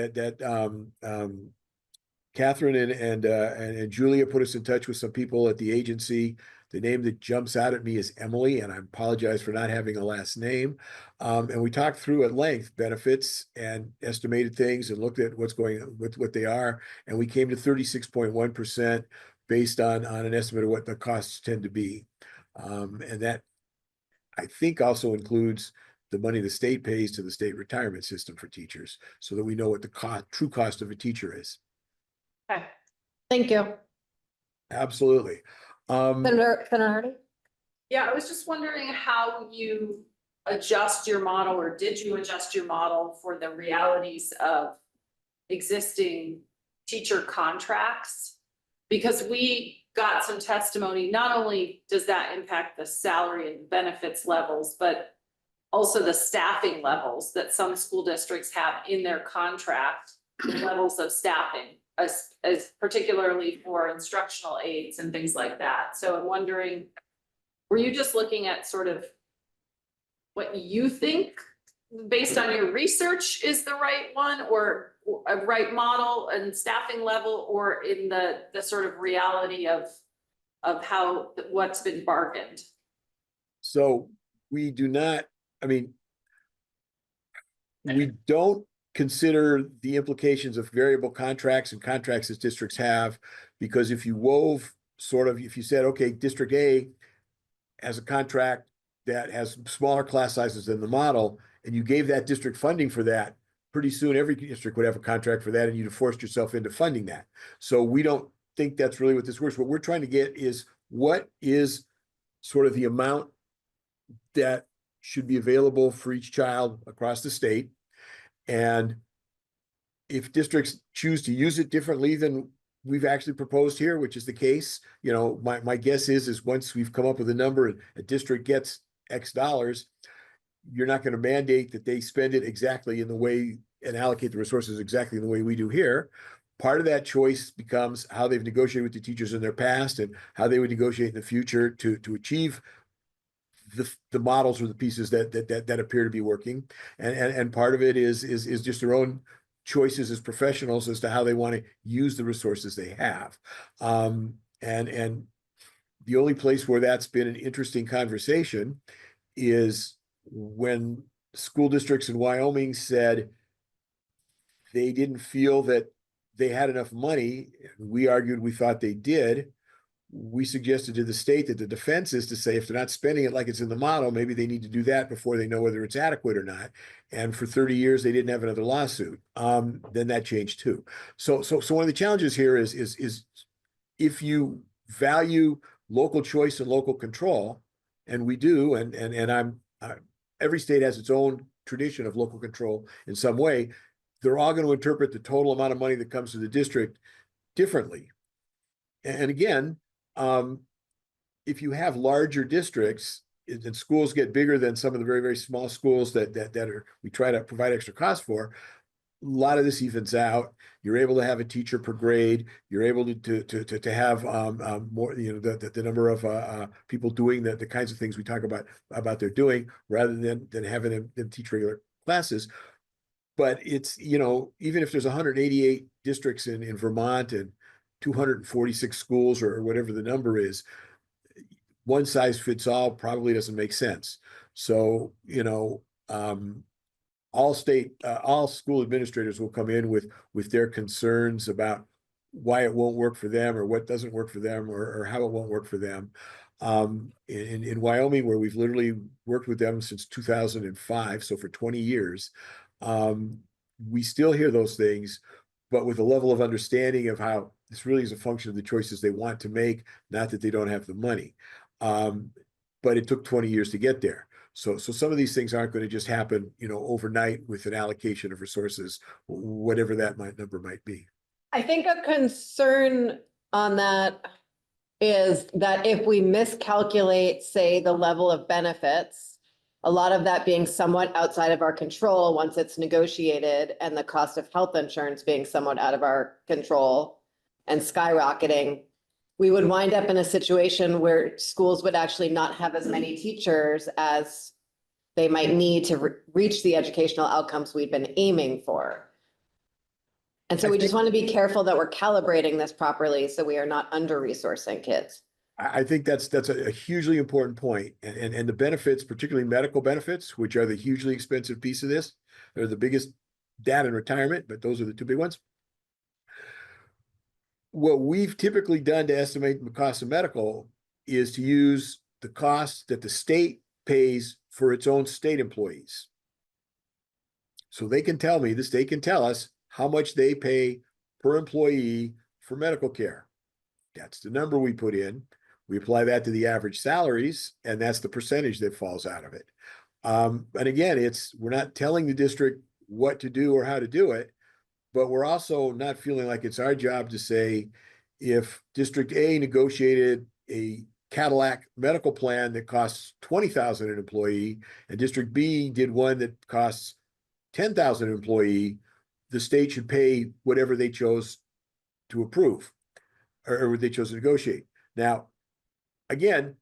Catherine and Julia put us in touch with some people at the agency. The name that jumps out at me is Emily, and I apologize for not having a last name. And we talked through at length benefits and estimated things, and looked at what's going on with what they are. And we came to 36.1% based on an estimate of what the costs tend to be. And that, I think, also includes the money the state pays to the state retirement system for teachers, so that we know what the true cost of a teacher is. Okay, thank you. Absolutely. Senator Hardy? Yeah, I was just wondering how you adjust your model, or did you adjust your model for the realities of existing teacher contracts? Because we got some testimony, not only does that impact the salary and benefits levels, but also the staffing levels that some school districts have in their contract, levels of staffing, as particularly for instructional aides and things like that. So I'm wondering, were you just looking at sort of what you think based on your research is the right one, or a right model and staffing level, or in the sort of reality of how, what's been bargained? So we do not, I mean, we don't consider the implications of variable contracts and contracts that districts have, because if you wove sort of, if you said, okay, District A has a contract that has smaller class sizes than the model, and you gave that district funding for that, pretty soon every district would have a contract for that, and you'd have forced yourself into funding that. So we don't think that's really what this works. What we're trying to get is what is sort of the amount that should be available for each child across the state. And if districts choose to use it differently than we've actually proposed here, which is the case, you know, my guess is once we've come up with a number and a district gets X dollars, you're not going to mandate that they spend it exactly in the way and allocate the resources exactly in the way we do here. Part of that choice becomes how they've negotiated with the teachers in their past and how they would negotiate in the future to achieve the models or the pieces that appear to be working. And part of it is just their own choices as professionals as to how they want to use the resources they have. And the only place where that's been an interesting conversation is when school districts in Wyoming said they didn't feel that they had enough money. We argued we thought they did. We suggested to the state that the defense is to say, if they're not spending it like it's in the model, maybe they need to do that before they know whether it's adequate or not. And for 30 years, they didn't have another lawsuit. Then that changed too. So one of the challenges here is if you value local choice and local control, and we do, and every state has its own tradition of local control in some way, they're all going to interpret the total amount of money that comes to the district differently. And again, if you have larger districts and schools get bigger than some of the very, very small schools that are, we try to provide extra costs for, a lot of this evens out. You're able to have a teacher per grade. You're able to have more, you know, the number of people doing the kinds of things we talk about they're doing, rather than having them teach regular classes. But it's, you know, even if there's 188 districts in Vermont and 246 schools or whatever the number is, one size fits all probably doesn't make sense. So, you know, all school administrators will come in with their concerns about why it won't work for them or what doesn't work for them or how it won't work for them. In Wyoming, where we've literally worked with them since 2005, so for 20 years, we still hear those things, but with a level of understanding of how this really is a function of the choices they want to make, not that they don't have the money. But it took 20 years to get there. So some of these things aren't going to just happen, you know, overnight with an allocation of resources, whatever that number might be. I think a concern on that is that if we miscalculate, say, the level of benefits, a lot of that being somewhat outside of our control once it's negotiated, and the cost of health insurance being somewhat out of our control and skyrocketing, we would wind up in a situation where schools would actually not have as many teachers as they might need to reach the educational outcomes we've been aiming for. And so we just want to be careful that we're calibrating this properly so we are not under-resourcing kids. I think that's a hugely important point. And the benefits, particularly medical benefits, which are the hugely expensive piece of this, they're the biggest data in retirement, but those are the two big ones. What we've typically done to estimate the cost of medical is to use the cost that the state pays for its own state employees. So they can tell me, the state can tell us how much they pay per employee for medical care. That's the number we put in. We apply that to the average salaries, and that's the percentage that falls out of it. And again, we're not telling the district what to do or how to do it, but we're also not feeling like it's our job to say, if District A negotiated a Cadillac medical plan that costs $20,000 an employee, and District B did one that costs $10,000 an employee, the state should pay whatever they chose to approve or they chose to negotiate. Now, again,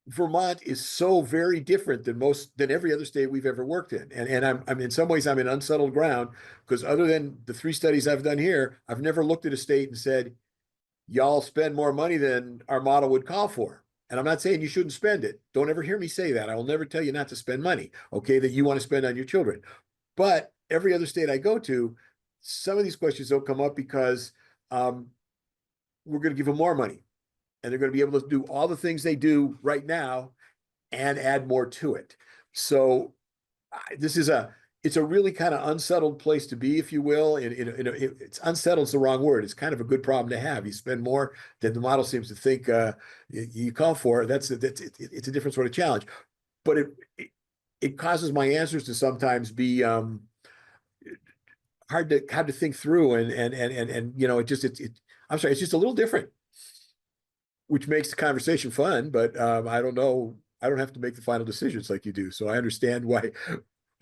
Vermont is so very different than every other state we've ever worked in. And I'm in some ways I'm in unsettled ground because other than the 3 studies I've done here, I've never looked at a state and said, y'all spend more money than our model would call for. And I'm not saying you shouldn't spend it. Don't ever hear me say that. I will never tell you not to spend money, okay, that you want to spend on your children. But every other state I go to, some of these questions don't come up because we're going to give them more money. And they're going to be able to do all the things they do right now and add more to it. So this is it's a really kind of unsettled place to be, if you will. It's unsettled is the wrong word. It's kind of a good problem to have. You spend more than the model seems to think you call for. It's a different sort of challenge, but it causes my answers to sometimes be hard to think through, and you know, I'm sorry, it's just a little different, which makes the conversation fun. But I don't know. I don't have to make the final decisions like you do, so I understand why.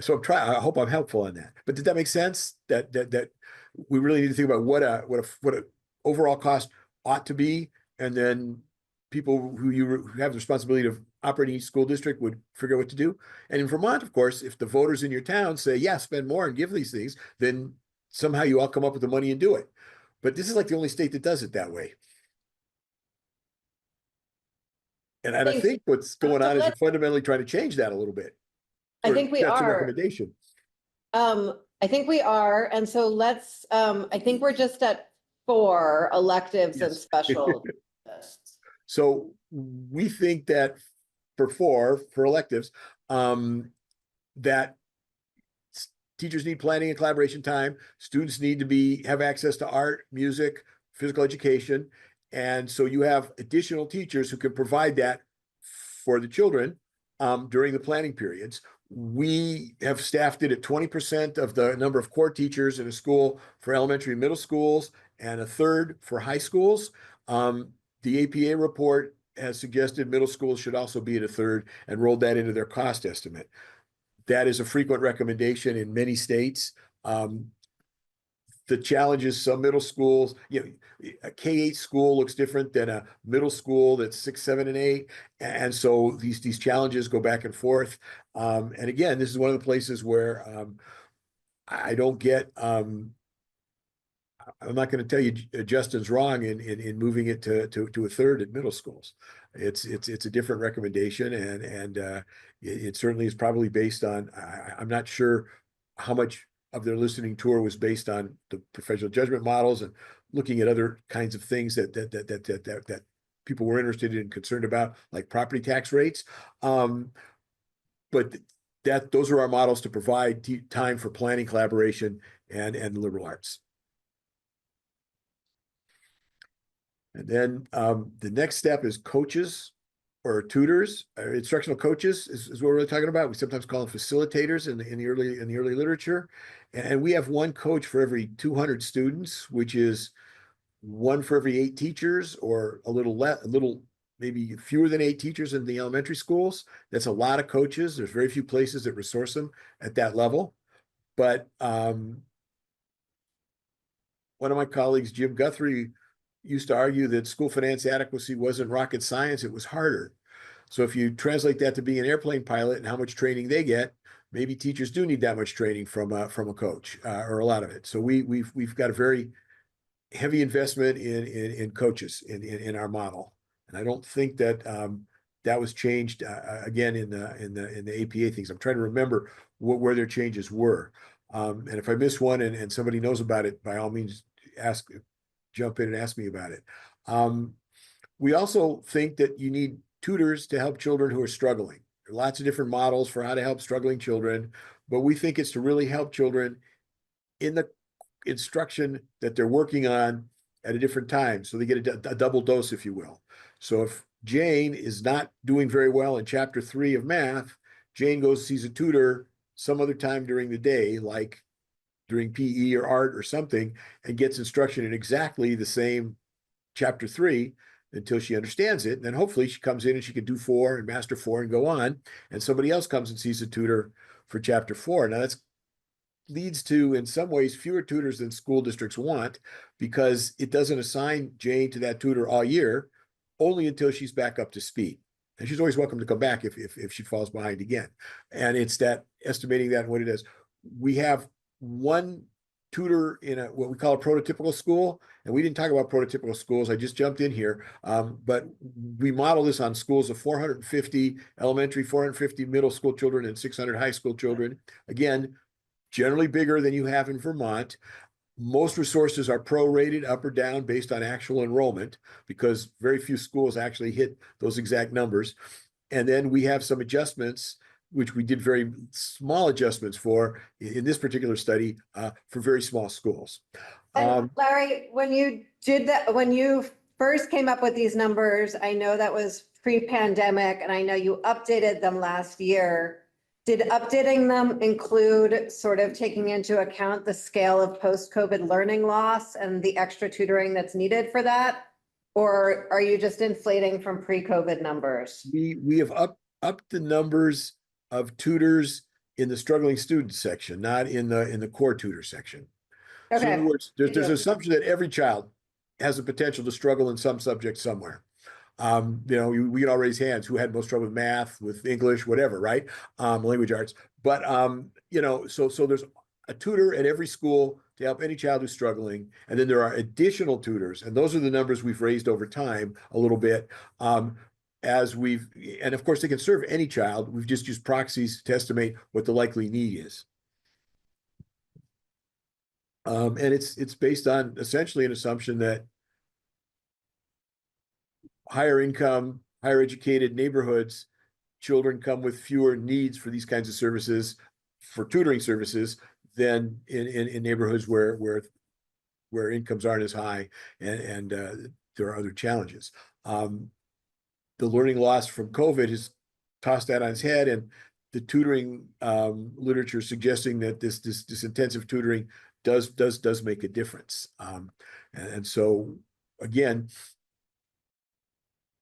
So I'm trying. I hope I'm helpful on that. But did that make sense? That we really need to think about what a overall cost ought to be, and then people who have the responsibility of operating each school district would figure out what to do. And in Vermont, of course, if the voters in your town say, yeah, spend more and give these things, then somehow you all come up with the money and do it. But this is like the only state that does it that way. And I think what's going on is you're fundamentally trying to change that a little bit. I think we That's a are. recommendation. I think we are. And so let's, I think we're just at 4 electives and Yes. special. So we think that for electives, that teachers need planning and collaboration time. Students need to have access to art, music, physical education. And so you have additional teachers who can provide that for the children during the planning periods. We have staffed it at 20% of the number of core teachers in a school for elementary and middle schools, and a third for high schools. The APA report has suggested middle schools should also be at a third and rolled that into their cost estimate. That is a frequent recommendation in many states. The challenge is some middle schools, a K-8 school looks different than a middle school that's 6, 7, and 8. And so these challenges go back and forth. And again, this is one of the places where I don't get, I'm not going to tell you Justin's wrong in moving it to a third at middle schools. It's a different recommendation, and it certainly is probably based on, I'm not sure how much of their listening tour was based on the professional judgment models and looking at other kinds of things that people were interested in and concerned about, like property tax rates. But those are our models to provide time for planning, collaboration, and liberal arts. And then the next step is coaches or tutors, instructional coaches is what we're really talking about. We sometimes call them facilitators in the early literature. And we have one coach for every 200 students, which is 1 for every 8 teachers, or a little maybe fewer than 8 teachers in the elementary schools. That's a lot of coaches. There's very few places that resource them at that level. But one of my colleagues, Jim Guthrie, used to argue that school finance adequacy wasn't rocket science, it was harder. So if you translate that to being an airplane pilot and how much training they get, maybe teachers do need that much training from a coach, or a lot of it. So we've got a very heavy investment in coaches in our model. And I don't think that that was changed again in the APA things. I'm trying to remember where their changes were. And if I miss one and somebody knows about it, by all means, jump in and ask me about it. We also think that you need tutors to help children who are struggling. There are lots of different models for how to help struggling children, but we think it's to really help children in the instruction that they're working on at a different time. So they get a double dose, if you will. So if Jane is not doing very well in chapter 3 of math, Jane goes, sees a tutor some other time during the day, like during PE or art or something, and gets instruction in exactly the same chapter 3 until she understands it. And then hopefully she comes in and she can do 4 and master 4 and go on. And somebody else comes and sees a tutor for chapter 4. Now that leads to, in some ways, fewer tutors than school districts want, because it doesn't assign Jane to that tutor all year, only until she's back up to speed. And she's always welcome to come back if she falls behind again. And it's that estimating that what it is. We have one tutor in what we call a prototypical school. And we didn't talk about prototypical schools. I just jumped in here. But we model this on schools of 450 elementary, 450 middle school children, and 600 high school children. Again, generally bigger than you have in Vermont. Most resources are prorated up or down based on actual enrollment because very few schools actually hit those exact numbers. And then we have some adjustments, which we did very small adjustments for in this particular study for very small schools. And Larry, when you did that, when you first came up with these numbers, I know that was pre-pandemic and I know you updated them last year. Did updating them include sort of taking into account the scale of post-COVID learning loss and the extra tutoring that's needed for that? Or are you just inflating from pre-COVID numbers? We have upped the numbers of tutors in the struggling student section, not in the core tutor section. So in Okay. other words, there's an assumption that every child has the potential to struggle in some subject somewhere. We can all raise hands who had most trouble with math, with English, whatever, right? Language arts. But so there's a tutor at every school to help any child who's struggling. And then there are additional tutors, and those are the numbers we've raised over time a little bit. And of course they can serve any child. We've just used proxies to estimate what the likely need is. And it's based on essentially an assumption that higher income, higher educated neighborhoods, children come with fewer needs for these kinds of services, for tutoring services, than in neighborhoods where incomes aren't as high and there are other challenges. The learning loss from COVID has tossed that on its head, and the tutoring literature suggesting that this intensive tutoring does make a difference. And so again,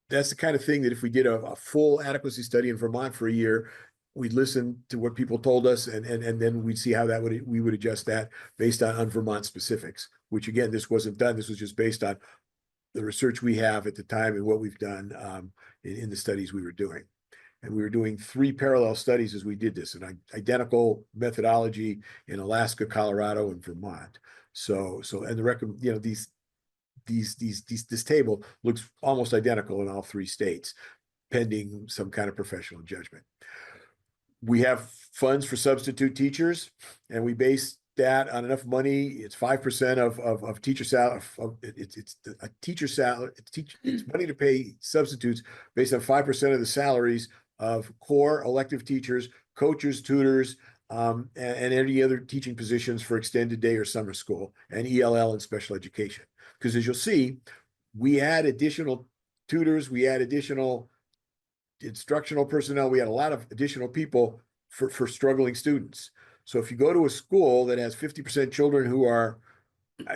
that's the kind of thing that if we did a full adequacy study in Vermont for a year, we'd listen to what people told us and then we'd see how we would adjust that based on Vermont specifics, which again, this wasn't done. This was just based on the research we have at the time and what we've done in the studies we were doing. And we were doing 3 parallel studies as we did this, an identical methodology in Alaska, Colorado, and Vermont. And this table looks almost identical in all 3 states, pending some kind of professional judgment. We have funds for substitute teachers, and we base that on enough money. It's 5% of teacher salary. It's a teacher salary. It's money to pay substitutes based on 5% of the salaries of core elective teachers, coaches, tutors, and any other teaching positions for extended day or summer school, and ELL and special education. Because as you'll see, we add additional tutors, we add additional instructional personnel, we had a lot of additional people for struggling students. So if you go to a school that has 50% children who are,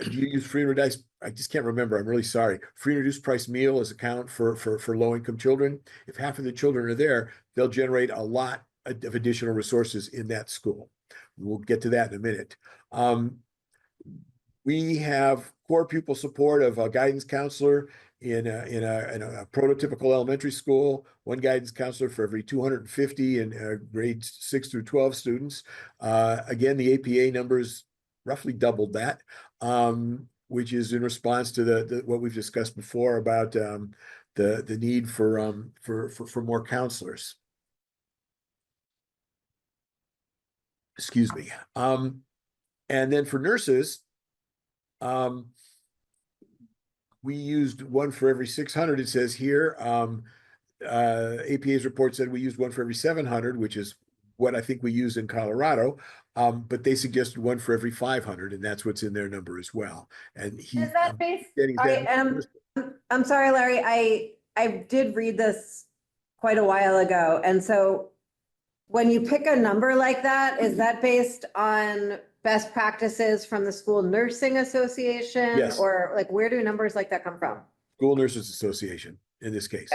do you use free and reduced? I just can't remember. I'm really sorry. Free and reduced price meal is account for low income children. If half of the children are there, they'll generate a lot of additional resources in that school. We'll get to that in a minute. We have core pupil support of a guidance counselor in a prototypical elementary school, 1 guidance counselor for every 250 in grades 6 through 12 students. Again, the APA numbers roughly doubled that, which is in response to what we've discussed before about the need for more counselors. Excuse me. And then for nurses, we used 1 for every 600, it says here. APA's report said we used 1 for every 700, which is what I think we use in Colorado. But they suggested 1 for every 500, and that's what's in their number as well. And he Is that based? getting I'm sorry, Larry, I did read this quite a while ago. And so when you pick a number like that, is that based on best practices from the School Nursing Association? Yes. Or like, where do numbers like that come from? School Nurses Association in this case,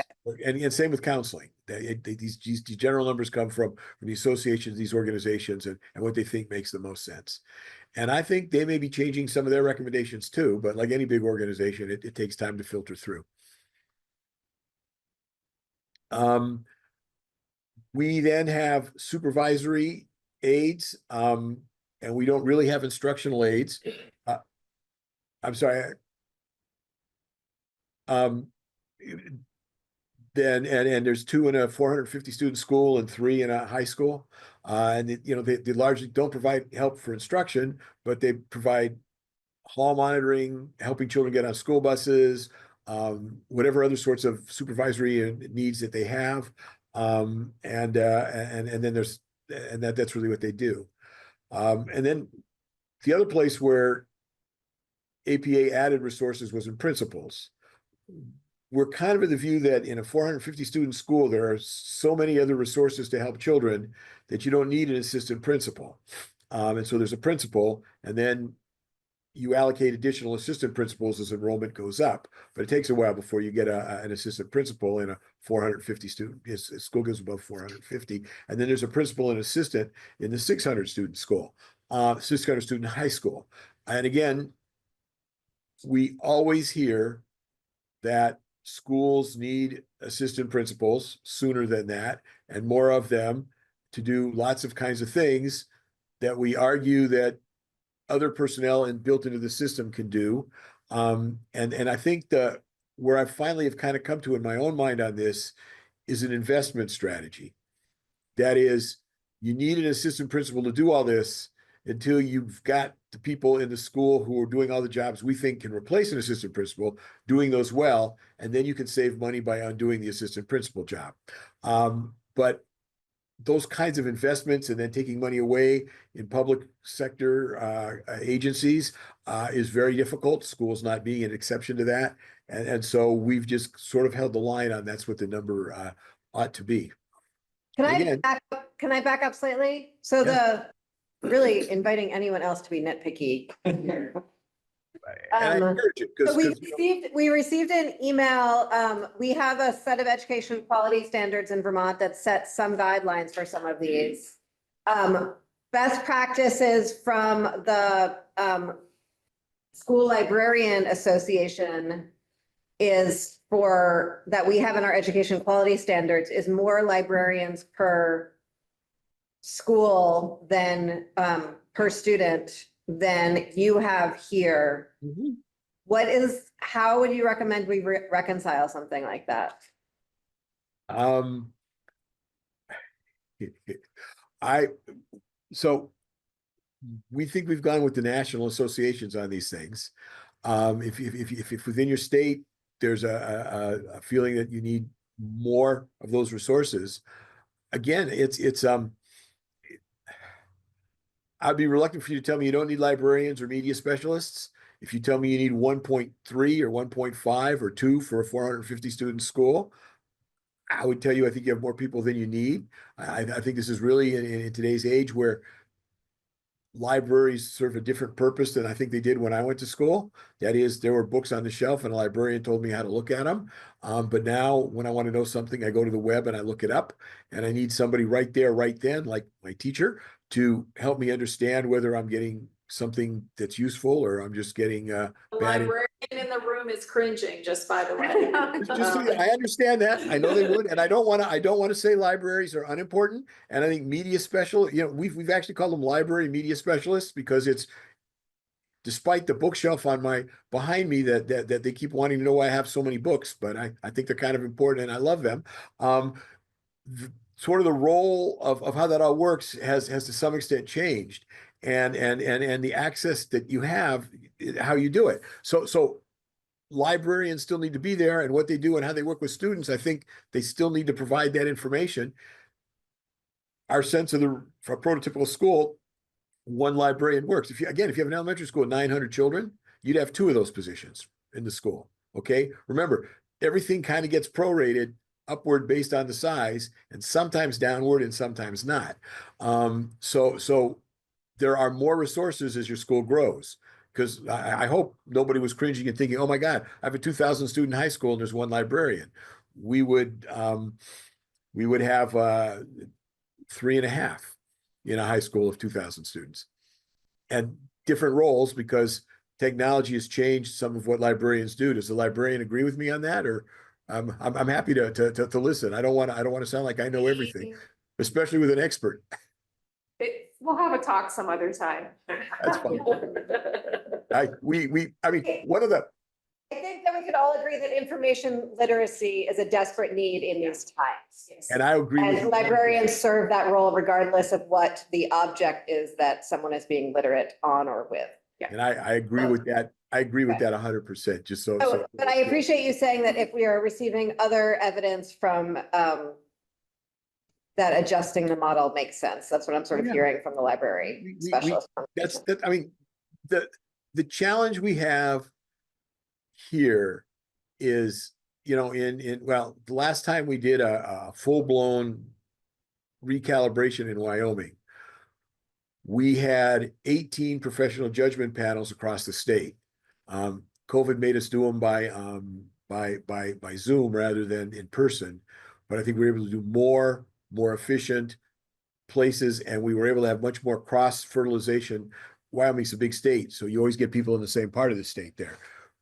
and same with counseling. These general numbers come from the associations, these organizations, and what they think makes the most sense. And I think they may be changing some of their recommendations too, but like any big organization, it takes time to filter through. We then have supervisory aides, and we don't really have instructional aides. I'm sorry. Then, and there's 2 in a 450 student school and 3 in a high school. They largely don't provide help for instruction, but they provide hall monitoring, helping children get on school buses, whatever other sorts of supervisory needs that they have. And then that's really what they do. And then the other place where APA added resources was in principals. We're kind of of the view that in a 450 student school, there are so many other resources to help children that you don't need an assistant principal. And so there's a principal, and then you allocate additional assistant principals as enrollment goes up. But it takes a while before you get an assistant principal in a 450 student. School goes above 450. And then there's a principal and assistant in the 600 student school, 600 student high school. And again, we always hear that schools need assistant principals sooner than that, and more of them to do lots of kinds of things that we argue that other personnel and built into the system can do. And I think where I finally have kind of come to in my own mind on this is an investment strategy. That is, you need an assistant principal to do all this until you've got the people in the school who are doing all the jobs we think can replace an assistant principal, doing those well, and then you can save money by undoing the assistant principal job. But those kinds of investments and then taking money away in public sector agencies is very difficult. Schools not being an exception to that. And so we've just sort of held the line on that's what the number ought to be. Can I back up slightly? So really inviting anyone else to be nitpicky. I encourage it So we received an email. We have a set of education quality standards in Vermont that set some guidelines for some of these. Best practices from the School Librarian Association is that we have in our education quality standards is more librarians per school than per student than you have here. Mm-hmm. How would you recommend we reconcile something like that? So we think we've gone with the national associations on these things. If within your state, there's a feeling that you need more of those resources, again, I'd be reluctant for you to tell me you don't need librarians or media specialists. If you tell me you need 1.3 or 1.5 or 2 for a 450 student school, I would tell you I think you have more people than you need. I think this is really in today's age where libraries serve a different purpose than I think they did when I went to school. That is, there were books on the shelf and a librarian told me how to look at them. But now when I want to know something, I go to the web and I look it up, and I need somebody right there, right then, like my teacher, to help me understand whether I'm getting something that's useful or I'm just getting The bad. librarian in the room is cringing, just by the way. I understand that. I know they would, and I don't want to say libraries are unimportant. And I think media we've actually called them library media specialists because it's despite the bookshelf behind me that they keep wanting to know why I have so many books, but I think they're kind of important and I love them. Sort of the role of how that all works has to some extent changed, and the access that you have, how you do it. So librarians still need to be there, and what they do and how they work with students, I think they still need to provide that information. Our sense for a prototypical school, one librarian works. If you have an elementary school with 900 children, you'd have 2 of those positions in the school. Okay. Remember, everything kind of gets prorated upward based on the size, and sometimes downward and sometimes not. So there are more resources as your school grows. Because I hope nobody was cringing and thinking, oh my God, I have a 2,000 student high school and there's one librarian. We would have 3.5 in a high school of 2,000 students, and different roles because technology has changed some of what librarians do. Does the librarian agree with me on that, or I'm happy to listen. I don't want to sound like I know everything, especially with an expert. We'll have a talk some other time. That's fine. I mean, one of the, I think that we could all agree that information literacy is a desperate need in these times. and I agree with And you. librarians serve that role regardless of what the object is that someone is being literate on or with. And I agree with that. I agree with that 100%, just so. So, but I appreciate you saying that if we are receiving other evidence from that adjusting the model makes sense. That's what I'm sort of hearing from the library specialist. I mean, the challenge we have here is, you know, well, the last time we did a full-blown recalibration in Wyoming, we had 18 professional judgment panels across the state. COVID made us do them by Zoom rather than in person, but I think we were able to do more efficient places, and we were able to have much more cross-fertilization. Wyoming's a big state, so you always get people in the same part of the state there.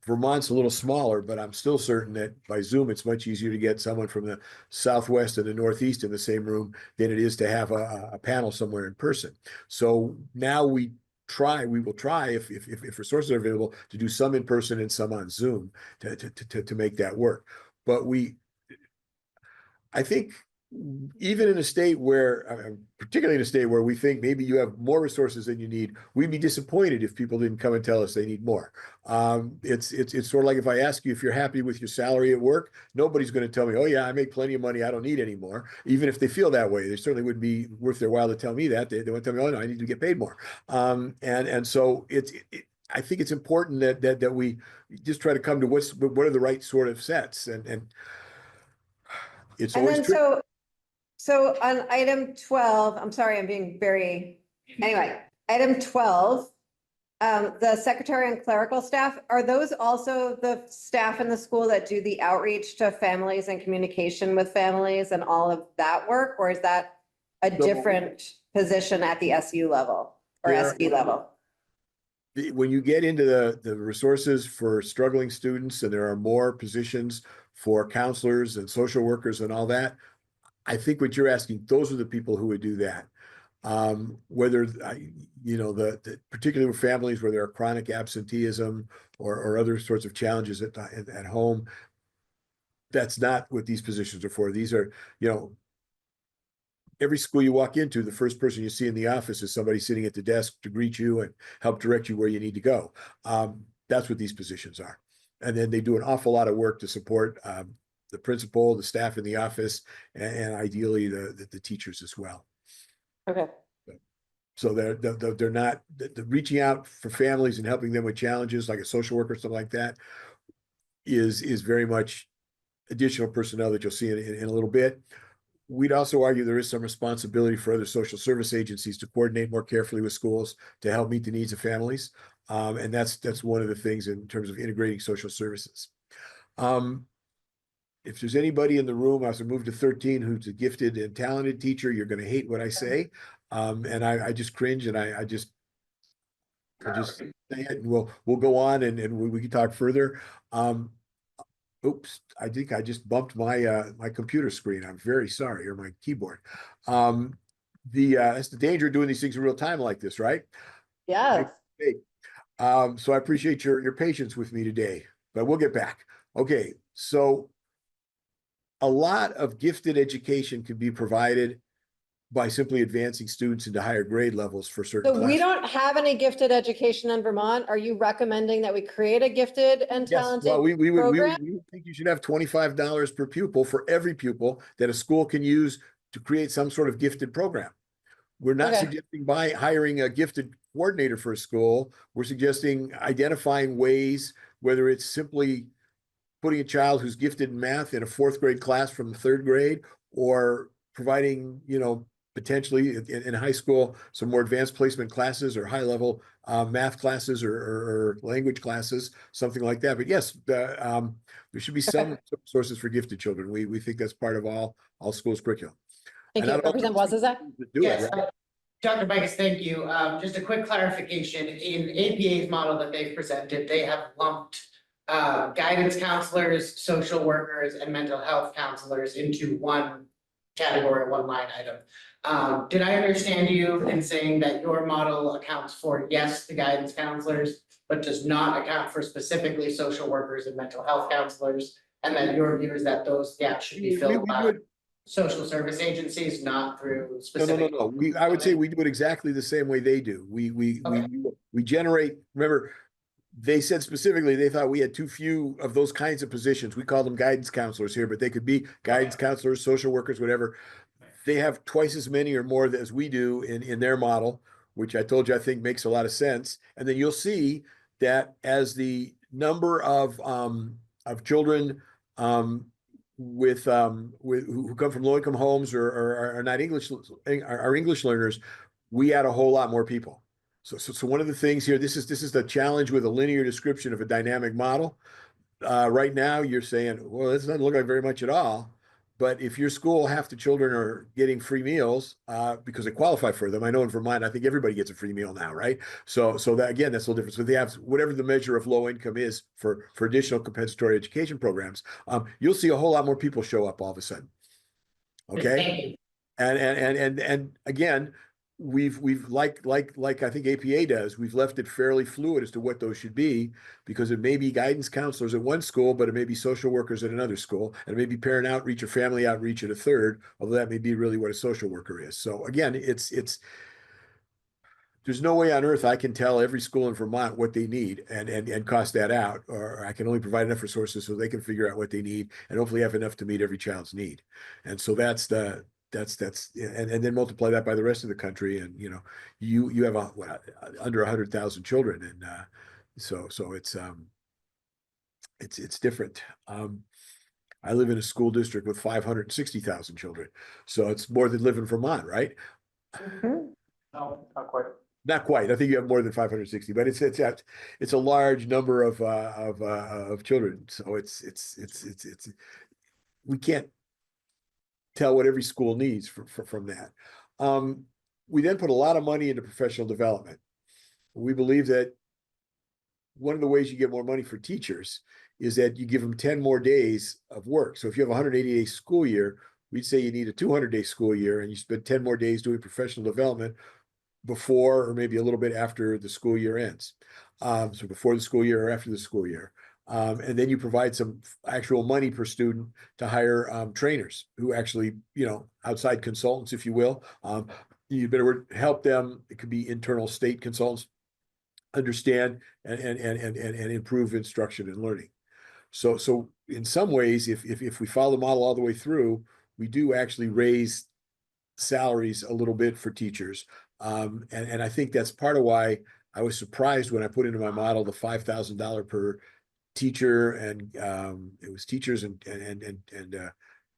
Vermont's a little smaller, but I'm still certain that by Zoom, it's much easier to get someone from the Southwest and the Northeast in the same room than it is to have a panel somewhere in person. So now we will try, if resources are available, to do some in person and some on Zoom to make that work. But I think even in a state where, particularly in a state where we think maybe you have more resources than you need, we'd be disappointed if people didn't come and tell us they need more. It's sort of like if I ask you if you're happy with your salary at work, nobody's going to tell me, oh yeah, I make plenty of money, I don't need any more. Even if they feel that way, they certainly wouldn't be worth their while to tell me that. They would tell me, oh no, I need to get paid more. And so I think it's important that we just try to come to what are the right sort of sets, and it's And always then tricky. so on item 12, I'm sorry, I'm being anyway, item 12, the secretary and clerical staff, are those also the staff in the school that do the outreach to families and communication with families and all of that work? Or is that a different position at the SU level or SB level? When you get into the resources for struggling students, and there are more positions for counselors and social workers and all that, I think what you're asking, those are the people who would do that. Whether, you know, particularly with families where there are chronic absenteeism or other sorts of challenges at home, that's not what these positions are for. These are, you know, every school you walk into, the first person you see in the office is somebody sitting at the desk to greet you and help direct you where you need to go. That's what these positions are. And then they do an awful lot of work to support the principal, the staff in the office, and ideally the teachers as well. Okay. So they're not reaching out for families and helping them with challenges like a social worker or something like that is very much additional personnel that you'll see in a little bit. We'd also argue there is some responsibility for other social service agencies to coordinate more carefully with schools to help meet the needs of families. And that's one of the things in terms of integrating social services. If there's anybody in the room, as I move to 13, who's a gifted and talented teacher, you're going to hate what I say. And I just cringe, and I just say it, and we'll go on and we can talk further. Oops, I think I just bumped my computer screen. I'm very sorry, or my keyboard. That's the danger of doing these things in real time like this, right? Yes. So I appreciate your patience with me today, but we'll get back. Okay, so a lot of gifted education can be provided by simply advancing students into higher grade levels for certain So classes. we don't have any gifted education in Vermont. Are you recommending that we create a gifted and Yes, talented well, we program? would think you should have $25 per pupil for every pupil that a school can use to create some sort of gifted program. We're not Okay. suggesting by hiring a gifted coordinator for a school. We're suggesting identifying ways, whether it's simply putting a child who's gifted in math in a fourth grade class from the third grade, or providing, you know, potentially in high school, some more advanced placement classes or high level math classes or language classes, something like that. But yes, there should be some sources for gifted children. We think that's part of all schools curriculum. Thank you. Representative Wazazak? Yes, Dr. Bigas, thank you. Just a quick clarification. In APA's model that they've presented, they have lumped guidance counselors, social workers, and mental health counselors into one category, one line item. Did I understand you in saying that your model accounts for, yes, the guidance counselors, but does not account for specifically social workers and mental health counselors? And then your view is that those gaps should be filled by social service agencies, not through No, specific. I would say we do it exactly the same way they do. We generate, remember, they said specifically, they thought we had too few of those kinds of positions. We call them guidance counselors here, but they could be guidance counselors, social workers, whatever. They have twice as many or more as we do in their model, which I told you I think makes a lot of sense. And then you'll see that as the number of children with who come from low income homes or are not English are English learners, we add a whole lot more people. So one of the things here, this is the challenge with a linear description of a dynamic model. Right now, you're saying, well, this doesn't look like very much at all. But if your school, half the children are getting free meals because they qualify for them. I know in Vermont, I think everybody gets a free meal now, right? So that again, that's a little different. So they have whatever the measure of low income is for additional compensatory education programs. You'll see a whole lot more people show up all of a sudden. Okay. And again, we've like I think APA does, we've left it fairly fluid as to what those should be, because it may be guidance counselors at one school, but it may be social workers at another school, and it may be parent outreach or family outreach at a third, although that may be really what a social worker is. So again, there's no way on earth I can tell every school in Vermont what they need and cost that out, or I can only provide enough resources so they can figure out what they need and hopefully have enough to meet every child's need. And so that's and then multiply that by the rest of the country, and you have under 100,000 children, and so it's different. I live in a school district with 560,000 children, so it's more than live in Vermont, right? No, not quite. Not quite. I think you have more than 560, but it's a large number of children. So it's we can't tell what every school needs from that. We then put a lot of money into professional development. We believe that one of the ways you get more money for teachers is that you give them 10 more days of work. So if you have a 180-day school year, we'd say you need a 200-day school year, and you spend 10 more days doing professional development before or maybe a little bit after the school year ends. So before the school year or after the school year. And then you provide some actual money per student to hire trainers who actually, outside consultants, if you will. You better help them. It could be internal state consultants understand and improve instruction and learning. So in some ways, if we follow the model all the way through, we do actually raise salaries a little bit for teachers. And I think that's part of why I was surprised when I put into my model the $5,000 per teacher, and it was teachers and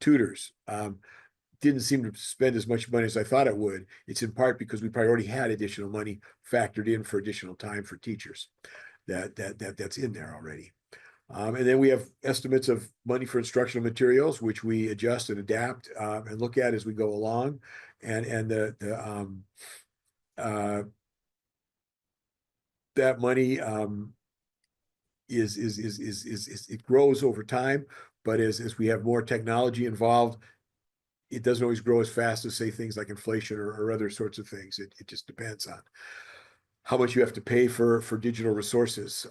tutors. Didn't seem to spend as much money as I thought it would. It's in part because we probably already had additional money factored in for additional time for teachers. That's in there already. And then we have estimates of money for instructional materials, which we adjust and adapt and look at as we go along. And that money it grows over time, but as we have more technology involved, it doesn't always grow as fast as, say, things like inflation or other sorts of things. It just depends on how much you have to pay for digital resources.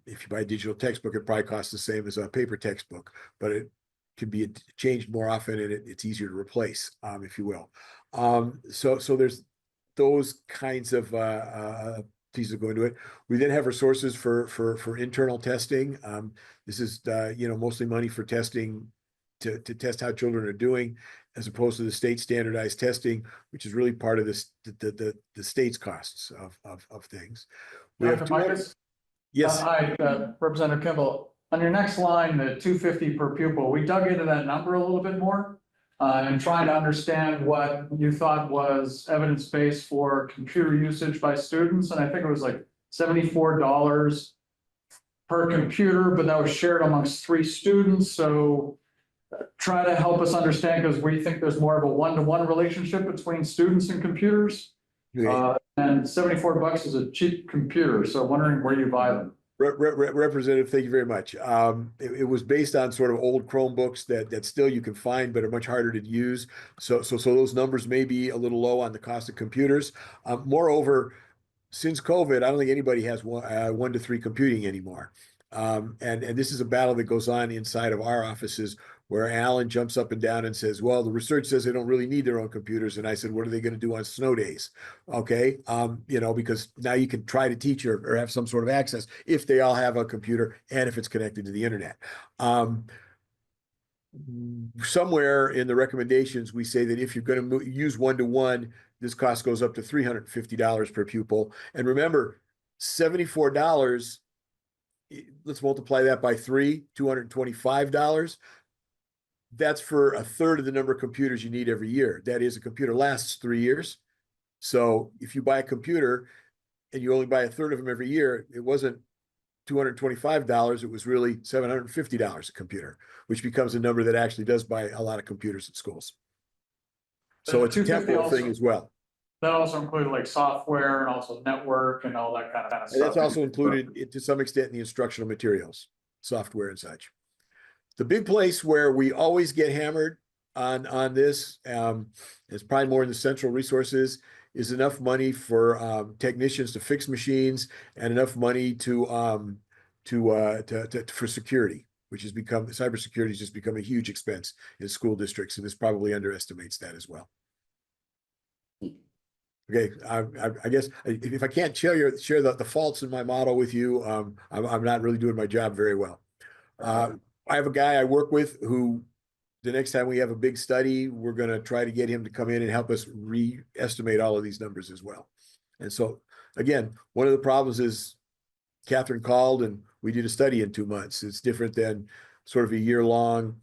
If you buy a digital textbook, it probably costs the same as a paper textbook, but it can be changed more often, and it's easier to replace, if you will. So there's those kinds of pieces go into it. We then have resources for internal testing. This is mostly money for testing to test how children are doing, as opposed to the state standardized testing, which is really part of this the state's costs of things. We have yes. Hi, Representative Kimball. On your next line, the 250 per pupil, we dug into that number a little bit more and trying to understand what you thought was evidence-based for computer usage by students. And I think it was like $74 per computer, but that was shared amongst 3 students. So try to help us understand, because we think there's more of a one-to-one relationship between students and computers. And $74 is a cheap computer. So wondering where you buy them. Representative, thank you very much. It was based on sort of old Chromebooks that still you can find, but are much harder to use. So those numbers may be a little low on the cost of computers. Moreover, since COVID, I don't think anybody has 1 to 3 computing anymore. And this is a battle that goes on inside of our offices where Alan jumps up and down and says, well, the research says they don't really need their own computers. And I said, what are they going to do on snow days? Okay. Because now you can try to teach or have some sort of access if they all have a computer and if it's connected to the internet. Somewhere in the recommendations, we say that if you're going to use 1-to-1, this cost goes up to $350 per pupil. And remember, $74, let's multiply that by 3, $225. That's for a third of the number of computers you need every year. That is, a computer lasts 3 years. So if you buy a computer and you only buy a third of them every year, it wasn't $225, it was really $750 a computer, which becomes a number that actually does buy a lot of computers at schools. So it's a temporal thing as well. That also included like software and also network and all that kind of And stuff. that's also included to some extent in the instructional materials, software and such. The big place where we always get hammered on this, it's probably more in the central resources, is enough money for technicians to fix machines and enough money for security, which has become, cybersecurity has just become a huge expense in school districts, and this probably underestimates that as well. Okay, I guess if I can't share the faults in my model with you, I'm not really doing my job very well. I have a guy I work with who, the next time we have a big study, we're going to try to get him to come in and help us re-estimate all of these numbers as well. And so, again, one of the problems is Catherine called and we did a study in 2 months. It's different than sort of a year-long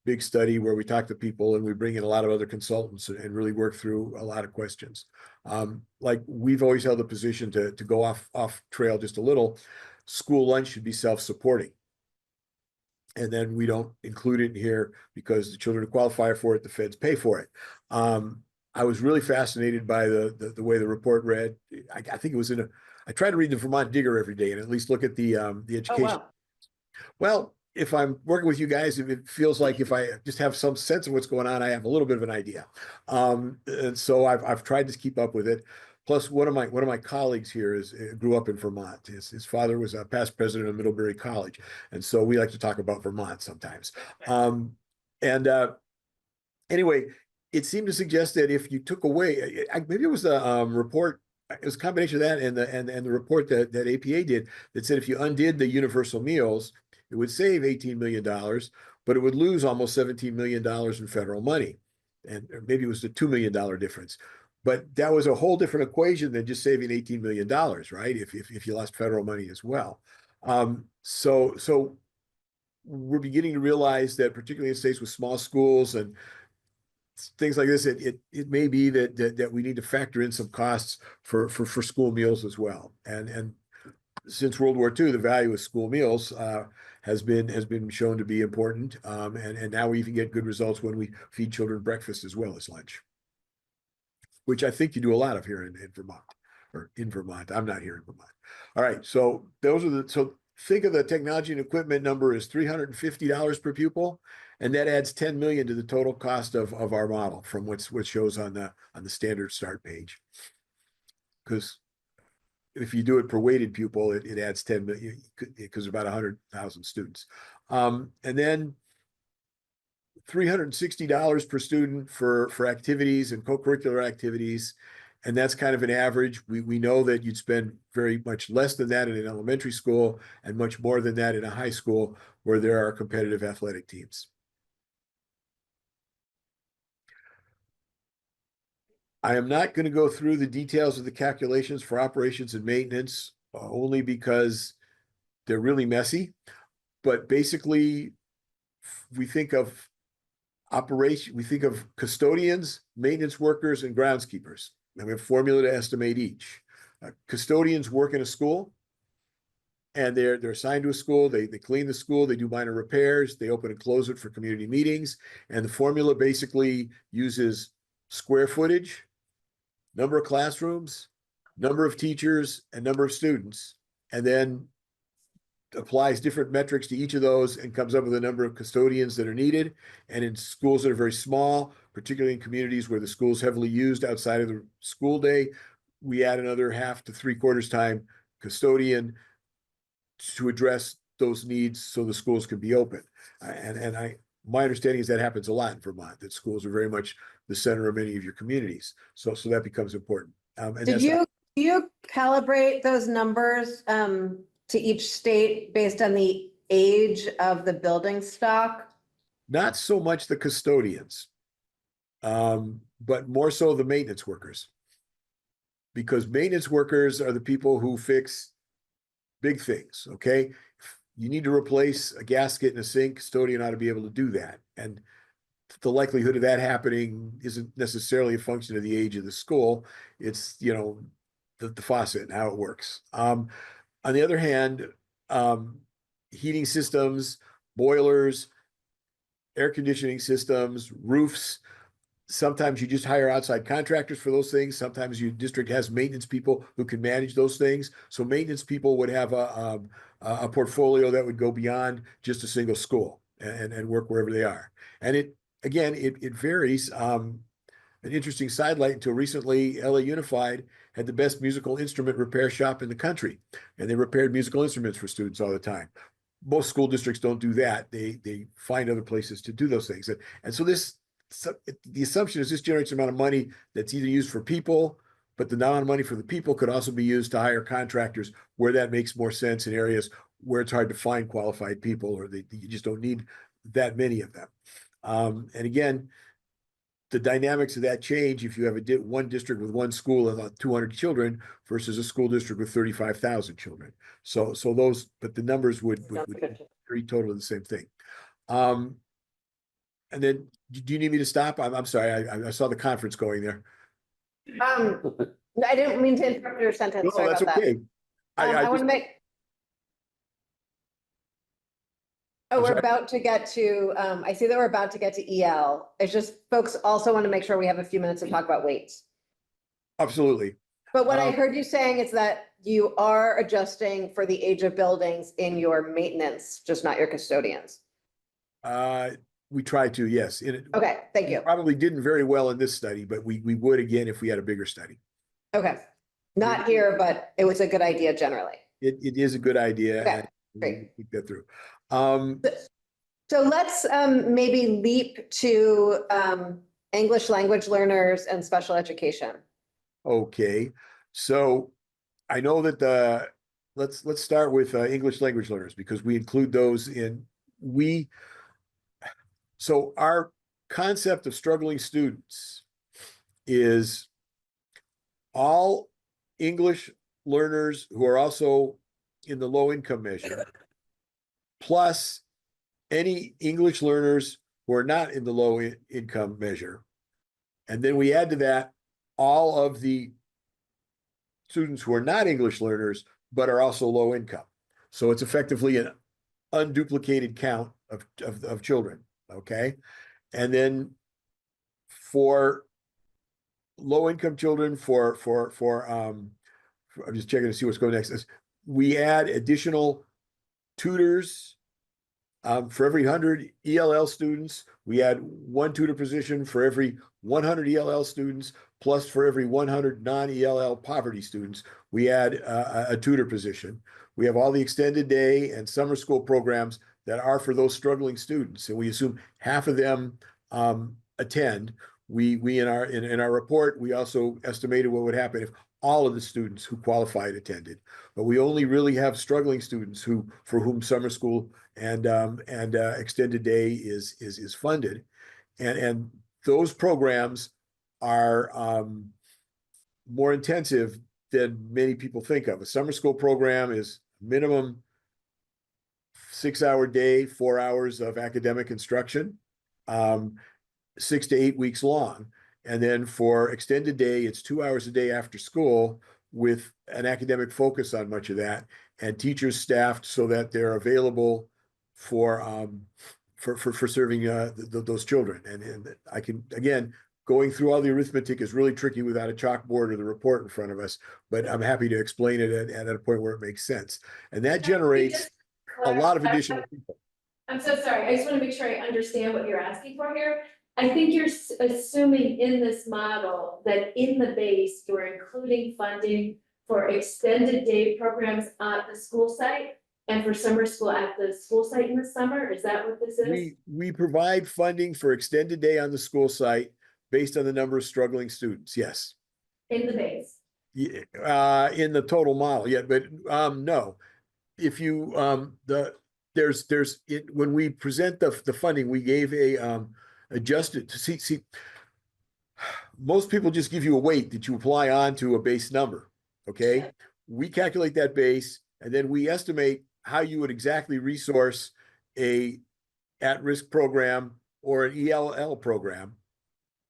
big study where we talk to people and we bring in a lot of other consultants and really work through a lot of questions. Like we've always held the position to go off trail just a little. School lunch should be self-supporting. And then we don't include it in here because the children who qualify for it, the feds pay for it. I was really fascinated by the way the report read. I think it was I try to read the Vermont Digger every day and at least look at the education. Oh, wow. Well, if I'm working with you guys, if it feels like if I just have some sense of what's going on, I have a little bit of an idea. And so I've tried to keep up with it. Plus, one of my colleagues here grew up in Vermont. His father was a past president of Middlebury College, and so we like to talk about Vermont sometimes. Anyway, it seemed to suggest that if you took away, maybe it was the report. It was a combination of that and the report that APA did that said if you undid the universal meals, it would save $18 million, but it would lose almost $17 million in federal money, and maybe it was the $2 million difference. But that was a whole different equation than just saving $18 million, right? If you lost federal money as well. So we're beginning to realize that particularly in states with small schools and things like this, it may be that we need to factor in some costs for school meals as well. And since World War II, the value of school meals has been shown to be important. And now we even get good results when we feed children breakfast as well as lunch, which I think you do a lot of here in Vermont, or in Vermont. I'm not here in Vermont. All right, so so think of the technology and equipment number as $350 per pupil, and that adds 10 million to the total cost of our model from what shows on the standard start page. Because if you do it per weighted pupil, it adds 10 million because about 100,000 students. And then $360 per student for activities and co-curricular activities. And that's kind of an average. We know that you'd spend very much less than that in an elementary school and much more than that in a high school where there are competitive athletic teams. I am not going to go through the details of the calculations for operations and maintenance, only because they're really messy. But basically, we think of custodians, maintenance workers, and groundskeepers. And we have a formula to estimate each. Custodians work in a school, and they're assigned to a school. They clean the school, they do minor repairs, they open and close it for community meetings. And the formula basically uses square footage, number of classrooms, number of teachers, and number of students. And then applies different metrics to each of those and comes up with a number of custodians that are needed. And in schools that are very small, particularly in communities where the school is heavily used outside of the school day, we add another half to 3/4 time custodian to address those needs so the schools can be open. My understanding is that happens a lot in Vermont, that schools are very much the center of many of your communities. So that becomes important. And Did that's you, do you calibrate those numbers to each state based on the age of the building stock? not so much the custodians, but more so the maintenance workers. Because maintenance workers are the people who fix big things, okay? You need to replace a gasket in a sink, custodian ought to be able to do that. And the likelihood of that happening isn't necessarily a function of the age of the school. It's, you know, the faucet and how it works. On the other hand, heating systems, boilers, air conditioning systems, roofs, sometimes you just hire outside contractors for those things. Sometimes your district has maintenance people who can manage those things. So maintenance people would have a portfolio that would go beyond just a single school and work wherever they are. And it varies. An interesting sidelight, until recently, LA Unified had the best musical instrument repair shop in the country, and they repaired musical instruments for students all the time. Most school districts don't do that. They find other places to do those things. And so the assumption is this generates an amount of money that's either used for people, but the amount of money for the people could also be used to hire contractors where that makes more sense in areas where it's hard to find qualified people, or you just don't need that many of them. And again, the dynamics of that change if you have one district with one school of 200 children versus a school district with 35,000 children. So those, but the numbers would be totally the same thing. And then, do you need me to stop? I'm sorry, I saw the conference going there. I didn't mean to interrupt your sentence. No, Sorry that's about that. okay. I want to make. Oh, I'm we're sorry. about to get to, I see that we're about to get to EL. It's just folks also want to make sure we have a few minutes to talk about weights. Absolutely. But what I heard you saying is that you are adjusting for the age of buildings in your maintenance, just not your custodians. We try to, yes. Okay, thank you. Probably didn't very well in this study, but we would again if we had a bigger study. Okay, not here, but it was a good idea generally. It is a good idea. Okay, and great. we'll keep that through. So let's maybe leap to English language learners and special education. Okay, so I know that let's start with English language learners, because we include those in so our concept of struggling students is all English learners who are also in the low income measure, plus any English learners who are not in the low income measure. And then we add to that all of the students who are not English learners, but are also low income. So it's effectively an unduplicated count of children, okay? And then for low income children, I'm just checking to see what's going next. We add additional tutors. For every 100 ELL students, we add one tutor position for every 100 ELL students, plus for every 100 non-ELL poverty students, we add a tutor position. We have all the extended day and summer school programs that are for those struggling students, and we assume half of them attend. We in our report, we also estimated what would happen if all of the students who qualified attended, but we only really have struggling students for whom summer school and extended day is funded, and those programs are more intensive than many people think of. A summer school program is minimum 6-hour day, 4 hours of academic instruction, 6 to 8 weeks long. And then for extended day, it's 2 hours a day after school with an academic focus on much of that, and teachers staffed so that they're available for serving those children. And I can, again, going through all the arithmetic is really tricky without a chalkboard or the report in front of us, but I'm happy to explain it at a point where it makes sense. And that generates a lot of additional people. I'm so sorry, I just want to make sure I understand what you're asking for here. I think you're assuming in this model that in the base, you're including funding for extended day programs at the school site and for summer school at the school site in the summer. Is that what this is? We provide funding for extended day on the school site based on the number of struggling students, yes. In the base? Yeah, in the total model, yeah, but no. If you when we present the funding, we gave a adjusted to see most people just give you a weight that you apply on to a base number. Okay. We calculate that base and then we estimate how you would exactly resource a at-risk program or an ELL program.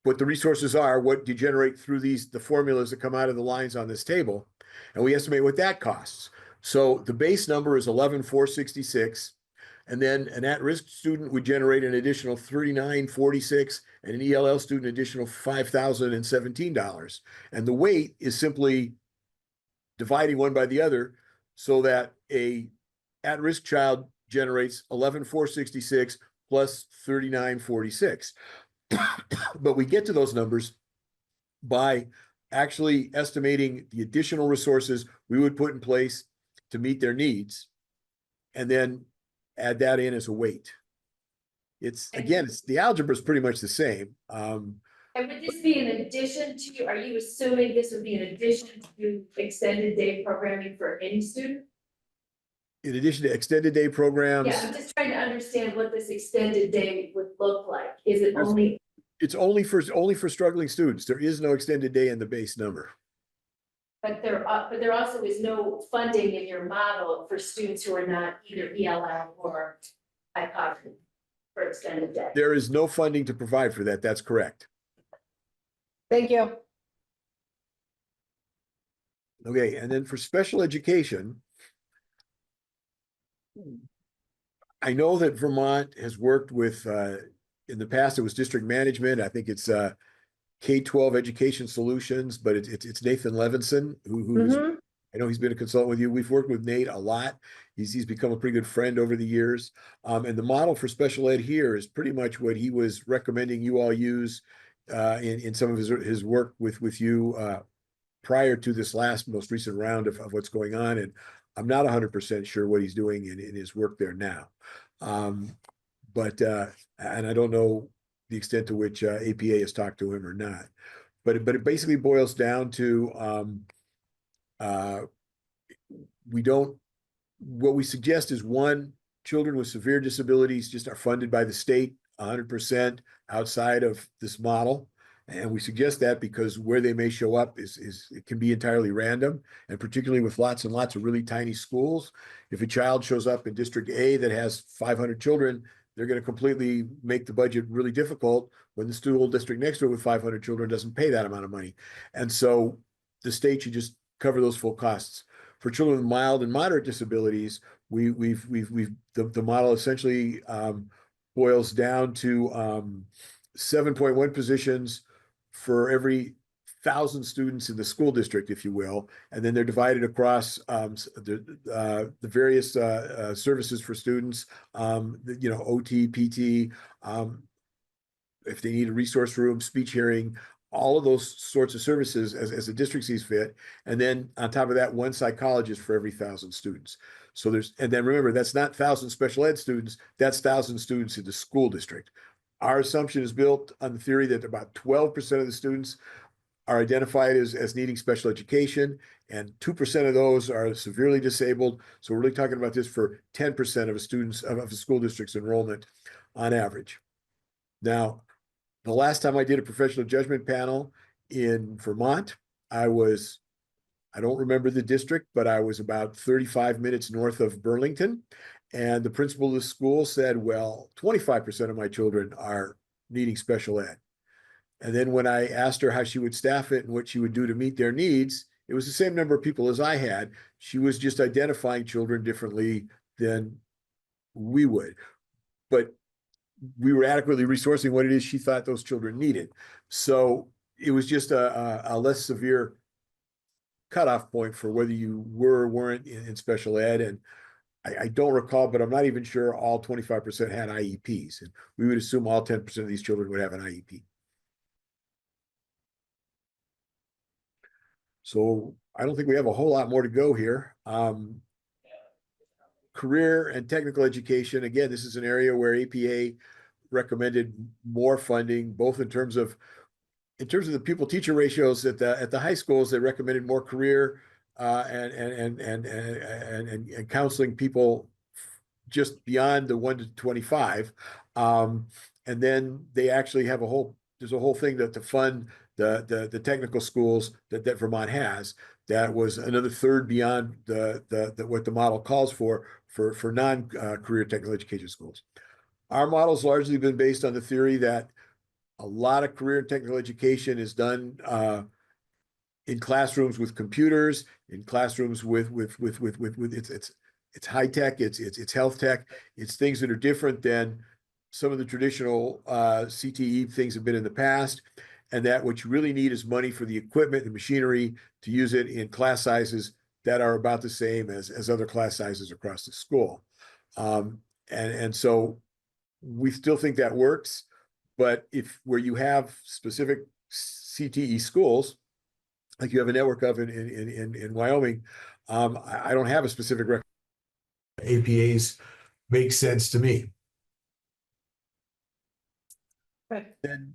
What the resources are, what you generate through the formulas that come out of the lines on this table, and we estimate what that costs. So the base number is 11,466, and then an at-risk student would generate an additional 3946, and an ELL student additional $5,017. And the weight is simply dividing one by the other so that a at-risk child generates 11,466 plus 3946. But we get to those numbers by actually estimating the additional resources we would put in place to meet their needs and then add that in as a weight. It's the algebra is pretty much the same. And would this be in addition to, are you assuming this would be in addition to extended day programming for any student? In addition to extended day programs. Yeah, I'm just trying to understand what this extended day would look like. Is it only? It's only for struggling students. There is no extended day in the base number. But there also is no funding in your model for students who are not either ELL or IPOC for extended day. There is no funding to provide for that. That's correct. Thank you. Okay, and then for special education, I know that Vermont has worked with, in the past, it was district management. I think it's K-12 Education Solutions, but it's Nathan Levinson, who's, I know he's been a consultant with you. We've worked with Nate a lot. He's become a pretty good friend over the years. And the model for special ed here is pretty much what he was recommending you all use in some of his work with you prior to this most recent round of what's going on. And I'm not 100% sure what he's doing in his work there now. And I don't know the extent to which APA has talked to him or not. But it basically boils down to what we suggest is one, children with severe disabilities just are funded by the state 100% outside of this model. And we suggest that because where they may show up it can be entirely random, and particularly with lots and lots of really tiny schools. If a child shows up in District A that has 500 children, they're going to completely make the budget really difficult when the school district next to it with 500 children doesn't pay that amount of money. And so the state should just cover those full costs. For children with mild and moderate disabilities, the model essentially boils down to 7.1 positions for every 1,000 students in the school district, if you will, and then they're divided across the various services for students, OT, PT, if they need a resource room, speech hearing, all of those sorts of services as the district sees fit. And then on top of that, one psychologist for every 1,000 students. So and then remember, that's not 1,000 special ed students, that's 1,000 students in the school district. Our assumption is built on the theory that about 12% of the students are identified as needing special education, and 2% of those are severely disabled. So we're really talking about this for 10% of a school district's enrollment on average. Now, the last time I did a professional judgment panel in Vermont, I don't remember the district, but I was about 35 minutes north of Burlington. And the principal of the school said, well, 25% of my children are needing special ed. And then when I asked her how she would staff it and what she would do to meet their needs, it was the same number of people as I had. She was just identifying children differently than we would. But we were adequately resourcing what it is she thought those children needed. So it was just a less severe cutoff point for whether you were or weren't in special ed. And I don't recall, but I'm not even sure all 25% had IEPs. And we would assume all 10% of these children would have an IEP. So I don't think we have a whole lot more to go here. Career and technical education, again, this is an area where APA recommended more funding, both in terms of the pupil teacher ratios at the high schools. They recommended more career and counseling people just beyond the 1 to 25. And then they actually have there's a whole thing to fund the technical schools that Vermont has. That was another third beyond what the model calls for non-career technical education schools. Our model's largely been based on the theory that a lot of career and technical education is done in classrooms with computers, in classrooms with it's high tech, it's health tech, it's things that are different than some of the traditional CTE things have been in the past, and that what you really need is money for the equipment and machinery to use it in class sizes that are about the same as other class sizes across the school. And so we still think that works, but where you have specific CTE schools, like you have a network of in Wyoming, I don't have a specific APAs make sense to me. Then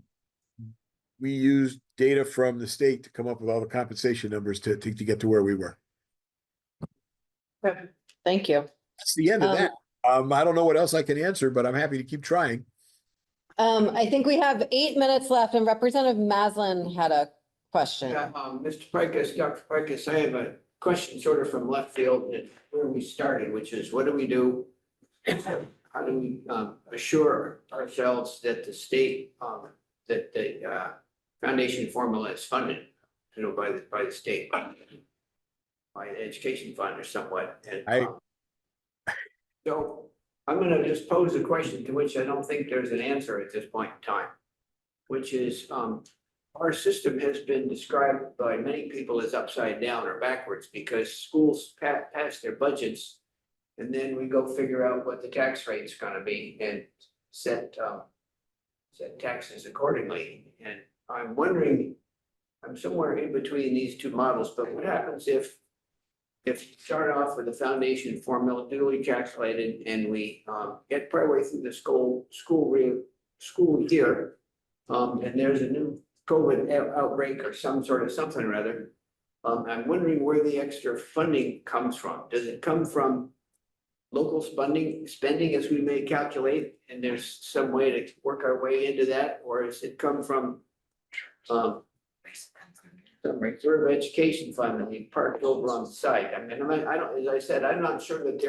we used data from the state to come up with all the compensation numbers to get to where we were. Thank you. That's the end of that. I don't know what else I can answer, but I'm happy to keep trying. I think we have 8 minutes left, and Representative Maslin had a question. Yeah, Mr. Pikus, Dr. Pikus, I have a question sort of from left field and where we started, which is what do we do? How do we assure ourselves that the state, that the foundation formula is funded, by the state, by the education fund or somewhat? And so I'm gonna just pose a question to which I don't think there's an answer at this point in time, which is our system has been described by many people as upside down or backwards because schools pass their budgets and then we go figure out what the tax rate's gonna be and set taxes accordingly. And I'm wondering, I'm somewhere in between these two models, but what happens if you start off with a foundation formula duly calculated and we get partway through the school year, and there's a new COVID outbreak or some sort of something or other. I'm wondering where the extra funding comes from. Does it come from local spending as we may calculate, and there's some way to work our way into that, or does it come from some reserve education fund that we parked over on the site? I mean, I don't, as I said, I'm not sure that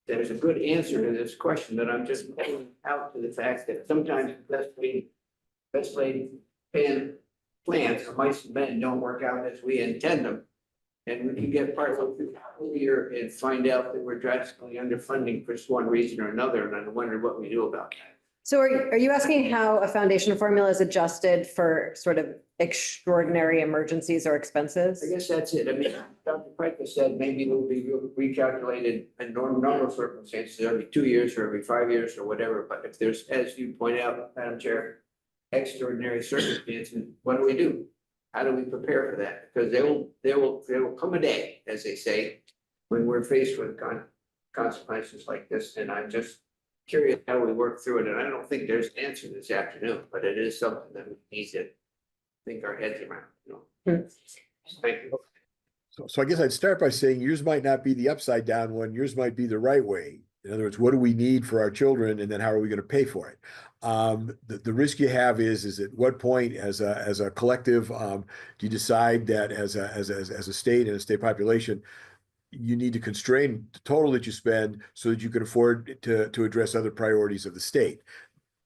there's a good answer to this question, but I'm just pointing out to the fact that sometimes best laid plans or mice and men don't work out as we intend them. And we can get partway through the year and find out that we're drastically underfunding for one reason or another, and I wonder what we do about that. So are you asking how a foundation formula is adjusted for sort of extraordinary emergencies or expenses? I guess that's it. I mean, Dr. Pikus said maybe it will be recalculated in normal circumstances every 2 years or every 5 years or whatever. But if there's, as you point out, Madam Chair, extraordinary circumstances, what do? How do we prepare for that? Because there will come a day, as they say, when we're faced with consequences like this. And I'm just curious how we work through it. And I don't think there's an answer this afternoon, but it is something that we need to think our heads around, Thank you. So I guess I'd start by saying yours might not be the upside down one, yours might be the right way. In other words, what do we need for our children, and then how are we going to pay for it? The risk you have is at what point, as a collective, do you decide that as a state and a state population, you need to constrain the total that you spend so that you can afford to address other priorities of the state?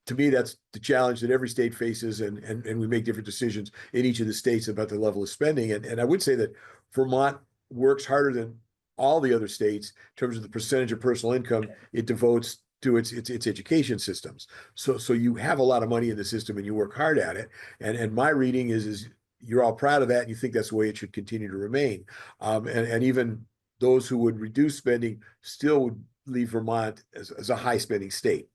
To me, that's the challenge that every state faces, and we make different decisions in each of the states about the level of spending. And I would say that Vermont works harder than all the other states in terms of the percentage of personal income it devotes to its education systems. So you have a lot of money in the system and you work hard at it. And my reading is you're all proud of that and you think that's the way it should continue to remain. And even those who would reduce spending still would leave Vermont as a high spending state.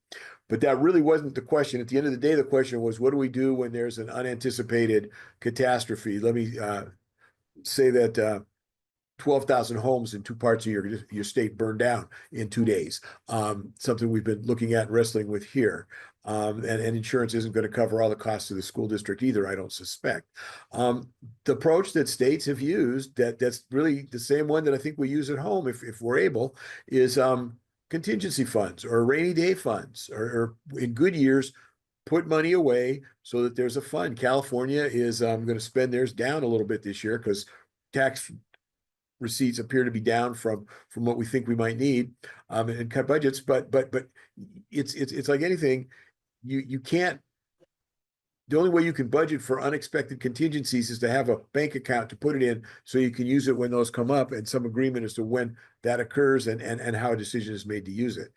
But that really wasn't the question. At the end of the day, the question was, what do we do when there's an unanticipated catastrophe? Let me say that 12,000 homes in two parts of your state burned down in 2 days. Something we've been looking at and wrestling with here. And insurance isn't going to cover all the costs of the school district either, I don't suspect. The approach that states have used, that's really the same one that I think we use at home if we're able, is contingency funds or rainy day funds, or in good years, put money away so that there's a fund. California is going to spend theirs down a little bit this year because tax receipts appear to be down from what we think we might need, and cut budgets. But it's like anything, you can't. The only way you can budget for unexpected contingencies is to have a bank account to put it in so you can use it when those come up, and some agreement as to when that occurs and how a decision is made to use it.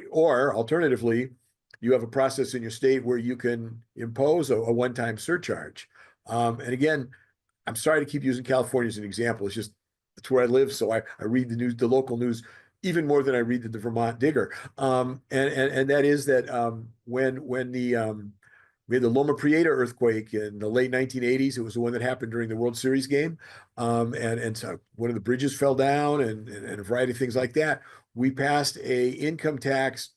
Or alternatively, you have a process in your state where you can impose a one-time surcharge. And again, I'm sorry to keep using California as an example. It's just, it's where I live. So I read the news, the local news, even more than I read the Vermont Digger. And that is that when we had the Loma Prieta earthquake in the late 1980s. It was the one that happened during the World Series game. And so one of the bridges fell down and a variety of things like that. We passed a income tax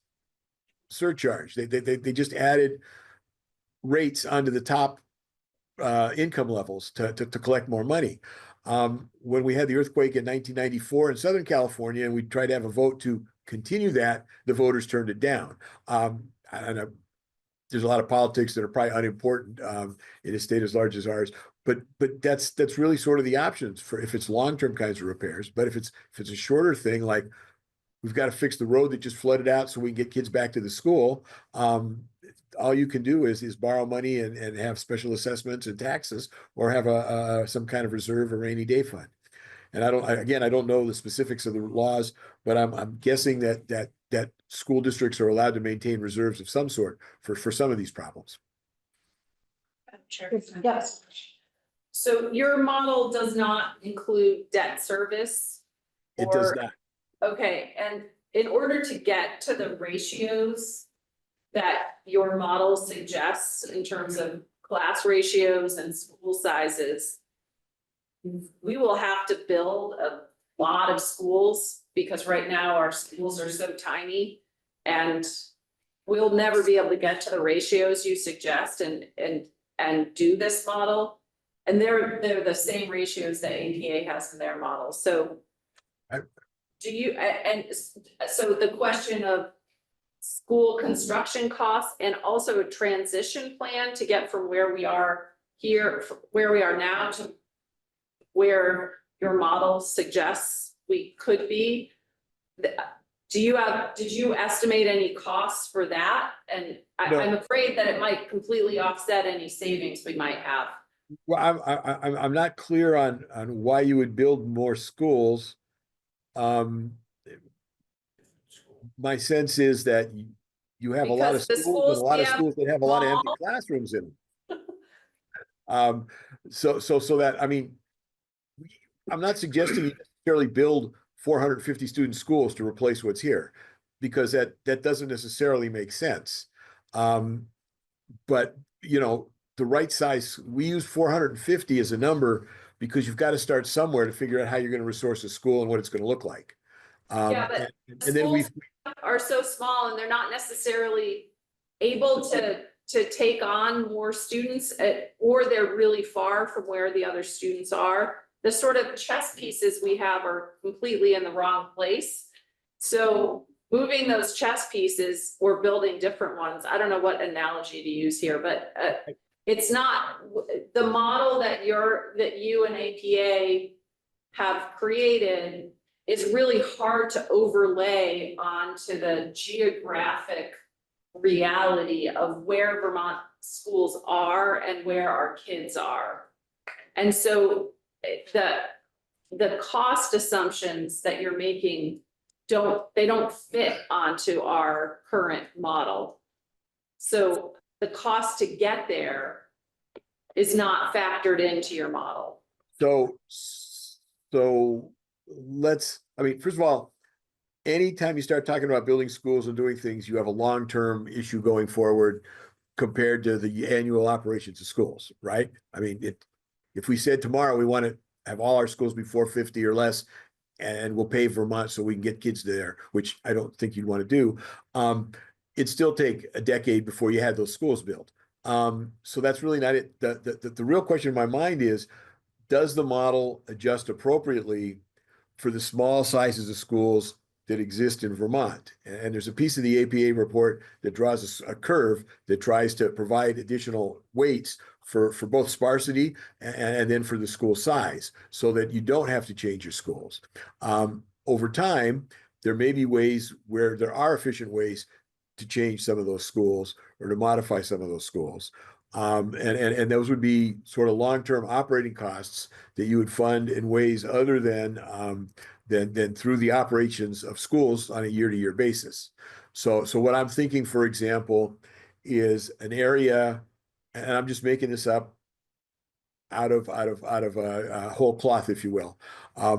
surcharge. They just added rates onto the top income levels to collect more money. When we had the earthquake in 1994 in Southern California, and we tried to have a vote to continue that, the voters turned it down. There's a lot of politics that are probably unimportant in a state as large as ours, but that's really sort of the options for if it's long-term kinds of repairs. But if it's a shorter thing, like we've got to fix the road that just flooded out so we can get kids back to the school, all you can do is borrow money and have special assessments and taxes, or have some kind of reserve or rainy day fund. And I don't know the specifics of the laws, but I'm guessing that school districts are allowed to maintain reserves of some sort for some of these problems. Yes. So your model does not include debt service? It does or- not. Okay, and in order to get to the ratios that your model suggests in terms of class ratios and school sizes, we will have to build a lot of schools, because right now our schools are so tiny, and we'll never be able to get to the ratios you suggest and do this model. And they're the same ratios that APA has in their model. So do you, and so the question of school construction costs and also a transition plan to get from where we are here, where we are now, to where your model suggests we could be. Did you estimate any costs for that? And No. I'm afraid that it might completely offset any savings we might have. Well, I'm not clear on why you would build more schools. My sense is that you have a lot of Because the schools and a lot of schools we schools that have a lot of empty small. classrooms in them. So that, I mean, I'm not suggesting you necessarily build 450 student schools to replace what's here, because that doesn't necessarily make sense. But you know, the right size, we use 450 as a number because you've got to start somewhere to figure out how you're going to resource a school and what it's going to look like. Yeah, but and then we are so small and they're not necessarily able to take on more students, or they're really far from where the other students are. The sort of chess pieces we have are completely in the wrong place. So moving those chess pieces or building different ones, I don't know what analogy to use here, but it's not the model that you and APA have created is really hard to overlay onto the geographic reality of where Vermont schools are and where our kids are. And so the cost assumptions that you're making don't fit onto our current model. So the cost to get there is not factored into your model. So I mean, first of all, anytime you start talking about building schools and doing things, you have a long-term issue going forward compared to the annual operations of schools, right? I mean, if we said tomorrow we want to have all our schools be 450 or less, and we'll pay Vermont so we can get kids there, which I don't think you'd want to do. It'd still take a decade before you had those schools built. So that's really not it. The real question in my mind is, does the model adjust appropriately for the small sizes of schools that exist in Vermont? And there's a piece of the APA report that draws a curve that tries to provide additional weights for both sparsity and then for the school size, so that you don't have to change your schools. Over time, there may be ways where there are efficient ways to change some of those schools or to modify some of those schools. And those would be sort of long-term operating costs that you would fund in ways other than through the operations of schools on a year-to-year basis. So what I'm thinking, for example, is an area, and I'm just making this up out of whole cloth, if you will,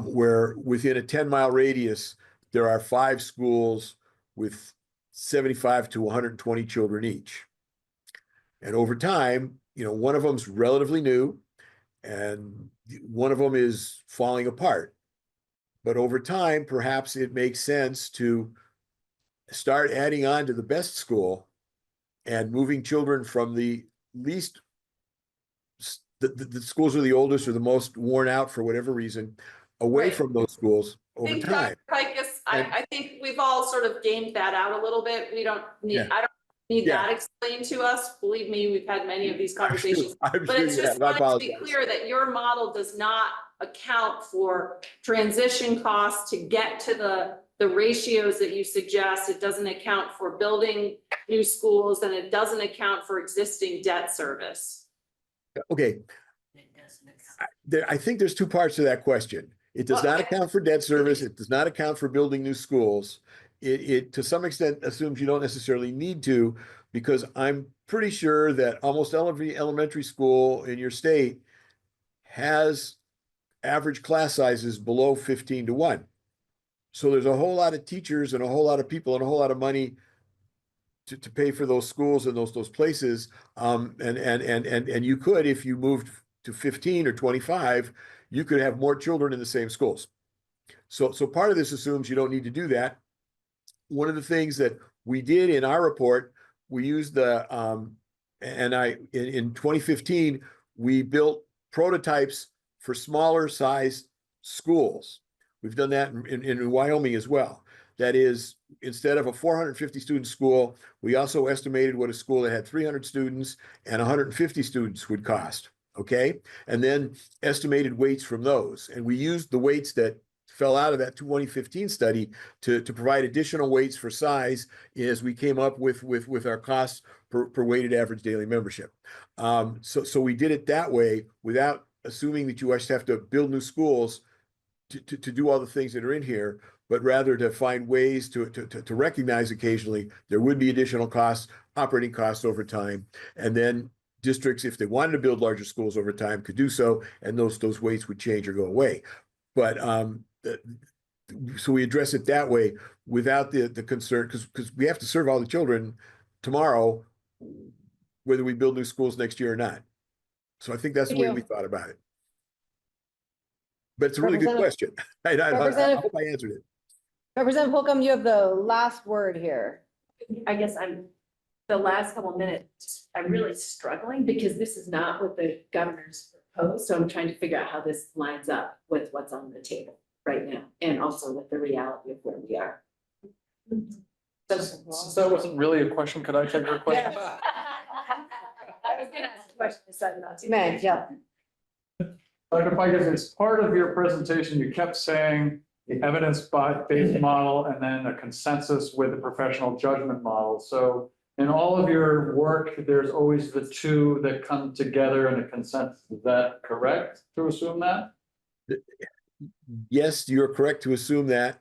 where within a 10-mile radius, there are 5 schools with 75 to 120 children each. And over time, one of them's relatively new and one of them is falling apart. But over time, perhaps it makes sense to start adding on to the best school and moving children from the least, the schools are the oldest or the most worn out for whatever reason, away Right. from those schools I over think, time. Dr. Pikus, I think we've all sort of gamed that out a little bit. We don't need, Yeah. I don't need Yeah. that explained to us. Believe me, we've had many of these conversations. I'm But sure it's you just have. I wanted to be apologize. clear that your model does not account for transition costs to get to the ratios that you suggest. It doesn't account for building new schools, and it doesn't account for existing debt service. Okay. I think there's 2 parts to that question. It does not account for debt service. It does not account for building new schools. It to some extent assumes you don't necessarily need to, because I'm pretty sure that almost every elementary school in your state has average class sizes below 15 to 1. So there's a whole lot of teachers and a whole lot of people and a whole lot of money to pay for those schools and those places. And you could, if you moved to 15 or 25, you could have more children in the same schools. So part of this assumes you don't need to do that. One of the things that we did in our report, we used in 2015, we built prototypes for smaller size schools. We've done that in Wyoming as well. That is, instead of a 450 student school, we also estimated what a school that had 300 students and 150 students would cost. Okay. And then estimated weights from those. And we used the weights that fell out of that 2015 study to provide additional weights for size as we came up with our costs per weighted average daily membership. So we did it that way without assuming that you just have to build new schools to do all the things that are in here, but rather to find ways to recognize occasionally there would be additional costs, operating costs over time. And then districts, if they wanted to build larger schools over time, could do so, and those weights would change or go away. But so we address it that way without the concern, because we have to serve all the children tomorrow, whether we build new schools next year or not. So I think that's the way we thought about it. But it's a really good question. I hope I answered it. Representative Holcomb, you have the last word here. I guess the last couple of minutes, I'm really struggling because this is not what the governor's proposed. So I'm trying to figure out how this lines up with what's on the table right now, and also with the reality of where we are. Since that wasn't really a question, could I take your question? I was gonna ask a question, decided not to. May, yeah. Dr. Pikus, as part of your presentation, you kept saying the evidence-based model and then a consensus with the professional judgment model. So in all of your work, there's always the 2 that come together in a consensus. Is that correct to assume that? Yes, you're correct to assume that.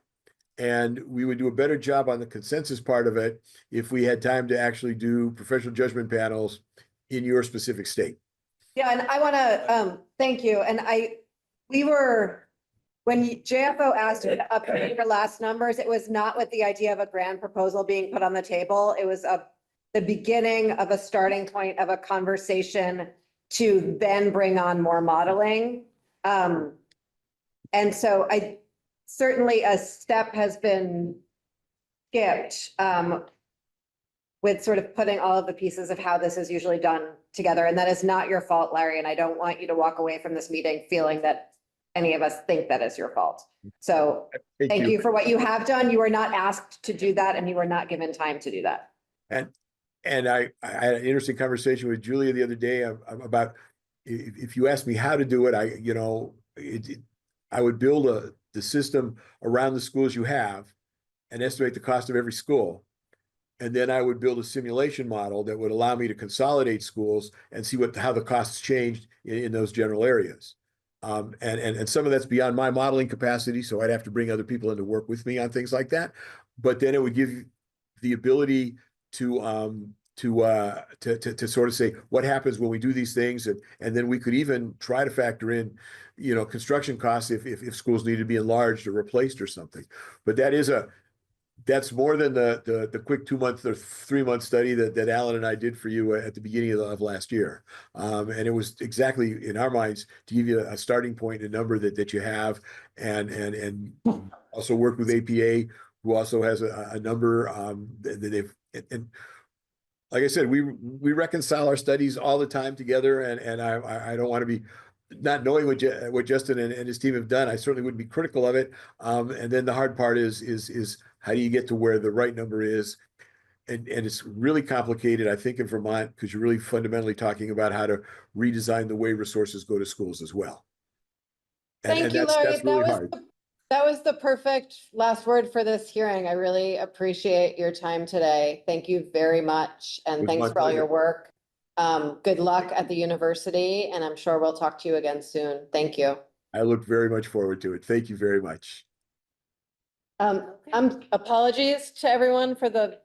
And we would do a better job on the consensus part of it if we had time to actually do professional judgment panels in your specific state. Yeah, and I want to thank you. And we were when JFO asked you to update your last numbers, it was not with the idea of a grand proposal being put on the table. It was the beginning of a starting point of a conversation to then bring on more modeling. And so certainly a step has been skipped, with sort of putting all of the pieces of how this is usually done together. And that is not your fault, Larry. And I don't want you to walk away from this meeting feeling that any of us think that is your fault. So thank you for what you have done. You were not asked to do that and you were not given time to do that. And I had an interesting conversation with Julia the other day about if you ask me how to do it, I would build the system around the schools you have and estimate the cost of every school. And then I would build a simulation model that would allow me to consolidate schools and see how the costs changed in those general areas. And some of that's beyond my modeling capacity, so I'd have to bring other people in to work with me on things like that. But then it would give you the ability to sort of say what happens when we do these things, and then we could even try to factor in, construction costs if schools need to be enlarged or replaced or something. But that's more than the quick 2-month or 3-month study that Alan and I did for you at the beginning of last year. And it was exactly in our minds to give you a starting point, a number that you have, and also work with APA, who also has a number that they've, and like I said, we reconcile our studies all the time together, and I don't want to be not knowing what Justin and his team have done. I certainly wouldn't be critical of it. And then the hard part is how do you get to where the right number is? And it's really complicated, I think, in Vermont, because you're really fundamentally talking about how to redesign the way resources go to schools as well. Thank you, Larry. That's really hard. That was the perfect last word for this hearing. I really appreciate your time today. Thank you very much. And thanks for all your work. Good luck at the university, and I'm sure we'll talk to you again soon. Thank you. I look very much forward to it. Thank you very much. Apologies to everyone for the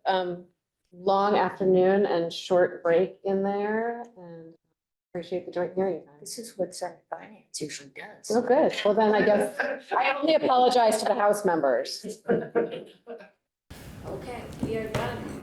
long afternoon and short break in there, and appreciate the joint hearing. This is what Senate Finance usually does. Oh, good. Well, then I guess I only apologize to the House members. Okay, we are done.